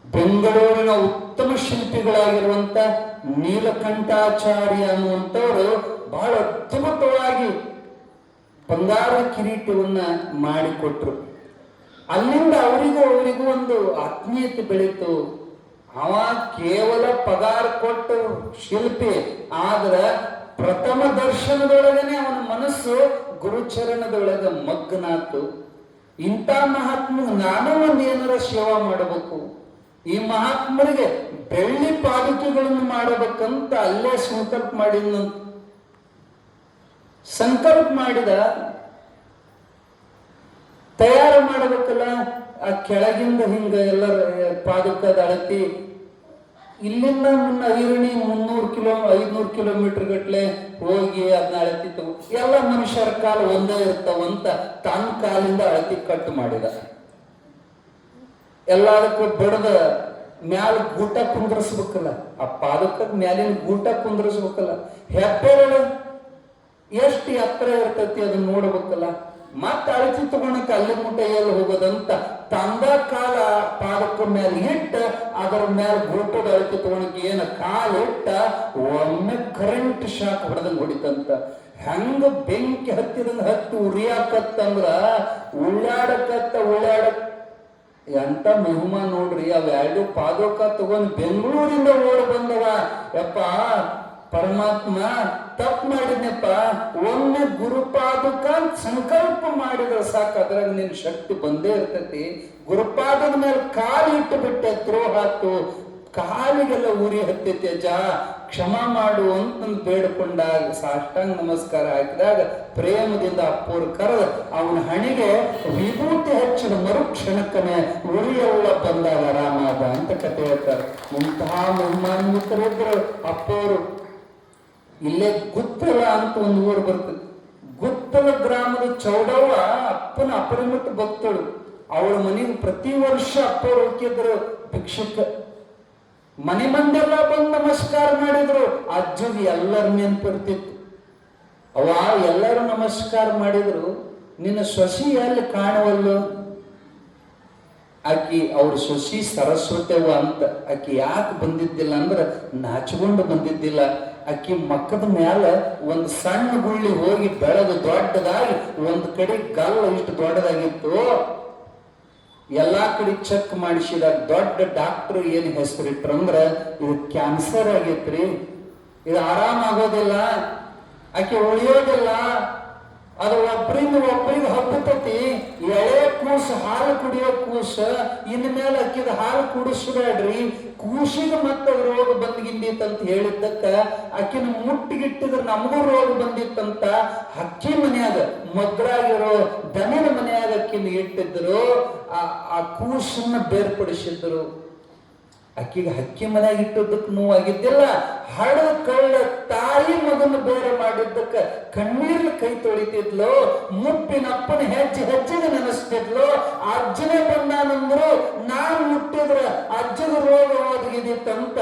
ಬೆಂಗಳೂರಿನ ಉತ್ತಮ ಶಿಲ್ಪಿಗಳಾಗಿರುವಂತ ನೀಲಕಂಠಾಚಾರ್ಯ ಅನ್ನುವಂಥವ್ರು ಬಹಳ ಅದ್ಭುತವಾಗಿ ಬಂಗಾರದ ಕಿರೀಟವನ್ನ ಮಾಡಿಕೊಟ್ರು. ಅಲ್ಲಿಂದ ಅವರಿಗೂ ಒಂದು ಆತ್ಮೀಯತೆ ಬೆಳೀತು. ಅವ ಕೇವಲ ಪಗಾರ ಕೊಟ್ಟು ಶಿಲ್ಪಿ ಆದ್ರ ಪ್ರಥಮ ದರ್ಶನದೊಳಗನೆ ಅವನ ಮನಸ್ಸು ಗುರುಚರಣದೊಳಗ ಮಗ್ನಾತು. ಇಂಥ ಮಹಾತ್ಮ ನಾನು ಒಂದು ಏನಾರ ಸೇವಾ ಮಾಡಬೇಕು, ಈ ಮಹಾತ್ಮರಿಗೆ ಬೆಳ್ಳಿ ಪಾದುಕೆಗಳನ್ನು ಮಾಡಬೇಕಂತ ಅಲ್ಲೇ ಸಂಕಲ್ಪ ಮಾಡಿದ. ತಯಾರು ಮಾಡಬೇಕಲ್ಲ, ಆ ಕೆಳಗಿಂದ ಹಿಂಗ ಎಲ್ಲರ ಪಾದುಕದ ಅಳತಿ ಇಲ್ಲಿಂದ ಮುನ್ನ ಐರಣಿ 500 ಕಿಲೋಮೀಟರ್ ಗಟ್ಲೆ ಹೋಗಿ ಅದನ್ನ ಅಳತಿ ತಗೋ. ಎಲ್ಲ ಮನುಷ್ಯರ ಕಾಲ ಒಂದೇ ಇರ್ತಾವಂತ ತನ್ನ ಕಾಲಿಂದ ಅಳತಿ ಕಟ್ ಮಾಡಿದ. ಎಲ್ಲದಕ್ಕೂ ಬಡದ ಮ್ಯಾಲ ಗೂಟ ಕುಂದ್ರಸ್ಬೇಕಲ್ಲ, ಆ ಪಾದಕದ ಮ್ಯಾಲಿನ ಗೂಟ ಕುಂದ್ರಸ್ಬೇಕಲ್ಲ, ಹೆಬ್ಬೆರಳು ಎಷ್ಟು ಎತ್ತರ ಇರ್ತೈತಿ ಅದನ್ನ ನೋಡ್ಬೇಕಲ್ಲ. ಮತ್ತ ಅಳತಿ ತಗೊಳಕ ಅಲ್ಲಿ ಮುಟ್ಟ ಎಲ್ಲಿ ಹೋಗೋದಂತ ತಂದ ಕಾಲ ಪಾದಕ ಮೇಲೆ ಇಟ್ಟ ಅದರ ಮೇಲೆ ಗೂಟದ ಅಳತಿ ತಗೊಳಕ ಏನ ಕಾಲಿಟ್ಟ ಒಮ್ಮೆ ಕರೆಂಟ್ ಶಾಕ್ ಹೊಡೆದಂಗ ಹೊಡಿತಂತ. ಹೆಂಗ ಬೆಂಕಿ ಹತ್ತಿದಂಗ ಹತ್ತಿ ಉರಿಯಾಕತ್ತಂದ್ರ ಉಳ್ಳಾಡಕತ್ತ ಎಂತ ಮೆಹಮ ನೋಡ್ರಿ. ಅವೆರಡು ಪಾದಕ ತಗೊಂಡ್ ಬೆಂಗಳೂರಿಂದ ಓಡ್ ಬಂದವ. ಯಪ್ಪ ಪರಮಾತ್ಮ ತಪ್ಪು ಮಾಡಿದ್ನಪ್ಪ, ಒಮ್ಮೆ ಗುರುಪಾದಕ ಸಂಕಲ್ಪ ಮಾಡಿದ್ರೆ ಸಾಕು, ಅದ್ರಾಗ ನಿನ್ ಶಕ್ತಿ ಬಂದೇ ಇರ್ತೈತಿ. ಗುರುಪಾದದ ಮೇಲೆ ಕಾಲು ಇಟ್ಟು ಬಿಟ್ಟೆ, ದ್ರೋಹ ಆತು, ಕಾಲಿಗೆಲ್ಲ ಉರಿ ಹತ್ತೈತಿ, ಅಜ್ಜ ಕ್ಷಮ ಮಾಡು ಅಂತಂದು ಬೇಡ್ಕೊಂಡಾಗ ಸಾಷ್ಟಾಂಗ ನಮಸ್ಕಾರ ಹಾಕಿದಾಗ ಪ್ರೇಮದಿಂದ ಅಪ್ಪೋರು ಕರೆದ ಅವನ ಹಣಿಗೆ ವಿಭೂತಿ ಹಚ್ಚಿದ ಮರುಕ್ಷಣಕ್ಕನೆ ಉರಿಯೆಲ್ಲ ಬಂದಾಗ ರಾಮಾದ ಅಂತ ಕತೆ ಹೇಳ್ತಾರೆ. ಇಂತಹ ಮಹಿಮಾನ್ವಿತರಿದ್ರು ಅಪ್ಪೋರು. ಇಲ್ಲೇ ಗುತ್ತಲ ಅಂತ ಒಂದು ಊರು ಬರ್ತದೆ. ಗುತ್ತಲ ಗ್ರಾಮದ ಚೌಡವ್ವ ಅಪ್ಪನ ಅಪರಿಮಿತ ಭಕ್ತಳು. ಅವಳ ಮನೆಗೆ ಪ್ರತಿ ವರ್ಷ ಅಪ್ಪವ್ರು ಹೋಗಿದ್ರು ಭಿಕ್ಷಕ. ಮನೆ ಮಂದೆಲ್ಲ ಬಂದು ನಮಸ್ಕಾರ ಮಾಡಿದ್ರು. ಅಜ್ಜಿಗೆ ಎಲ್ಲರ ನೆನಪಿರ್ತಿತ್ತು. ಅವ ಎಲ್ಲರೂ ನಮಸ್ಕಾರ ಮಾಡಿದ್ರು, ನಿನ್ನ ಸೊಸಿ ಎಲ್ಲಿ ಕಾಣುವಲ್ಲು? ಆಕಿ ಅವ್ರ ಸೊಸಿ ಸರಸ್ವತಿಯವ್ವ ಅಂತ. ಆಕಿ ಯಾಕೆ ಬಂದಿದ್ದಿಲ್ಲ ಅಂದ್ರೆ ನಾಚಿಕೊಂಡು ಬಂದಿದ್ದಿಲ್ಲ. ಆಕಿ ಮಕ್ಕದ ಮ್ಯಾಲ ಒಂದು ಸಣ್ಣ ಗುಳ್ಳಿ ಹೋಗಿ ಬೆಳೆದು ದೊಡ್ಡದಾಗಿ ಒಂದ್ ಕಡೆ ಗಲ್ಲ ಇಷ್ಟು ದೊಡ್ಡದಾಗಿತ್ತು. ಎಲ್ಲಾ ಕಡೆ ಚೆಕ್ ಮಾಡಿಸಿದಾಗ ದೊಡ್ಡ ಡಾಕ್ಟರ್ ಏನ್ ಹೆಸರಿಟ್ರಂದ್ರ ಇದು ಕ್ಯಾನ್ಸರ್ ಆಗೈತ್ರಿ, ಇದು ಆರಾಮಾಗೋದಿಲ್ಲ, ಆಕೆ ಉಳಿಯೋದಿಲ್ಲ, ಅದು ಒಬ್ಬರಿಗೆ ಹಬ್ಬತತಿ. ಎಳೆ ಕೂಸು ಹಾಲು ಕುಡಿಯೋ ಕೂಸ, ಇನ್ ಮೇಲೆ ಅಕ್ಕಿದ ಹಾಲು ಕುಡಿಸ್ಬೇಡ್ರಿ, ಕೂಸಿಗೆ ಮತ್ತೆ ರೋಗ ಬಂದ್ಗಿಂದಿತ್ತಂತ ಹೇಳಿದ್ದಕ್ಕ ಆಕಿನ ಮುಟ್ಟಿಗಿಟ್ಟಿದ್ರೆ ನಮಗೂ ರೋಗ ಬಂದಿತ್ತಂತ ಹಕ್ಕಿ ಮನ್ಯಾಗ ಮಗ್ರಾಗಿರೋ ದನಿನ ಮನ್ಯಾಗ ಅಕ್ಕಿನ ಇಟ್ಟಿದ್ರು. ಆ ಕೂಸನ್ನ ಬೇರ್ಪಡಿಸಿದ್ರು. ಅಕ್ಕಿಗೆ ಹಕ್ಕಿ ಮನ್ಯಾಗ ಇಟ್ಟದಕ್ಕೆ ನೋವಾಗಿದ್ದಿಲ್ಲ, ಹಡ ಕಳ್ಳ ತಾಯಿ ಮಗನ ಬೇರೆ ಮಾಡಿದ್ದಕ್ಕ ಕಣ್ಣೀರ್ಲಿ ಕೈ ತೊಳಿತಿದ್ಲು. ಮುಪ್ಪಿನಪ್ಪನ ಹೆಜ್ಜೆಗೆ ನೆನೆಸ್ತಿದ್ಲು. ಅಜ್ಜನೇ ಬಂದಾನಂದ್ರು ನಾನ್ ಮುಟ್ಟಿದ್ರ ಅಜ್ಜನ ರೋಗ ಒದಗಿದಿತ್ತಂತ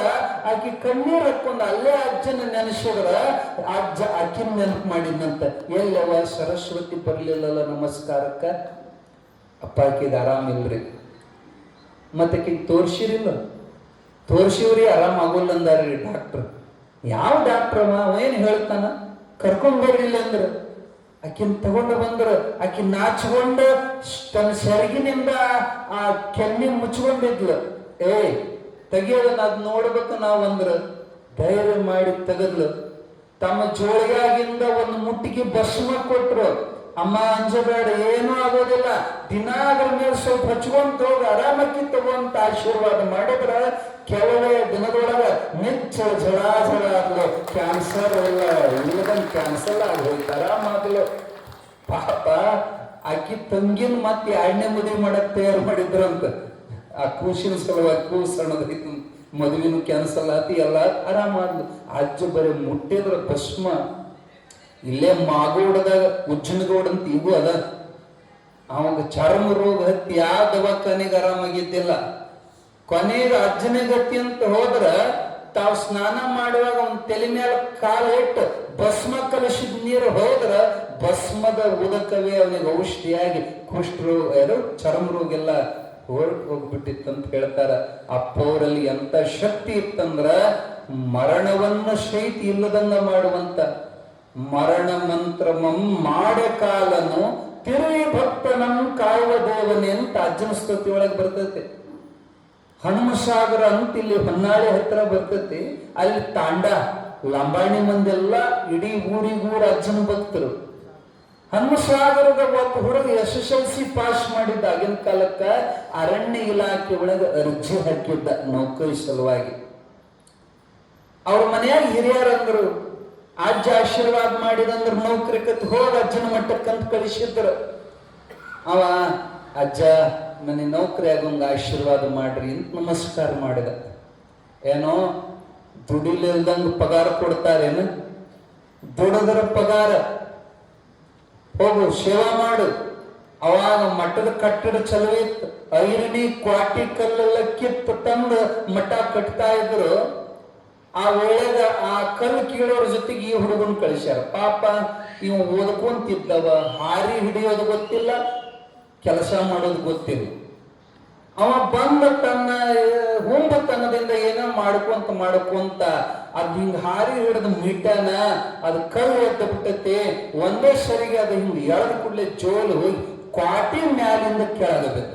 ಆಕಿ ಕಣ್ಣೀರ್ ಹಾಕೊಂಡ್ ಅಲ್ಲೇ ಅಜ್ಜನ ನೆನೆಸಿದ್ರ ಅಜ್ಜ ಆಕಿನ ನೆನಪು ಮಾಡಿದ್ನಂತ. ಎಲ್ಲವ ಸರಸ್ವತಿ ಬರ್ಲಿಲ್ಲಲ್ಲ ನಮಸ್ಕಾರಕ್ಕ. ಅಪ್ಪ ಆಕಿಗೆ ಆರಾಮಿಲ್ರಿ, ಮತ್ತೆ ಆಕಿಗೆ ತೋರ್ಸಿವ್ರಿ ಆರಾಮಾಗೋಲ್ಲ ಅಂದಾರ್ರಿ ಡಾಕ್ಟರ್. ಯಾವ ಡಾಕ್ಟರ್ ಏನ್ ಹೇಳ್ತಾನ, ಕರ್ಕೊಂಡ್ ಬರ್ಲಿಲ್ಲ ಅಂದ್ರ ಆಕಿನ್ ತಗೊಂಡ ಬಂದ್ರ ಆಕಿ ನಾಚ್ಕೊಂಡ ತನ್ನ ಸೆರಗಿನಿಂದ ಆ ಕೆನ್ನಿ ಮುಚ್ಕೊಂಡಿದ್ಲು. ತೆಗಿಯೋದನ್ನ ಅದ್ ನೋಡ್ಬೇಕು ನಾವ್ ಅಂದ್ರ ಧೈರ್ಯ ಮಾಡಿ ತೆಗದ್ಲು. ತಮ್ಮ ಜೋಳಿಗಾಗಿಂದ ಒಂದು ಮುಟ್ಟಿಗೆ ಭಸ್ಮ ಕೊಟ್ರು. ಅಮ್ಮ ಅಂಜಬೇಡ, ಏನೂ ಆಗೋದಿಲ್ಲ, ದಿನ ಅದ್ರ ಮೇಲೆ ಸ್ವಲ್ಪ ಹಚ್ಕೊಂತ ಹೋಗಿ ಆರಾಮಕ್ಕಿ ತಗೊಂತ ಆಶೀರ್ವಾದ ಮಾಡಿದ್ರ ಕೆಲವೇ ದಿನದೊಳಗ ಮಿಚ್ಚ ಝಳ ಆಗ್ಲು, ಕ್ಯಾನ್ಸರ್ ಇಲ್ಲ ಇಲ್ಲದಂಗ ಕ್ಯಾನ್ಸರ್ ಆಗಿ ಹೋಯ್ತು, ಆರಾಮಾಗ್ಲು. ಪಾಪ ಆಕಿ ಆಕಿ ತಂಗಿನ ಮತ್ತೆ 2ನೇ ಮದುವೆ ಮಾಡಕ್ ತಯಾರು ಮಾಡಿದ್ರಂತ. ಆ ಕೂಸಿನ ಸಲುವಾಗಿ ಕೂಸು ಸಣ್ಣದೈತು, ಮದುವೆನು ಕ್ಯಾನ್ಸಲ್ ಆತಿ, ಎಲ್ಲ ಆರಾಮಾದ್ಲು. ಅಜ್ಜ ಬರೀ ಮುಟ್ಟಿದ್ರ ಭಸ್ಮ. ಇಲ್ಲೇ ಮಾಗೋಡದಾಗ ಉಜ್ಜನಗೌಡ ಅಂತ ಈಗೂ ಅದ, ಅವಾಗ ಚರ್ಮ ರೋಗ ಹತ್ತಿ ಯಾವ ದವಾಖಾನೆಗೆ ಆರಾಮಾಗಿದ್ದಿಲ್ಲ. ಕೊನೆಗೆ ಅಜ್ಜನೇ ಗತಿ ಅಂತ ಹೋದ್ರ ತಾವು ಸ್ನಾನ ಮಾಡುವಾಗ ಅವನ ತಲೆ ಮೇಲೆ ಕಾಲ ಇಟ್ಟು ಭಸ್ಮ ಕಲಸಿದ ನೀರು ಹೋದ್ರ ಭಸ್ಮದ ಉದಕವೇ ಅವನಿಗೆ ಔಷಧಿಯಾಗಿ ಕುಷ್ಠರೋಗ ಏನು ಚರ್ಮ ರೋಗ ಎಲ್ಲ ಹೋಗ್ಬಿಟ್ಟಿತ್ತಂತ ಹೇಳ್ತಾರ. ಅಪ್ಪವರಲ್ಲಿ ಎಂತ ಶಕ್ತಿ ಇತ್ತಂದ್ರ ಮರಣವನ್ನು ಸಹಿತ ಇಲ್ಲದಂಗ ಮಾಡುವಂತ ಮರಣ ಮಂತ್ರಮಂ ಮಾಡೆ ಕಾಲನು ತಿರುವಿ ಭಕ್ತನಂ ಕಾಯುವ ದೇವನೇ ಅಂತ ಅಜ್ಜನ ಸ್ತುತಿ ಒಳಗೆ ಬರ್ತೈತೆ. ಹನುಮಸಾಗರ ಅಂತ ಇಲ್ಲಿ ಹೊನ್ನಾಳಿ ಹತ್ರ ಬರ್ತೈತಿ. ಅಲ್ಲಿ ತಾಂಡ ಲಂಬಾಣಿ ಮಂದೆಲ್ಲ ಇಡೀ ಊರಿಗೂರ ಅಜ್ಜನ ಭಕ್ತರು. ಹನುಮಸಾಗರದ ಒಬ್ಬ ಹುಡುಗ SSLC ಪಾಸ್ ಮಾಡಿದ್ದ. ಆಗಿನ ಕಾಲಕ್ಕ ಅರಣ್ಯ ಇಲಾಖೆ ಒಳಗೆ ಅರ್ಜಿ ಹಾಕಿದ್ದ ನೌಕರಿ ಸಲುವಾಗಿ. ಅವ್ರ ಮನೆಯಾಗ ಹಿರಿಯರಂದ್ರು ಅಜ್ಜ ಆಶೀರ್ವಾದ ಮಾಡಿದಂದ್ರ ನೌಕರಿ ಕತ್ ಹೋಗ ಅಜ್ಜನ ಮಟ್ಟಕ್ಕಂತ ಕಳಿಸಿದ್ರು. ಅವ ಅಜ್ಜ ಮನೆ ನೌಕರಿ ಆಗೋಂಗ ಆಶೀರ್ವಾದ ಮಾಡ್ರಿ ಅಂತ ನಮಸ್ಕಾರ ಮಾಡಿದ. ಏನೋ ದುಡಿಲಿಲ್ದಂಗ ಪಗಾರ ಕೊಡ್ತಾರೇನು? ದುಡದ್ರ ಪಗಾರ, ಹೋಗು ಸೇವಾ ಮಾಡು. ಅವಾಗ ಮಠದ ಕಟ್ಟಡ ಚಲೋ ಇತ್ತು. ಐರಣಿ ಕ್ವಾಟಿ ಕಲ್ಲೆಲ್ಲ ಕಿತ್ತು ತಂದು ಮಠ ಕಟ್ತಾ ಇದ್ರು. ಆ ವೇಳೆಗ ಆ ಕಲ್ಲು ಕೀಳೋರ ಜೊತೆಗೆ ಈ ಹುಡುಗನ್ ಕಳಿಸ್ಯಾರ. ಪಾಪ ಇವ್ ಓದ್ಕೊಂತಿದ್ದವ, ಹಾರಿ ಹಿಡಿಯೋದು ಗೊತ್ತಿಲ್ಲ, ಕೆಲಸ ಮಾಡೋದು ಗೊತ್ತಿಲ್ಲ. ಅವ ಬಂದ ತನ್ನ ಹುಂಬತನದಿಂದ ಏನೋ ಮಾಡ್ಕೊಂತ ಅದ್ ಹಿಂಗ ಹಾರಿ ಹಿಡಿದ ಮಿಟ್ಟನ ಅದು ಕಲ್ಲು ಎದ್ದ ಬಿಟ್ಟತಿ. ಒಂದೇ ಸರಿಗೆ ಅದು ಹಿಂಗ ಎಳೆದ ಕೂಡಲೇ ಜೋಲು ಹೋಗಿ ಕ್ವಾಟಿ ಮ್ಯಾಲಿಂದ ಕೆಳಗೆ ಬಿದ್ದ.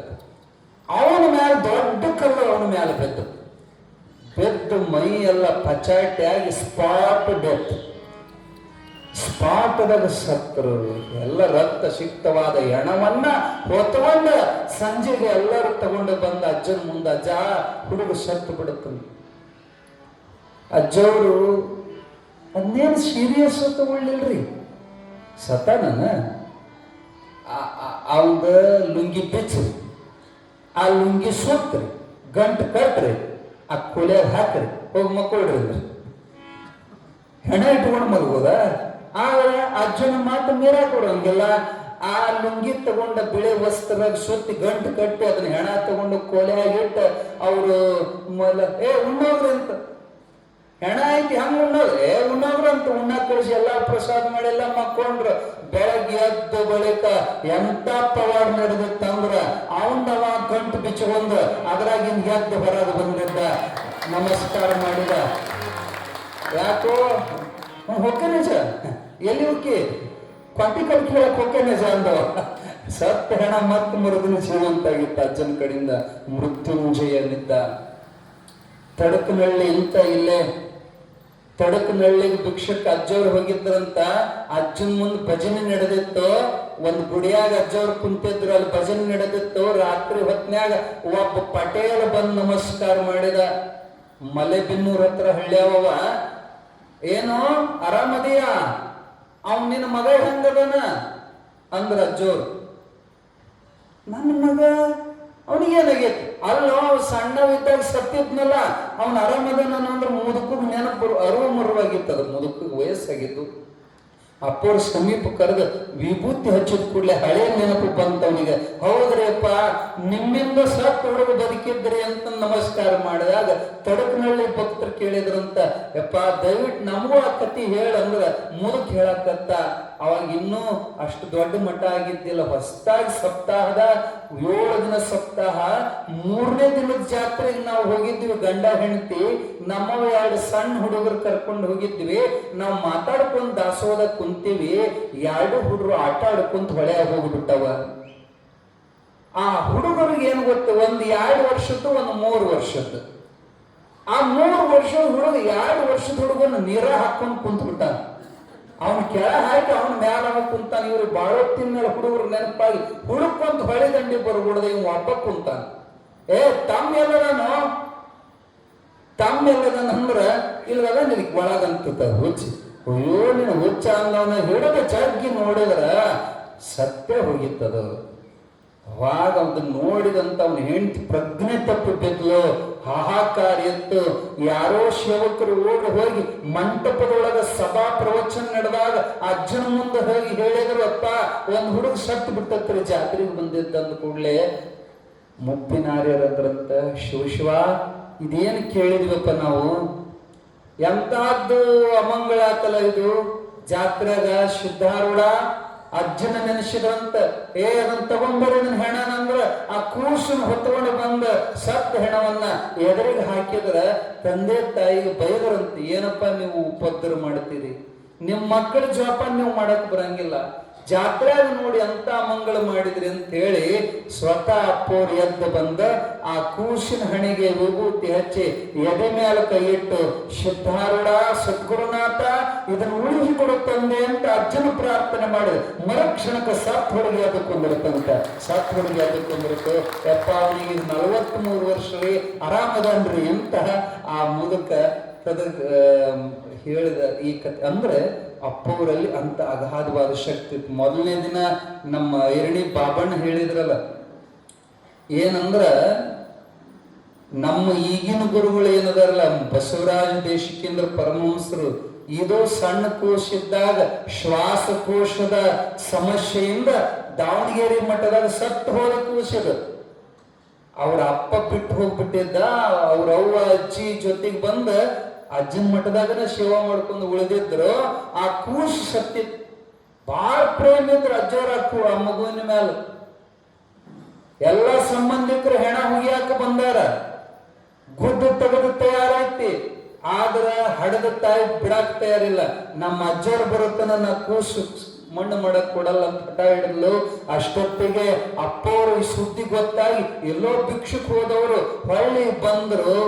ಅವನ ಮ್ಯಾಲ ದೊಡ್ಡ ಕಲ್ಲು ಅವನ ಮ್ಯಾಲ ಬೆದ್ದು ಮೈ ಎಲ್ಲ ಪಚಾಟಿಯಾಗಿ ಸ್ಪಾಟ್ ಡೆತ್. ಸ್ಪಾಟದಾಗ ಸತ್ತರು. ಎಲ್ಲ ರಕ್ತ ಸಿಕ್ತವಾದ ಹೆಣವನ್ನ ಹೊತ್ತುಕೊಂಡ ಸಂಜೆಗೆ ಎಲ್ಲರೂ ತಗೊಂಡು ಬಂದ ಅಜ್ಜನ ಮುಂದೆ. ಅಜ್ಜ ಹುಡುಗ ಸತ್ತು ಬಿಡುತ್ತಂತ. ಅಜ್ಜವರು ಅದನ್ನೇನು ಸೀರಿಯಸ್ ತಗೊಳ್ಳಿಲ್ರಿ. ಸತ್ತಾನ ಅವಂದ ಲುಂಗಿ ಬಿಚ್ಚ್ರಿ, ಆ ಲುಂಗಿ ಸುತ್ರಿ, ಗಂಟು ಕಟ್ರಿ, ಆ ಕೊಲೆಯಾಗ ಹಾಕ್ರಿ, ಹೋಗಿ ಮಕ್ಕೊಳ್ರಿ. ಹೆಣ ಇಟ್ಕೊಂಡು ಮಲ್ಬೋದ? ಆದ್ರೆ ಅಜ್ಜನ ಮಾತು ಮೀರಾ ಕೊಡೋಂಗಿಲ್ಲ. ಆ ಲುಂಗಿ ತಗೊಂಡ ಬಿಳೆ ವಸ್ತ್ರ ಸುತ್ತಿ ಗಂಟು ಕಟ್ಟಿ ಅದನ್ನ ಹೆಣ ತಗೊಂಡು ಕೊಲೆಯಾಗಿಟ್ಟು ಅವರು ಉಣ್ಣೋಗ್ರಿ ಅಂತ. ಹೆಣ ಐತಿ ಹಂಗ ಉಣ್ಣೋದು, ಉಣ್ಣೋಗ್ರ ಅಂತ ಉಣ್ಣಾಕ್ ಕಳಿಸಿ ಎಲ್ಲಾ ಪ್ರಸಾದ ಮಾಡಿ ಎಲ್ಲ ಮಕ್ಕೊಂಡ್ರು. ಬೆಳಗ್ಗೆ ಎದ್ದು ಬಳಿಕ ಎಂತ ಪವಾಡ ನಡೆದಿತ್ತಂದ್ರ ಅವನವ ಗಂಟು ಬಿಚ್ಕೊಂಡ ಅದ್ರಾಗಿಂದ ಎದ್ದು ಹೊರಗೆ ಬಂದಿದ್ದ, ನಮಸ್ಕಾರ ಮಾಡಿದ. ಯಾಕೋ ಹೊಕ್ಕನೆ ಸರ್, ಎಲ್ಲಿ ಹೋಗಿ ಕೊಟ್ಟಿ ಕಟ್ಟಿ ಹೇಳಕ್ ಹೊಕ್ಕನೆ ಸರ್ ಅಂದವ. ಸತ್ತ ಹೆಣ ಮತ್ತೆ ಮರುದಿನ ಜೀವಂತಾಗಿತ್ತ. ಅಜ್ಜನ ಕಡೆಯಿಂದ ಮೃತ್ಯುಂಜಯನಿದ್ದ. ತಡಕನಹಳ್ಳಿ ಇಂತ ಇಲ್ಲೇ ತಡಕನಹಳ್ಳಿಗೆ ಭಿಕ್ಷಕ್ಕೆ ಅಜ್ಜವ್ರು ಹೋಗಿದ್ರಂತ. ಅಜ್ಜನ ಮುಂದೆ ಭಜನೆ ನಡೆದಿತ್ತು. ಒಂದು ಗುಡಿಯಾಗ ಅಜ್ಜವ್ರು ಕುಂತಿದ್ರು, ಅಲ್ಲಿ ಭಜನೆ ನಡೆದಿತ್ತು. ರಾತ್ರಿ ಹೊತ್ನ್ಯಾಗ ಒಬ್ಬ ಪಟೇಲ್ ಬಂದು ನಮಸ್ಕಾರ ಮಾಡಿದ. ಮಲೆಬೆನ್ನೂರ್ ಹತ್ರ ಹಳ್ಳಿಯವ. ಏನೋ ಆರಾಮದಿಯ? ಅವನ್ ನಿನ್ನ ಮಗ ಹೆಂಗದನ ಅಂದ್ರ ಅಜ್ಜೋರು. ನನ್ನ ಮಗ ಅವನಿಗೇನಾಗೈತಿ? ಅಲ್ಲೋ ಸಣ್ಣವಿದ್ದಾಗ ಸತ್ತಿದ್ನಲ್ಲ, ಅವನ್ ಆರಾಮದನ ಅಂದ್ರೆ ಮುದುಕಗ್ ನೆನಪು ಅರಿವು ಮರುವಾಗಿತ್ತದ. ಮುದುಕಗ್ ವಯಸ್ಸಾಗಿದ್ದು. ಅಪ್ಪವ್ರ ಸಮೀಪ ಕರೆದು ವಿಭೂತಿ ಹಚ್ಚಿದ ಕೂಡಲೇ ಹಳೆ ನೆನಪು ಬಂತವನಿಗೆ. ಹೌದ್ರಿಪ್ಪ, ನಿಮ್ಮಿಂದ ಸತ್ತು ಹುಡುಗ ಬದುಕಿದ್ರಿ ಅಂತ ನಮಸ್ಕಾರ ಮಾಡಿದಾಗ ತಡಕನಹಳ್ಳಿ ಭಕ್ತರು ಕೇಳಿದ್ರಂತ, ಯಪ್ಪ ದಯವಿಟ್ಟು ನಮಗೂ ಆ ಕತಿ ಹೇಳಂದ್ರ ಮುದುಕ್ ಹೇಳಕತ್ತ. ಅವಾಗ ಇನ್ನೂ ಅಷ್ಟು ದೊಡ್ಡ ಮಠ ಆಗಿದ್ದಿಲ್ಲ. ಹೊಸದಾಗಿ ಸಪ್ತಾಹದ 7 ದಿನ ಸಪ್ತಾಹ, 3ನೇ ದಿನದ ಜಾತ್ರೆಗೆ ನಾವು ಹೋಗಿದ್ವಿ. ಗಂಡ ಹೆಂಡತಿ ನಮ್ಮವ 2 ಸಣ್ಣ ಹುಡುಗರು ಕರ್ಕೊಂಡು ಹೋಗಿದ್ವಿ. ನಾವು ಮಾತಾಡ್ಕೊಂಡು ದಾಸೋದ ಕುಂತೀವಿ. 2 ಹುಡುಗರು ಆಟ ಆಡ್ಕೊಂತ ಹೊಳೆಯಾಗ ಹೋಗ್ಬಿಟ್ಟವ. ಆ ಹುಡುಗರಿಗೆ ಏನ್ ಗೊತ್ತು, ಒಂದು 2 ವರ್ಷದ್ದು, ಒಂದು 3 ವರ್ಷದ್ದು. ಆ 3 ವರ್ಷದ ಹುಡುಗ 2 ವರ್ಷದ ಹುಡುಗನ ನೀರ ಹಾಕೊಂಡು ಕುಂತ ಬಿಟ್ಟಾನ. ಅವನು ಕೆಳ ಹಾಕಿ ಅವನ ಮ್ಯಾಲ ಕುಂತಾನ. ಇವ್ರು ಬಾಳೊತ್ತಿನ ಮೇಲೆ ಹುಡುಗರು ನೆನಪಾಗಿ ಹುಡುಕೊಂತ ಹೊಳೆ ದಂಡಿ ಬರ್ಬಿಡದ. ಇವ್ ಒಬ್ಬ ಕುಂತಾನ. ತಮ್ಮೆಲ್ಲದನು ಅಂದ್ರ ಇಲ್ವಲ್ಲ ನಿನಗೆ ಒಳಗಂತ ಹುಚ್ಚಿ. ಅಯ್ಯೋ ನೀನು ಹುಚ್ಚ ಅಂದವನ ಹಿಡಿದ ಜಗ್ಗಿ ನೋಡಿದ್ರ ಸತ್ಯ ಹೋಗಿತ್ತದು. ಅವಾಗ ಅದನ್ನ ನೋಡಿದಂತ ಅವನ ಹೆಂಡತಿ ಪ್ರಜ್ಞೆ ತಪ್ಪಿ ಬಿದ್ಲು, ಹಾಹಾಕಾರ ಎತ್ತು. ಯಾರೋ ಸೇವಕರು ಹೋಗಿ ಮಂಟಪದೊಳಗ ಸಭಾ ಪ್ರವಚನ ನಡೆದಾಗ ಅಜ್ಜನ ಮುಂದೆ ಹೋಗಿ ಹೇಳಿದ್ರು, ಅಪ್ಪ ಒಂದ್ ಹುಡುಗ ಸತ್ತು ಬಿಟ್ಟತ್ರಿ ಜಾತ್ರೆಗೆ ಬಂದಿದ್ದಂದ ಕೂಡ್ಲೆ. ಮುಪ್ಪಿನಾರ್ಯರಂದ್ರಂತ, ಶಿವ ಇದೇನು ಕೇಳಿದ್ವಪ್ಪ ನಾವು, ಎಂತಹದ್ದು ಅಮಂಗಳ ಆತಲ್ಲ ಇದು. ಜಾತ್ರೆಗ ಸಿದ್ಧಾರೂಢ ಅಜ್ಜನ ನೆನೆಸಿದ್ರಂತ, ಅದನ್ನ ತಗೊಂಡ್ಬರಿ ಇದನ್ನ ಹೆಣನಂದ್ರ ಆ ಕೂಸನ್ ಹೊತ್ಕೊಂಡು ಬಂದ ಸತ್ತ ಹೆಣವನ್ನ ಎದುರಿಗೆ ಹಾಕಿದ್ರ ತಂದೆ ತಾಯಿಗೆ ಬೈದರಂತ, ಏನಪ್ಪ ನೀವು ಉಪದ್ರ ಮಾಡ್ತೀರಿ, ನಿಮ್ಮ ಮಕ್ಕಳ ಜೋಪಾನ ನೀವು ಮಾಡಕ್ ಬರಂಗಿಲ್ಲ, ಜಾತ್ರೆಯಾಗ ನೋಡಿ ಅಂತ ಮಂಗಳ ಮಾಡಿದ್ರಿ ಅಂತ ಹೇಳಿ ಸ್ವತಃ ಅಪ್ಪೋರು ಎದ್ದು ಬಂದ ಆ ಕೂಸಿನ ಹಣೆಗೆ ವಿಭೂತಿ ಹಚ್ಚಿ ಎದೆ ಮೇಲೆ ಕೈ ಇಟ್ಟು, ಸಿದ್ಧಾರೂಢ ಸದ್ಗುರುನಾಥ ಇದನ್ನು ಉಳಿಸಿಕೊಡು ತಂದೆ ಅಂತ ಅಜ್ಜನ ಪ್ರಾರ್ಥನೆ ಮಾಡಿದ ಮರುಕ್ಷಣಕ್ಕೆ ಸತ್ ಹುಡುಗಿ ಅದಕ್ಕೊಂದಿರುತ್ತಂತ. ಸತ್ ಹುಡುಗಿ ಅದಕ್ಕೊಂದಿರುತ್ತೆ. ಯಪ್ಪ ಅವನಿಗೆ 43 ವರ್ಷವೇ ಆರಾಮದನ್ರಿ ಅಂತ ಆ ಮುದುಕ ಹೇಳಿದ ಈ ಕಥೆ. ಅಂದ್ರೆ ಅಪ್ಪವರಲ್ಲಿ ಅಂತ ಅಗಾಧವಾದ ಶಕ್ತಿ ಇತ್ತು. ಮೊದಲನೇ ದಿನ ನಮ್ಮ ಎರಣಿ ಬಾಬಣ್ಣ ಹೇಳಿದ್ರಲ್ಲ, ಏನಂದ್ರ ನಮ್ಮ ಈಗಿನ ಗುರುಗಳು ಏನದಾರಲ್ಲ, ಬಸವರಾಜ ದೇಶಿಕೇಂದ್ರ ಪರಮಹಂಸರು, ಇದು ಸಣ್ಣ ಕೋಶ ಇದ್ದಾಗ ಶ್ವಾಸಕೋಶದ ಸಮಸ್ಯೆಯಿಂದ ದಾವಣಗೆರೆ ಮಠದಾಗ ಸತ್ತು ಹೋದ ಕೋಶದ. ಅವ್ರ ಅಪ್ಪ ಬಿಟ್ಟು ಹೋಗ್ಬಿಟ್ಟಿದ್ದ, ಅವ್ರ ಅವ್ವ ಅಜ್ಜಿ ಜೊತೆಗೆ ಬಂದ ಅಜ್ಜನ ಮಠದಾಗನ ಸೇವಾ ಮಾಡ್ಕೊಂಡು ಉಳಿದಿದ್ರು. ಆ ಕೂಸು ಸತ್ತಿ ಬಾಳ ಪ್ರೇಮ ಇದ್ರು ಅಜ್ಜವ್ರ ಆ ಮಗುವಿನ ಮೇಲೆ. ಎಲ್ಲ ಸಂಬಂಧಿಕರು ಹೆಣ ಹುಗಿಯಾಕ ಬಂದಾರ, ಗುದ್ದು ತೆಗೆದು ತಯಾರೈತಿ, ಆದ್ರ ಹಡದ ತಾಯಿ ಬಿಡಾಕ್ ತಯಾರಿಲ್ಲ. ನಮ್ಮ ಅಜ್ಜವ್ರು ಬರುತ್ತಾನ ನಾ ಕೂಸು ಮಣ್ಣು ಮಾಡಕ್ ಕೊಡಲ್ಲ ಅಂತ ಹಠ ಹಿಡಿದ್ಲು. ಅಷ್ಟೊತ್ತಿಗೆ ಅಪ್ಪವರು ಈ ಸುದ್ದಿ ಗೊತ್ತಾಗಿ ಎಲ್ಲೋ ಭಿಕ್ಷುಕ್ ಹೋದವರು ಹೊಳ್ಳಿ ಬಂದ್ರು.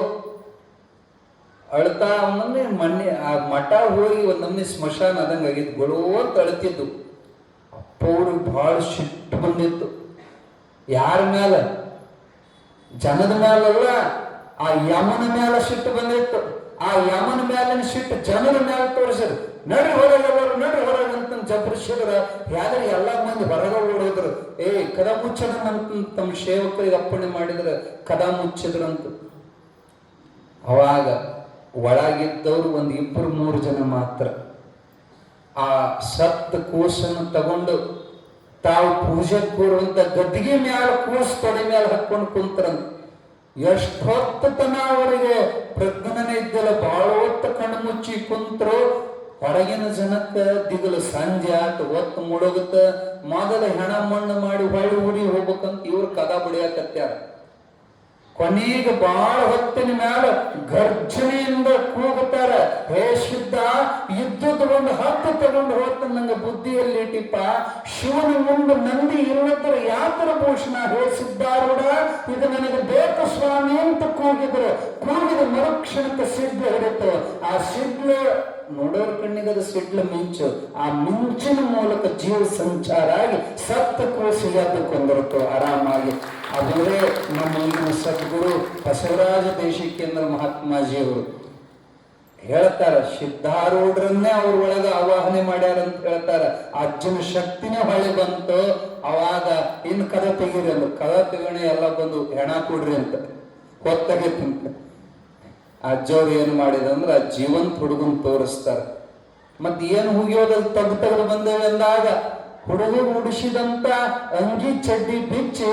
ಅಳ್ತಾ ಅವನನ್ನೇ ಮಣ್ಣೆ ಆ ಮಠ ಹೋಗಿ ಒಂದ್ ನಮ್ನಿ ಸ್ಮಶಾನ ಆದಂಗ ಆಗಿತ್ತು, ಗೊಳೋ ಅಂತ ಅಳ್ತಿದ್ದು. ಅಪ್ಪವ್ರಿಗೆ ಬಹಳ ಸಿಟ್ಟು ಬಂದಿತ್ತು. ಯಾರ ಮ್ಯಾಲ? ಜನದ ಮ್ಯಾಲಲ್ಲ, ಆ ಯಮನ ಮ್ಯಾಲ ಸಿಟ್ಟು ಬಂದಿತ್ತು. ಆ ಯಮನ ಮ್ಯಾಲಿನ ಸಿಟ್ಟು ಜನರ ಮ್ಯಾಲ ತೋರಿಸಿದ್ರು. ನಡ್ರಿ ಹೊರಗೆಲ್ಲರು, ನಡ್ರಿ ಹೊರಗೆ ಅಂತ ಜಬರಿಸಿದ್ರ. ಯಾವ್ದಾರ ಎಲ್ಲಾ ಮಂದಿ ಹೊರಗ ಓಡೋದ್ರು. ಕದ ಮುಚ್ಚದಂತ ತಮ್ಮ ಸೇವಕರಿಗೆ ಅಪ್ಪಣೆ ಮಾಡಿದ್ರ ಕದ ಮುಚ್ಚಿದ್ರಂತ. ಅವಾಗ ಒಳಗಿದ್ದವರು 1-2-3 ಜನ ಮಾತ್ರ ಆ ಸತ್ತ ಕೂಸನ್ನು ತಗೊಂಡು ತಾವು ಪೂಜೆ ಕೂರುವಂತ ಗದ್ದಿಗೆ ಮ್ಯಾಲ ಕೂಸು ತೊಡೆ ಮ್ಯಾಲ ಹಾಕೊಂಡು ಕುಂತರಂತ. ಎಷ್ಟೊತ್ತು ತನ ಅವರಿಗೆ ಪ್ರಜ್ಞಾನ ಇದ್ದಿಲ್ಲ, ಬಹಳ ಹೊತ್ತು ಕಣ್ಣು ಮುಚ್ಚಿ ಕುಂತರು. ಹೊರಗಿನ ಜನಕ್ಕ ದಿಗಲು ಸಂಜೆ ಆತ, ಒತ್ತು ಮುಳುಗುತ್ತ. ಮೊದಲ ಹೆಣ ಮಣ್ಣು ಮಾಡಿ ಹೊಳ್ಳಿ ಊರಿ ಹೋಗ್ಬೇಕಂತ ಇವ್ರು ಕದ ಬಡಿಯಾಕತ್ಯಾರ. ಕೊನೆಗೆ ಬಹಳ ಹೊತ್ತಿನ ಮ್ಯಾಲ ಗರ್ಜನೆಯಿಂದ ಕೂಗುತ್ತಾರ, ಹೇ ಸಿದ್ಧ, ಇದ್ದುದು ಒಂದು ಹತ್ತು ತಗೊಂಡು ಹೋಗ್ತಾನೆ, ನಂಗೆ ಬುದ್ಧಿಯಲ್ಲಿ ಇಟ್ಟಿಪ್ಪ. ಶಿವನ ಮುಂದೆ ನಂದಿ ಇಲ್ಲದ್ರ ಯಾತರ ಭೂಷಣ, ಹೇ ಸಿದ್ಧಾರೂಢ ಇದು ನನಗೆ ಬೇಕು ಸ್ವಾಮಿ ಅಂತ ಕೂಗಿದ್ರು. ಕೂಗಿದ ಮರುಕ್ಷಣಕ್ಕೆ ಸಿಡ್ಲು ಹಿಡಿತು. ಆ ಸಿಡ್ಲು ನೋಡೋರ್ ಕಣ್ಣಿಗೆ ಅದು ಸಿಡ್ಲು ಮಿಂಚು. ಆ ಮಿಂಚಿನ ಮೂಲಕ ಜೀವ ಸಂಚಾರ ಆಗಿ ಸತ್ತ ಕೋಸಿ ಎದ್ದುಕೊಂಡಿರುತ್ತು ಆರಾಮಾಗಿ. ಅವರೇ ನಮ್ಮ ಈಗಿನ ಸದ್ಗುರು ಬಸವರಾಜ ದೇಶಿಕೇಂದ್ರ ಮಹಾತ್ಮಾಜಿಯವರು ಹೇಳ್ತಾರ, ಸಿದ್ಧಾರೂಢರನ್ನೇ ಅವ್ರ ಒಳಗ ಆವಾಹನೆ ಮಾಡ್ಯಾರ ಅಂತ ಹೇಳ್ತಾರ. ಅಜ್ಜನ ಶಕ್ತಿನೇ ಹೊಳೆ ಬಂತು. ಅವಾಗ ಇನ್ನು ಕದ ತೆಗೀರಿ ಅಂದ್ರು. ಕದ ತೆಗೋಣ ಎಲ್ಲ ಬಂದು ಹೆಣ ಕೊಡ್ರಿ ಅಂತ ಹೊತ್ತಾಗೈತಂತ. ಅಜ್ಜವ್ರು ಏನು ಮಾಡಿದಂದ್ರ ಜೀವಂತ ಹುಡುಗನ್ ತೋರಿಸ್ತಾರ. ಮತ್ ಏನು ಹುಗಿಯೋದಲ್ಲಿ ತೆಗೆದು ಬಂದೇವೆ ಅಂದಾಗ ಹುಡುಗ ಉಡಿಸಿದಂತ ಅಂಗಿ ಚಡ್ಡಿ ಬಿಚ್ಚಿ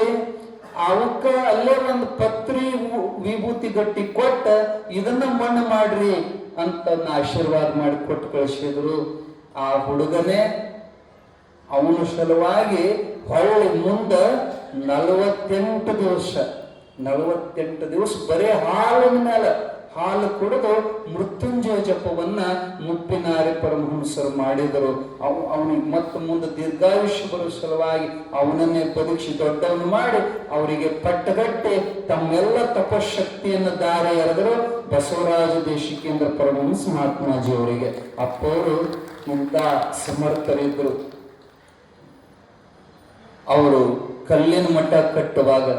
ಅವಕ್ಕ ಅಲ್ಲೇ ಒಂದು ಪತ್ರಿ ವಿಭೂತಿ ಗಟ್ಟಿ ಕೊಟ್ಟ ಇದನ್ನ ಮಣ್ಣು ಮಾಡ್ರಿ ಅಂತ ಆಶೀರ್ವಾದ ಮಾಡಿ ಕೊಟ್ಟು ಕಳಿಸಿದ್ರು. ಆ ಹುಡುಗನೇ ಅವನ ಸಲುವಾಗಿ ಹೊಳ್ಳಿ ಮುಂದ 48 ದಿವಸ ಬರೇ ಹಾಲಿನ ಮೇಲೆ ಹಾಲು ಕುಡಿದು ಮೃತ್ಯುಂಜಯ ಜಪವನ್ನ ಮುಪ್ಪಿನಾರಿ ಪರಮಹಂಸರು ಮಾಡಿದರು. ಅವನಿಗೆ ಮತ್ತೆ ಮುಂದೆ ದೀರ್ಘಾಯುಷ್ಯ ಬರೋ ಸಲುವಾಗಿ ಅವನನ್ನೇ ಪರೀಕ್ಷೆ ದೊಡ್ಡವನು ಮಾಡಿ ಅವರಿಗೆ ಪಟ್ಟಗಟ್ಟಿ ತಮ್ಮೆಲ್ಲ ತಪಶಕ್ತಿಯನ್ನು ದಾರಿ ಎರೆದರು ಬಸವರಾಜ ದೇಶಿಕೇಂದ್ರ ಪರಮಹಂಸ ಮಹಾತ್ಮಾಜಿ ಅವರಿಗೆ. ಅಪ್ಪವರು ಇಂಥ ಸಮರ್ಥರಿದ್ರು. ಅವರು ಕಲ್ಲಿನ ಮಠ ಕಟ್ಟುವಾಗ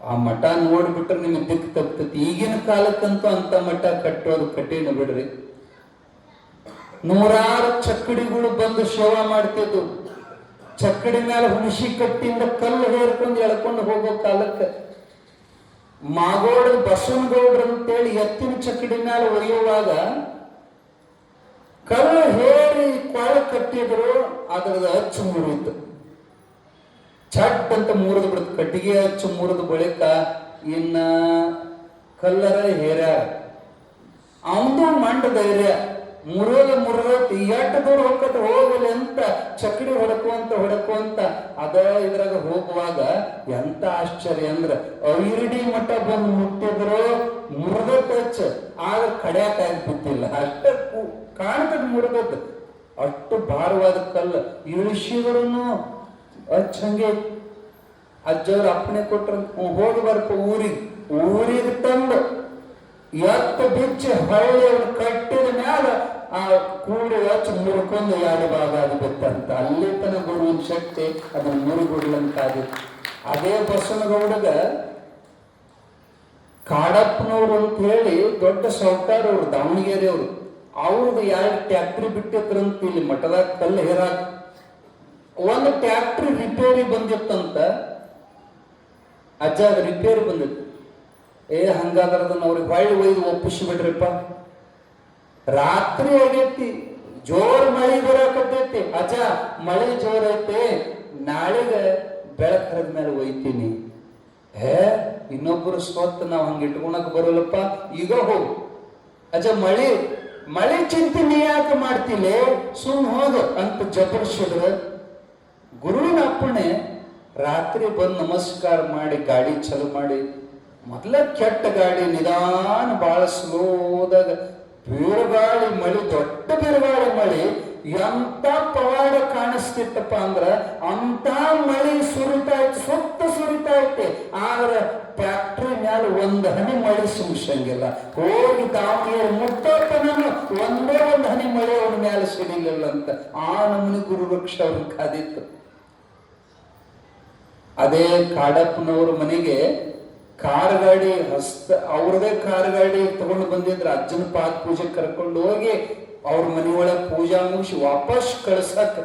ಆ ಮಠ ನೋಡ್ಬಿಟ್ರೆ ನಿಮಗೆ ದಿಕ್ಕು ತಪ್ತತಿ. ಈಗಿನ ಕಾಲಕ್ಕಂತೂ ಅಂತ ಮಠ ಕಟ್ಟೋದು ಕಠಿಣ ಬಿಡ್ರಿ. 100 ಚಕ್ಕಡಿಗಳು ಬಂದು ಸೇವಾ ಮಾಡ್ತಿದ್ವು. ಚಕ್ಕಡಿ ಮೇಲೆ ಹುಣಸಿ ಕಟ್ಟಿಂದ ಕಲ್ಲು ಹೇರ್ಕೊಂಡು ಎಳ್ಕೊಂಡು ಹೋಗೋ ಕಾಲಕ್ಕೆ ಮಾಗೋಡ ಬಸವನಗೌಡ್ರ ಅಂತೇಳಿ ಎತ್ತಿನ ಚಕ್ಕಡಿ ಮೇಲೆ ಒಯ್ಯುವಾಗ ಕಲ್ಲು ಹೇರಿ ಕೊಳ ಕಟ್ಟಿದ್ರು, ಅದರದ ಅಚ್ಚು ಮುರಿತು. ಚಟ್ ಅಂತ ಮುರಿದು ಬಿಡುತ್ತೆ. ಕಟ್ಟಿಗೆ ಅಚ್ಚು ಮುರಿದ ಬಳಿಕ ಇನ್ನ ಕಲ್ಲರ ಹೇರ್ಯಾರ. ಅವನು ಮಂಡ ಧೈರ್ಯ, ಮುರಿಯೋದು ಎಷ್ಟು ದೂರ ಹೋಗತ್ತೆ ಹೋಗಲಿ ಅಂತ ಚಕ್ಕಡಿ ಹೊಡಕುವಂತ ಅದ ಇದ್ರಾಗ ಹೋಗುವಾಗ ಎಂತ ಆಶ್ಚರ್ಯ ಅಂದ್ರ ಐರಡಿ ಮಠ ಬಂದು ಮುಟ್ಟಿದ್ರು ಮುರಿದ ಟಚ್ ಆದ್ರೆ ಕಡ್ಯಾಕ ಬಿದ್ದಿಲ್ಲ. ಅಷ್ಟ ಕಾಣ್ತದ ಮುರಿದದ್ದು. ಅಷ್ಟು ಭಾರವಾದ ಕಲ್ಲು ಇಳಿಸಿದ್ರು ಹಂಗೆ ಅಜ್ಜವ್ರ ಅಪ್ಪಣೆ ಕೊಟ್ರ ಹೋಗಿ ಬರ್ಪ ಊರಿಗೆ ತಂದು ಎತ್ತು ಬಿಚ್ಚಿ ಹೊಳ್ಳಿ ಅವ್ರು ಕಟ್ಟಿದ ಮ್ಯಾಲ ಆ ಕೂಡಿ ಹಚ್ಚಿ ಮುರ್ಕೊಂಡು ಎರಡು ಭಾಗ ಅದು ಬಿತ್ತಂತ. ಅಲ್ಲಿ ತನ ಗುರುವಿನ ಶಕ್ತಿ ಅದನ್ನ ಮುರುಗುಡ್ಲಂತಾಗಿತ್ತು. ಅದೇ ಬಸವನಗೌಡಗ ಕಾಡಪ್ಪನವ್ರು ಅಂತ ಹೇಳಿ ದೊಡ್ಡ ಸೌಕಾರ ಅವರು, ದಾವಣಗೆರೆ ಅವರು. ಅವ್ರದ್ದು 2 ಟ್ಯಾಕ್ಟ್ರಿ ಬಿಟ್ಟಿದ್ರಂತ ಇಲ್ಲಿ ಮಠದಾಗ ಕಲ್ಲು ಹೇರಾಕ. ಒಂದು ಟ್ಯಾಕ್ಟ್ರಿ ರಿಪೇರಿ ಬಂದಿತ್ತಂತ. ಅಜ್ಜ ಅದು ರಿಪೇರಿ ಬಂದಿತ್ತು. ಹಂಗಾದ್ರೆ ಅದನ್ನ ಅವ್ರಿಗೆ ಹೊಳ್ಳಿ ಒಯ್ದು ಒಪ್ಪಿಸಿ ಬಿಡ್ರಿಪ್ಪ. ರಾತ್ರಿ ಆಗೈತಿ, ಜೋರ್ ಮಳಿ ಬರಾಕತ್ತೈತಿ. ಅಜ್ಜ ಮಳಿ ಜೋರ್ ಐತಿ, ನಾಳೆಗೆ ಬೆಳಕ್ ಹರಿದ ಮೇಲೆ ಒಯ್ತೀನಿ. ಇನ್ನೊಬ್ಬರು ಸ್ವತ್ತು ನಾವು ಹಂಗೆ ಇಟ್ಕೊಳಕ್ ಬರೋಲ್ಲಪ್ಪ, ಈಗ ಹೋಗು. ಅಜ್ಜ ಮಳಿ ಚಿಂತೆ ನೀ ಯಾಕೆ ಮಾಡ್ತಿಲ್ಲ, ಸುಮ್ ಹೋಗು ಅಂತ ಜಬರ್ಸಿದ್ರು. ಗುರುವಿನ ಅಪ್ಪಣೆ ರಾತ್ರಿ ಬಂದು ನಮಸ್ಕಾರ ಮಾಡಿ ಗಾಡಿ ಚಾಲು ಮಾಡಿ, ಮೊದಲ ಕೆಟ್ಟ ಗಾಡಿ ನಿಧಾನ ಬಹಳ ಸ್ಲೋದಾಗ ಬಿರುಗಾಳಿ ಮಳಿ, ದೊಡ್ಡ ಬಿರುಗಾಳಿ ಮಳಿ, ಎಂತ ಪವಾಡ ಕಾಣಿಸ್ತಿತ್ತಪ್ಪ ಅಂದ್ರ ಅಂತ ಮಳಿ ಸುರಿತಾ ಇತ್ತು, ಸುರಿತಾ ಐತಿ. ಆದ್ರೆ ಫ್ಯಾಕ್ಟ್ರಿ ಮ್ಯಾಲ ಒಂದು ಹನಿ ಮಳಿ ಸುಮ್ಸಂಗಿಲ್ಲ. ಹೋಗಿ ದಾವಣಗೆರೆ ಮುಟ್ಟೋತನ ಒಂದೇ ಒಂದು ಹನಿ ಮಳೆ ಅವನ ಮ್ಯಾಲ ಸಿಡಿಲಿಲ್ಲ ಅಂತ ಆ ನಮೂನಿ ಗುರು ವೃಕ್ಷ ಅವ್ರನ್ನ ಕಾದಿತ್ತು. ಅದೇ ಕಾಡಪ್ಪನವ್ರ ಮನೆಗೆ ಕಾರ್ ಗಾಡಿ ಅವ್ರದೇ ಕಾರ್ ಗಾಡಿ ತಗೊಂಡು ಬಂದಿದ್ರ. ಅಜ್ಜನ ಪಾದ ಪೂಜೆ ಕರ್ಕೊಂಡು ಹೋಗಿ ಅವ್ರ ಮನೆಯೊಳಗೆ ಪೂಜಾ ಮುಗಿಸಿ ವಾಪಸ್ ಕಳ್ಸಕ್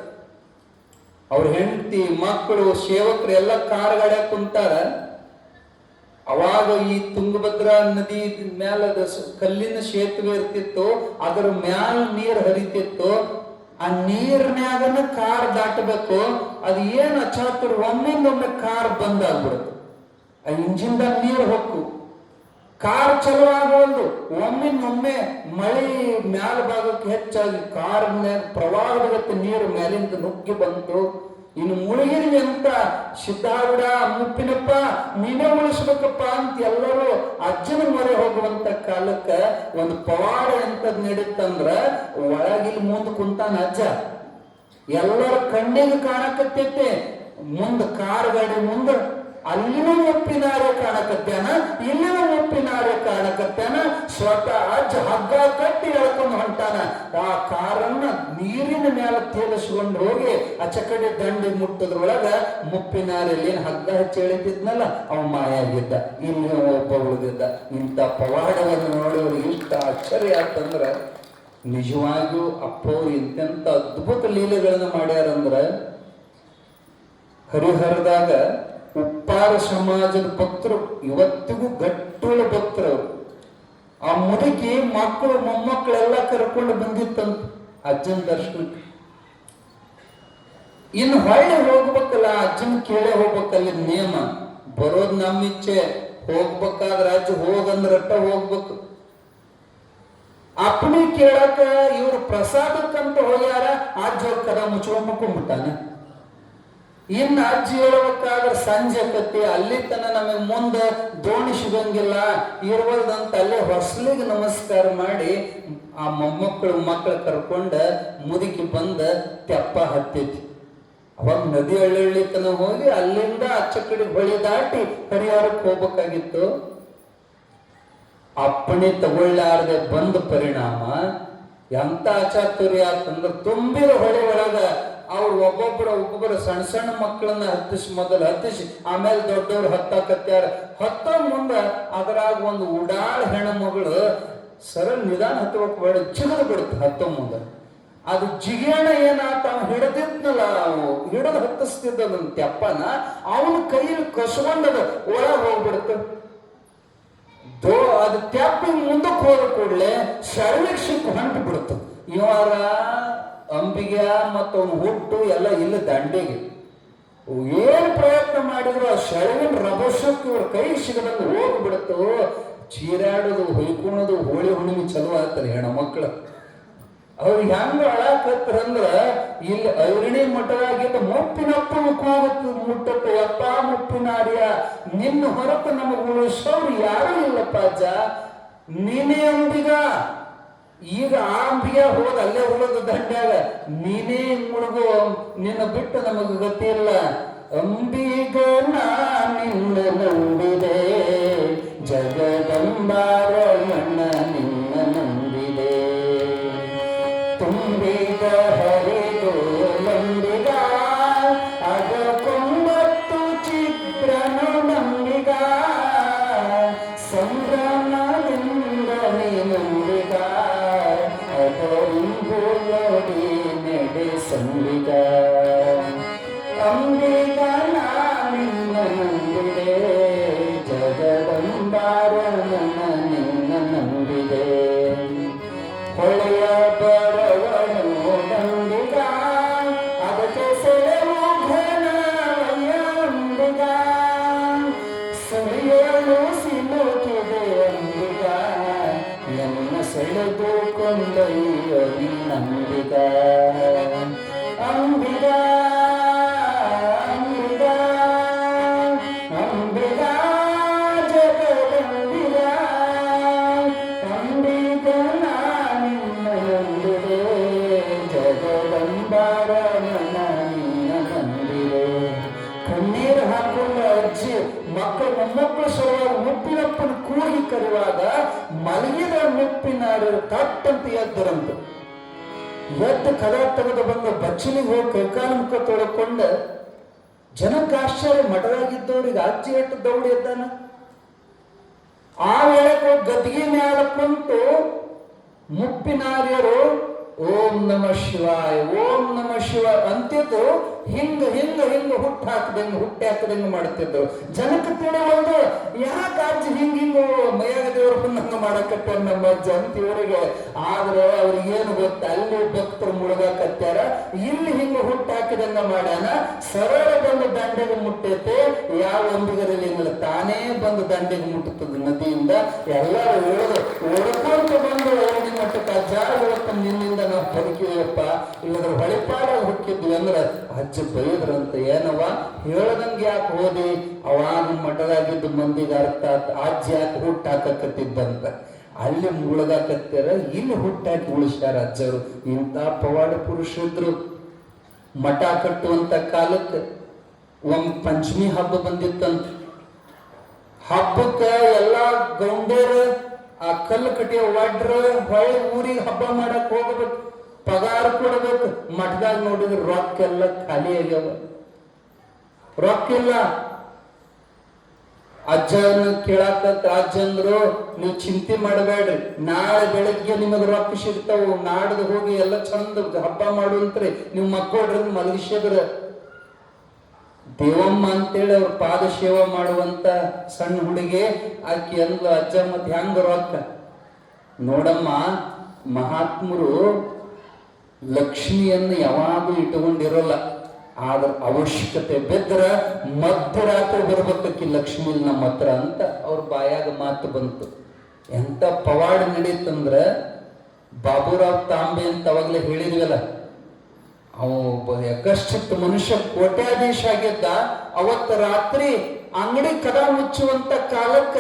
ಅವ್ರ ಹೆಂಡತಿ ಮಕ್ಕಳು ಸೇವಕರು ಎಲ್ಲ ಕಾರ್ ಗಾಡಿಯಾಗ ಕುಂತಾರ. ಅವಾಗ ಈ ತುಂಗಭದ್ರಾ ನದಿ ಮ್ಯಾಲ ಕಲ್ಲಿನ ಸೇತುವೆ ಇರ್ತಿತ್ತು, ಅದರ ಮ್ಯಾಲ ನೀರ್ ಹರಿತಿತ್ತು. ಆ ನೀರ್ನ್ಯಾಗನ ಕಾರ್ ದಾಟಬೇಕು. ಅದು ಏನ್ ಅಚಾತುರ್, ಒಮ್ಮಿಂದೊಮ್ಮೆ ಕಾರ್ ಬಂದಾಗ್ಬಿಡುತ್ತೆ. ಆ ಇಂಜಿನ್ದಾಗ ನೀರು ಹೊಕ್ಕು, ಕಾರ್ ಚಲೋ ಆಗೋದು. ಒಮ್ಮೆ ಮಳಿ ಮ್ಯಾಲ ಭಾಗಕ್ಕೆ ಹೆಚ್ಚಾಗಿ ಕಾರ್ ಪ್ರವಾಹದ ಗತಿ ನೀರು ಮ್ಯಾಲಿಂದ ನುಗ್ಗಿ ಬಂತು. ಇನ್ನು ಮುಳುಗಿದ್ವಿ ಅಂತ ಸಿದ್ದಾರೂಢ ಮುಪ್ಪಿನಪ್ಪ ನೀನೇ ಉಳಿಸ್ಬೇಕಪ್ಪ ಅಂತ ಎಲ್ಲರೂ ಅಜ್ಜನ ಮೊರೆ ಹೋಗುವಂತ ಕಾಲಕ್ಕ ಒಂದು ಪವಾಡ ಎಂತದ್ ನಡೀತಂದ್ರ, ಒಳಗಿಲ್ ಮುಂದ್ ಕುಂತಾನ ಅಜ್ಜ. ಎಲ್ಲರ ಕಣ್ಣಿಗೆ ಕಾಣಕತ್ತೈತೆ ಮುಂದ ಕಾರ್ ಗಾಡಿ ಮುಂದ. ಅಲ್ಲಿನೂ ಮುಪ್ಪಿನಾರೆ ಕಾಣಕತ್ತೇನ, ಇಲ್ಲಿನ ಮುಪ್ಪಿನಾರೆ ಕಾಣಕತ್ತೇನ. ಸ್ವತಃ ಅಜ್ಜ ಹಗ್ಗ ಕಟ್ಟಿ ಎಳ್ಕೊಂಡು ಹೊಂಟಾನ. ಆ ಕಾರನ್ನ ನೀರಿನ ಮೇಲೆ ತೇಲಿಸ್ಕೊಂಡು ಹೋಗಿ ಅಚಕಡೆ ದಂಡಿ ಮುಟ್ಟದ್ರೊಳಗ ಮುಪ್ಪಿನಾರೆಲ್ಲಿ ಹಗ್ಗ ಹಚ್ಚಿ ಎಳಿತಿದ್ನಲ್ಲ ಅವ ಮಾಯಾಗಿದ್ದ. ಇಲ್ಲಿ ಒಬ್ಬ ಉಳಿದಿದ್ದ. ಇಂಥ ಪವಾಡವನ್ನು ನೋಡೋರು ಇಷ್ಟ ಆಶ್ಚರ್ಯ ಆತಂದ್ರ ನಿಜವಾಗಿಯೂ ಅಪ್ಪವ್ರು ಇಂತೆಂತ ಅದ್ಭುತ ಲೀಲೆಗಳನ್ನ ಮಾಡ್ಯಾರಂದ್ರ, ಹರಿಹರದಾಗ ಉಪ್ಪಾರ ಸಮಾಜದ ಭಕ್ತರು ಇವತ್ತಿಗೂ ಗಟ್ಟುಳ ಭಕ್ತರು. ಆ ಮುದುಕಿ ಮಕ್ಕಳು ಮೊಮ್ಮಕ್ಕಳೆಲ್ಲ ಕರ್ಕೊಂಡು ಬಂದಿತ್ತಂತ ಅಜ್ಜನ ದರ್ಶನಕ್ಕೆ. ಇನ್ನು ಹೊಳ್ಳಿ ಹೋಗ್ಬೇಕಲ್ಲ, ಅಜ್ಜನ ಕೇಳೇ ಹೋಗ್ಬೇಕಲ್ಲಿ ನಿಯಮ. ಬರೋದ್ ನಮ್ಮಿಚ್ಛೆ, ಹೋಗ್ಬೇಕಾದ್ರೆ ಅಜ್ಜ ಹೋಗಂದ್ರಟ್ಟ ಹೋಗ್ಬೇಕು. ಅಪ್ಪನಿ ಕೇಳಕ ಇವ್ರು ಪ್ರಸಾದಕ್ಕಂತ ಹೋಗ್ಯಾರ, ಅಜ್ಜ ಅವ್ರ ಕದ ಮುಚ್ಕೊಂಡ್ಬಿಟ್ಟಾನೆ. ಇನ್ನು ಅಜ್ಜಿ ಹೇಳ್ಬೇಕಾದ್ರೆ ಸಂಜೆ ಕತ್ತಿ, ಅಲ್ಲಿ ತನ ನಮಗೆ ಮುಂದೆ ದೋಣಿ ಸಿಗಂಗಿಲ್ಲ ಇರ್ವಲ್ದಂತ ಅಲ್ಲೇ ಹೊಸಲಿಗೆ ನಮಸ್ಕಾರ ಮಾಡಿ ಆ ಮಕ್ಕಳು ಕರ್ಕೊಂಡ ಮುದುಕಿ ಬಂದ ತೆಪ್ಪ ಹತ್ತೈತಿ. ಅವಾಗ ನದಿ ಹಳ್ಳಿ ತನ ಹೋಗಿ ಅಲ್ಲಿಂದ ಅಚ್ಚ ಕಡೆ ಹೊಳಿ ದಾಟಿ ಹರಿಹರಕ್ಕೆ ಹೋಗ್ಬೇಕಾಗಿತ್ತು. ಅಪ್ಪಣೆ ತಗೊಳ್ಳಾರ್ದೆ ಬಂದ ಪರಿಣಾಮ ಎಂತ ಅಚಾತುರ್ಯ ಅಂತಂದ್ರೆ, ತುಂಬಿದ ಹೊಳೆ ಒಳಗ ಅವ್ರು ಒಬ್ಬೊಬ್ಬರ ಸಣ್ಣ ಮಕ್ಕಳನ್ನ ಮೊದಲು ಹತ್ತಿಸಿ ಆಮೇಲೆ ದೊಡ್ಡವ್ರು ಹತ್ತಾಕತ್ಯಾರ. ಹತ್ತೋ ಮುಂದ ಅದರಾಗ ಒಂದು ಉಡಾಳ ಹೆಣ್ಣು ಮಗಳು ಸರಳ ನಿಧಾನ ಹತ್ತಬೇಕು ಬೇಡ, ಚಿಗದು ಬಿಡುತ್ತೆ ಹತ್ತೋ ಮುಂದ. ಅದು ಜಿಗೇಣ ಏನಾತ ಹಿಡದಿದ್ನಲ್ಲ, ಹಿಡಿದು ಹತ್ತಿಸ್ತಿದ್ದ ತೆಪ್ಪನ, ಅವನ ಕೈಯಲ್ಲಿ ಕಸ್ಕೊಂಡದ ಒಳಗೆ ಹೋಗ್ಬಿಡ್ತು. ಅದು ತೆಪ್ಪ ಮುಂದಕ್ಕೆ ಹೋದ ಕೂಡಲೇ ಶರಣಿಗೆ ಸಿಕ್ಕು ಹೊಂಟು ಬಿಡ್ತು. ಇವರ ಅಂಬಿಗೆ ಮತ್ತು ಅವನ ಹುಟ್ಟು ಎಲ್ಲ ಇಲ್ಲ ದಂಡೆಗೆ. ಏನು ಪ್ರಯತ್ನ ಮಾಡಿದ್ರು ಆ ಶರಣಿನ ರಭಸಕ್ಕೆ ಇವ್ರ ಕೈ ಸಿಗದಂಗೆ ಹೋಗ್ಬಿಡ್ತು. ಚೀರಾಡೋದು, ಹೊಯ್ಕೊಳೋದು, ಹೋಳಿ ಹುಣ್ಣಿಮೆ ಚಲೋ ಆಗ್ತಾರೆ ಹೆಣ್ಮಕ್ಳು. ಅವ್ರು ಹೆಂಗ ಅಳಾಕತ್ರಂದ್ರ ಇಲ್ಲಿ ಐರಣಿ ಮಠದಾಗಿದ್ದ ಮುಪ್ಪಿನಪ್ಪ ಮುಟ್ಟತ್ತ. ಯಪ್ಪ ಮುಪ್ಪಿನಾರ್ಯ, ನಿನ್ನ ಹೊರತು ನಮಗ ಉಳಿಸೋರು ಯಾರು ಇಲ್ಲಪ್ಪ ಅಜ್ಜ, ನೀನೇ ಅಂಬಿಗ. ಈಗ ಆ ಅಂಬಿಗ ಹೋದ ಅಲ್ಲೇ ಉಳಿದ ದಂಡ್ಯಾಗ, ನೀನೇ ಮುಳುಗು, ನಿನ್ನ ಬಿಟ್ಟು ನಮಗ ಗತಿ ಇಲ್ಲ. ಅಂಬಿಗ ನಾ ನಿನ್ನ ನಂಬಿದೆ, ಜಗದಂಬಾರಮಣ ನಿನ್ನ ನಂಬಿದೆ. ತುಂಬಿದ ಹರಿದು ನಂಬಿಗ, ಅದ ಕೊಂಬತ್ತು ಚಿತ್ರನು ನಂಬಿಗ, ಸಂಭ್ರಮದಿಂದ ನೀ ನಂಬಿಗ, ಅದ ಇಂಬುಲಡಿ ನಡೆ ಸಂಬಿಗ. ಅಂಬಿಗ ನಾ ನಿನ್ನ ನಂಬಿದೆ, ಜಗದಂಬಾರಮಣ ನಿನ್ನ ನಂಬಿದೆ. ಹೊಳೆಯ ಬರವನು ನಂಬಿಗ, ಅದಕ್ಕೆ ಸೆಳೆವು ಘನವಯ್ಯ ಅಂಬಿಗ, ಸೆಳೆಯಲು ಸಿಲುಕಿದೆ ಅಂಬಿಗ, ನನ್ನ ಸೆಳೆದು ಕೊಂಡೊಯ್ಯೋ ನಿನ್ನಂಬಿಗ. ಅಂಬಿಗ ಅಂಬಿಗ ಅಂಬಿಗ ಜಗದಂಬಿಗ, ಅಂಬಿಗ ನಾ ನಿನ್ನ ನಂಬಿದೆ, ಜಗದಂಬಾರಮಣ ನಿನ್ನ ನಂಬಿದೆ. ಕಣ್ಣೀರು ಹಾಕೊಂಡ ಅಜ್ಜಿ ಮಕ್ಕಳು ಮೊಮ್ಮಕ್ಕಳು ಸಲುವಾಗಿ ಮುಪ್ಪಿನಪ್ಪನ ಕೂಗಿ ಕರೆಯುವಾಗ ಮಲಗಿದ ಮುಪ್ಪಿನಾರು ತಟ್ಟಂತ ಎದ್ದರಂತ. ಎದ್ದು ಕದ ತೆಗೆದು ಬಂದ ಬಚ್ಚಲಿಗೆ ಹೋಗಿ ಕೈಕಾಲ ಮುಖ ತೊಳ್ಕೊಂಡ ಜನಕ್ಕೆ ಆಶ್ಚರ್ಯ. ಮಠದಾಗಿದ್ದವ್ರಿಗೆ ಅಜ್ಜಿ ಎಟ್ಟು ದೌಡಿ ಎದ್ದಾನ. ಆ ವೇಳೆಗೆ ಗದ್ದಿಗೆ ಮ್ಯಾಲ ಕುಂತು ಮುಪ್ಪಿನಾರ್ಯರು ಓಂ ನಮ ಶಿವಾಯ ಓಂ ನಮ ಶಿವಾಯ ಅಂತಿದ್ದು ಹಿಂಗ ಹಿಂಗ ಹಿಂಗ ಹುಟ್ಟು ಹಾಕದಂಗೆ ಮಾಡ್ತಿದ್ರು. ಜನಕ್ಕೆ ತಿಳಿಯಬಹುದು ಯಾಕೆ ಅಜ್ಜಿ ಹಿಂಗ ಮೈಯಾಗ ದೇವ್ರ ಹಂಗ ಮಾಡಕತ್ತ ನಮ್ಮ ಅಜ್ಜ ಅಂತ ಇವರಿಗೆ. ಆದ್ರೆ ಅವ್ರಿಗೇನು ಗೊತ್ತ, ಅಲ್ಲಿ ಭಕ್ತರು ಮುಳುಗಾಕತ್ಯಾರ, ಇಲ್ಲಿ ಹಿಂಗ ಹುಟ್ಟು ಹಾಕಿದಂಗ ಮಾಡ್ಯಾನ. ಸರಳ ಬಂದು ದಂಡೆಗೆ ಮುಟ್ಟೈತೆ, ಯಾವ ಅಂಬಿಗರಲ್ಲಿ ತಾನೇ ಬಂದು ದಂಡೆಗೆ ಮುಟ್ಟುತ್ತದೆ ನದಿಯಿಂದ. ಎಲ್ಲರೂ ಓಡ್ಕೊಂತ ಬಂದು ಓಡಿ ಮಟ್ಟಕ್ಕೆ ಅಜ್ಜ ಇವತ್ತು ನಿನ್ನಿಂದ ನಾವು ಬದುಕಿವಪ್ಪ, ಇಲ್ಲದ್ರ ಹೊಳಿಪಾಡಾಗ ಹುಟ್ಟಿದ್ವಿ ಅಂದ್ರೆ ಅಜ್ಜ ಬೈದ್ರಂತ. ಏನವ ಹೇಳದಂಗೆ ಯಾಕೆ ಹೋದಿ, ಅವಾಗ ಮಠದಾಗಿದ್ದು ಮಂದಿಗೆ ಅರ್ಥ ಆತ ಅಜ್ಜ ಯಾಕೆ ಹುಟ್ಟು ಹಾಕಕತ್ತಿದ್ದಂತ. ಅಲ್ಲಿ ಮುಳುಗಾಕತ್ಯಾರ, ಇಲ್ಲಿ ಹುಟ್ಟಾಕಿ ಉಳಿಸ್ಯಾರ ಅಜ್ಜರು. ಇಂಥ ಪವಾಡ ಪುರುಷರಿದ್ರು. ಮಠ ಕಟ್ಟುವಂತ ಕಾಲಕ್ಕೆ ಪಂಚಮಿ ಹಬ್ಬ ಬಂದಿತ್ತಂತ. ಹಬ್ಬಕ್ಕೆ ಎಲ್ಲಾ ಗೌಂಡೇರು ಆ ಕಲ್ಲು ಕಟ್ಟಿಯ ಒಡ್ರ ಹೊಳ್ಳಿ ಊರಿಗೆ ಹಬ್ಬ ಮಾಡಕ್ ಹೋಗ್ಬೇಕು, ಪಗಾರ ಕೊಡ್ಬೇಕು. ಮಠದಾಗ ನೋಡಿದ್ರೆ ರೊಕ್ಕೆಲ್ಲ ಖಾಲಿ ಆಗ್ಯಾವ, ರೊಕ್ಕಿಲ್ಲ. ಅಜ್ಜನ ಕೇಳಾಕತ್ ಅಜ್ಜಂದ್ರು ನೀವು ಚಿಂತೆ ಮಾಡಬೇಡ್ರಿ, ನಾಳೆ ಬೆಳಗ್ಗೆ ನಿಮಗೆ ರೊಕ್ಕ ಸಿಗ್ತಾವು, ನಾಡ್ದು ಹೋಗಿ ಎಲ್ಲ ಚಂದ ಹಬ್ಬ ಮಾಡುವಂತ್ರಿ, ನೀವು ಮಕ್ಕಳ್ರಿ ಮಲಗಿಸಿದ್ರ. ದೇವಮ್ಮ ಅಂತೇಳಿ ಅವ್ರ ಪಾದ ಸೇವಾ ಮಾಡುವಂತ ಸಣ್ಣ ಹುಡುಗಿ ಆಕಿ ಅಂದ್ಲು, ಅಜ್ಜ ಮತ್ತೆ ಹೆಂಗ ರೊಕ್ಕ ನೋಡಮ್ಮ, ಮಹಾತ್ಮರು ಲಕ್ಷ್ಮಿಯನ್ನು ಯಾವಾಗೂ ಇಟ್ಟುಕೊಂಡಿರೋಲ್ಲ, ಆದ್ರ ಅವಶ್ಯಕತೆ ಬಿದ್ರ ಮಧ್ಯರಾತ್ರಿ ಬರ್ಬೇಕಿ ಲಕ್ಷ್ಮಿ ನಮ್ಮ ಹತ್ರ ಅಂತ ಅವ್ರ ಬಾಯಾಗ ಮಾತು ಬಂತು. ಎಂತ ಪವಾಡ ನಡೀತಂದ್ರ ಬಾಬುರಾವ್ ತಾಂಬೆ ಅಂತ ಅವಾಗಲೇ ಹೇಳಿದ್ವಲ್ಲ, ಅವ ಯಾಕಷ್ಟು ಮನುಷ್ಯ ಕೋಟ್ಯಾಧೀಶ ಆಗಿದ್ದ. ಅವತ್ತ ರಾತ್ರಿ ಅಂಗಡಿ ಕದ ಮುಚ್ಚುವಂತ ಕಾಲಕ್ಕ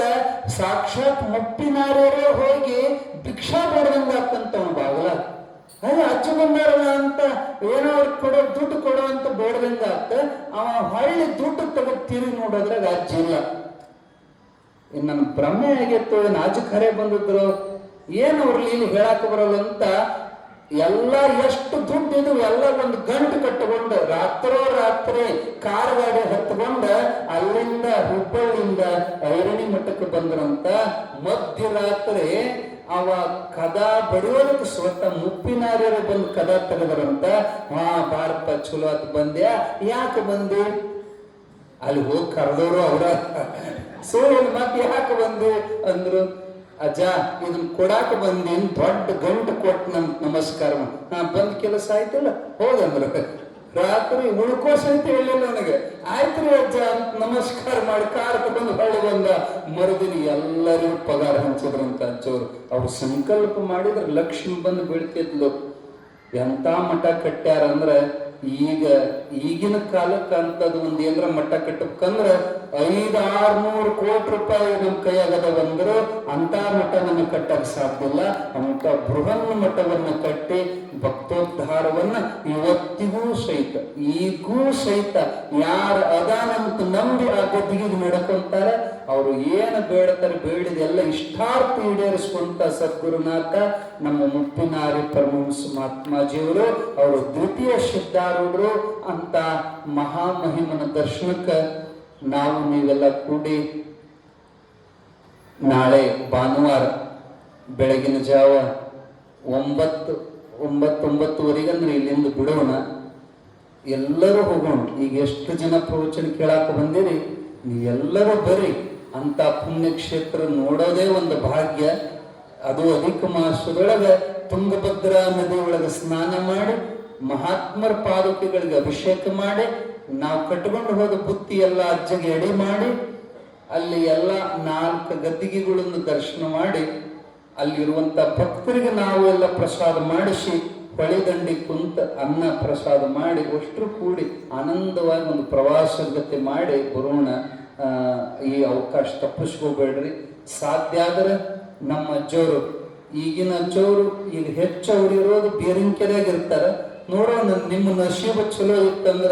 ಸಾಕ್ಷಾತ್ ಮುಪ್ಪಿನಾರ್ಯರೇ ಹೋಗಿ ಭಿಕ್ಷಾ ಬೇಡದಂಗ ಆಗ್ತಂತ ಅವನ ಬಾಗಲ. ಅಜ್ಜ ಬಂದಾರಲ್ಲ ಅಂತ ಏನೋ ಅವ್ರು ಕೊಡೋ ದುಡ್ಡು ಕೊಡೋ ಅಂತ ಬೇಡದಂಗ ಆಗ್ತ. ಅವ ಹೊಳ್ಳಿ ದುಡ್ಡು ತಗೊಂಡು ತಿರುಗಿ ನೋಡೋದ್ರಾಗ ಅಜ್ಜ ಇಲ್ಲ. ಇನ್ ನನ್ ಭ್ರಮೆ ಆಗಿತ್ತು, ಏನ್ ಅಜ್ಜ ಖರೆ ಬಂದಿದ್ರು ಏನು ಅವ್ರಲ್ಲಿ ಇಲ್ಲಿ ಹೇಳಾಕ ಬರಲ್ಲ ಅಂತ ಎಲ್ಲ ಎಷ್ಟು ದುಡ್ಡು ಇದು ಎಲ್ಲ ಒಂದು ಗಂಟು ಕಟ್ಟುಕೊಂಡು ರಾತ್ರಿ ಕಾರ್ ಗಾಡಿ ಹತ್ಕೊಂಡ ಅಲ್ಲಿಂದ ಹುಬ್ಬಳ್ಳಿಯಿಂದ ಐರಣಿ ಮಠಕ್ಕೆ ಬಂದ್ರಂತ. ಮಧ್ಯರಾತ್ರಿ ಅವ ಕದ ಬಡಿಯೋದಕ್ಕೆ ಸ್ವತಃ ಮುಪ್ಪಿನಾರ್ಯರು ಬಂದು ಕದ ತೆಗೆದ್ರಂತ. ಬಾರಪ್ಪ ಚಲೋ ಆತ್ ಬಂದ್ಯಾ, ಯಾಕೆ ಬಂದಿ? ಅಲ್ಲಿ ಹೋಗಿ ಕರೆದವರು ಅವರ ಸೋಲ್ ಮತ್ತೆ ಯಾಕೆ ಬಂದು ಅಂದ್ರು. ಅಜ್ಜ ಇದನ್ನ ಕೊಡಾಕ ಬಂದೇನ್, ದೊಡ್ಡ ಗಂಟು ಕೊಟ್ಟು ನಮಸ್ಕಾರ ಬಂದ್ ಕೆಲಸ ಆಯ್ತಲ್ಲ ಹೋಗಂದ್ರು. ರಾತ್ರಿ ಉಳ್ಕೋ ಸಹಿತ ಹೇಳಿಲ್ಲ ನನಗೆ. ಆಯ್ತ್ರಿ ಅಜ್ಜ ಅಂತ ನಮಸ್ಕಾರ ಮಾಡಿ ಕಾರ್ ತಗೊಂಡು ಹೊಳ್ಳಿ ಬಂದ. ಮರುದಿನ ಎಲ್ಲರಿಗೂ ಪಗಾರ ಹಂಚಿದ್ರಂತ ಅಜ್ಜವ್ರು. ಅವ್ರು ಸಂಕಲ್ಪ ಮಾಡಿದ್ರೆ ಲಕ್ಷ್ಮಿ ಬಂದು ಬೀಳ್ತಿದ್ಲು. ಎಂತ ಮಠ ಕಟ್ಟ್ಯಾರ ಅಂದ್ರ, ಈಗಿನ ಕಾಲಕ್ಕೆ ಅಂತದ್ ಒಂದ್ ಏನ್ರ ಮಠ ಕಟ್ಟಬೇಕಂದ್ರ 500-600 ಕೋಟಿ ರೂಪಾಯಿ ನಮ್ ಕೈಯಾಗದವಂದ್ರು ಅಂತ ಮಠ ನಮಗೆ ಕಟ್ಟಕ್ ಸಾಧ್ಯ ಇಲ್ಲ. ಅಂತ ಬೃಹನ್ ಮಠವನ್ನ ಕಟ್ಟಿ ಭಕ್ತೋದ್ಧಾರವನ್ನ ಇವತ್ತಿಗೂ ಸಹಿತ, ಈಗೂ ಸಹಿತ ಯಾರು ಅದಾನಂತ ನಂಬಿ ಆ ಗದ್ದಿಗೆ ನಡ್ಕೊಂತಾರೆ, ಅವರು ಏನು ಬೇಡ್ತಾರೆ ಬೇಡಿದೆಲ್ಲ ಇಷ್ಟಾರ್ಥ ಈಡೇರಿಸುವಂತ ಸದ್ಗುರುನಾಥ ನಮ್ಮ ಮುಪ್ಪಿನಾರಿ ಪರಮಹಂಸ ಮಹಾತ್ಮಾಜಿಯವರು. ಅವರು ದ್ವಿತೀಯ ಸಿದ್ಧಾರೂಢರು. ಅಂತ ಮಹಾಮಹಿಮನ ದರ್ಶನಕ್ಕೆ ನಾವು ನೀವೆಲ್ಲ ಕೂಡಿ ನಾಳೆ ಭಾನುವಾರ ಬೆಳಗಿನ ಜಾವ 9-9:30 ಅಂದ್ರೆ ಇಲ್ಲಿಂದ ಬಿಡೋಣ. ಎಲ್ಲರೂ ಹೋಗೋಣ. ಈಗ ಎಷ್ಟು ಜನ ಪ್ರವಚನ ಕೇಳಾಕ ಬಂದಿರಿ, ನೀವೆಲ್ಲರೂ ಬರ್ರಿ. ಅಂತ ಪುಣ್ಯಕ್ಷೇತ್ರ ನೋಡೋದೇ ಒಂದು ಭಾಗ್ಯ. ಅದು ಅಧಿಕ ಮಾಸದೊಳಗೆ ತುಂಗಭದ್ರಾ ನದಿ ಒಳಗೆ ಸ್ನಾನ ಮಾಡಿ ಮಹಾತ್ಮರ ಪಾದುಕೆಗಳಿಗೆ ಅಭಿಷೇಕ ಮಾಡಿ ನಾವು ಕಟ್ಕೊಂಡು ಹೋದ ಬುತ್ತಿ ಎಲ್ಲ ಅಜ್ಜಗೆ ಎಡೆ ಮಾಡಿ ಅಲ್ಲಿ ಎಲ್ಲ 4 ಗದ್ದಿಗೆಗಳನ್ನು ದರ್ಶನ ಮಾಡಿ ಅಲ್ಲಿರುವಂತ ಭಕ್ತರಿಗೆ ನಾವು ಎಲ್ಲ ಪ್ರಸಾದ ಮಾಡಿಸಿ ಹೊಳೆದಂಡಿ ಕುಂತ ಅನ್ನ ಪ್ರಸಾದ ಮಾಡಿ ಅಷ್ಟರು ಕೂಡಿ ಆನಂದವಾಗಿ ಒಂದು ಪ್ರವಾಸದ ಗತಿ ಮಾಡಿ ಬರೋಣ. ಈ ಅವಕಾಶ ತಪ್ಪಿಸ್ಕೋಬೇಡ್ರಿ. ಸಾಧ್ಯ ಆದ್ರೆ ನಮ್ಮ ಅಜ್ಜವರು, ಈಗಿನ ಅಜ್ಜವರು ಈಗ ಹೆಚ್ಚು ಅವ್ರು ಇರೋದು ಬೇರಿಂಕೆರೆಯಾಗ ಇರ್ತಾರ. ನೋಡೋಣ, ನಿಮ್ಮ ನಶೀಬ ಚಲೋ ಇತ್ತಂದ್ರ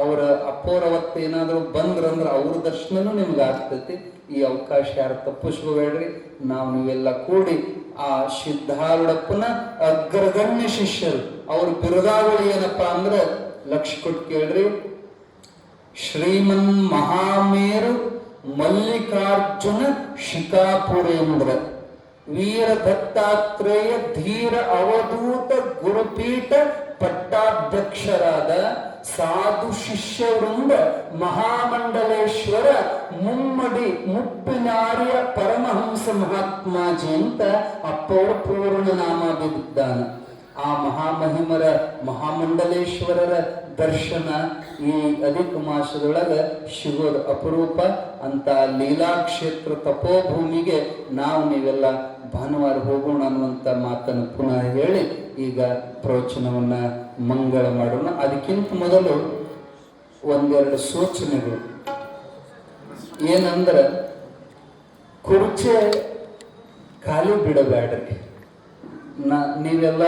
ಅವ್ರ ಅಪ್ಪೋರ ಅವತ್ತು ಏನಾದ್ರು ಬಂದ್ರಂದ್ರ ಅವ್ರ ದರ್ಶನನೂ ನಿಮ್ಗೆ ಆಗ್ತೈತಿ. ಈ ಅವಕಾಶ ಯಾರು ತಪ್ಪಿಸ್ಕೋಬೇಡ್ರಿ. ನಾವು ನೀವೆಲ್ಲ ಕೂಡಿ ಆ ಸಿದ್ಧಾರೂಢಪ್ಪನ ಅಗ್ರಗಣ್ಯ ಶಿಷ್ಯರು, ಅವ್ರ ಬಿರುದಾವಳಿ ಏನಪ್ಪಾ ಅಂದ್ರೆ ಲಕ್ಷ ಕೊಟ್ಟು ಕೇಳ್ರಿ. ಶ್ರೀಮನ್ ಮಹಾಮೇರು ಮಲ್ಲಿಕಾರ್ಜುನ ಶಿಕಾಪುರೇಂದ್ರ ವೀರ ದತ್ತಾತ್ರೇಯ ಧೀರ ಅವಧೂತ ಗುರುಪೀಠ ಪಟ್ಟಾಧ್ಯಕ್ಷರಾದ ಸಾಧು ಶಿಷ್ಯವೃಂದ ಮಹಾಮಂಡಲೇಶ್ವರ ಮುಮ್ಮಡಿ ಮುಪ್ಪಿನಾರ್ಯ ಪರಮಹಂಸ ಮಹಾತ್ಮಾಜಿ ಅಂತ ಅಪ್ಪೋರ ಪೂರ್ಣ ನಾಮ ಬಿದ್ದಾನ. ಆ ಮಹಾಮಹಿಮರ ಮಹಾಮಂಡಲೇಶ್ವರರ ದರ್ಶನ ಈ ಅಧಿಕ ಮಾಸದೊಳಗೆ ಸಿಗೋದು ಅಪರೂಪ. ಅಂತ ಲೀಲಾಕ್ಷೇತ್ರ ತಪೋಭೂಮಿಗೆ ನಾವು ನೀವೆಲ್ಲ ಭಾನುವಾರ ಹೋಗೋಣ ಅನ್ನುವಂಥ ಮಾತನ್ನು ಪುನಃ ಹೇಳಿ ಈಗ ಪ್ರವಚನವನ್ನ ಮಂಗಳ ಮಾಡೋಣ. ಅದಕ್ಕಿಂತ ಮೊದಲು ಒಂದೆರಡು ಸೂಚನೆಗಳು. ಏನಂದ್ರೆ ಕುರ್ಚೆ ಖಾಲಿ ಬಿಡಬೇಡ್ರಿ. ನೀವೆಲ್ಲ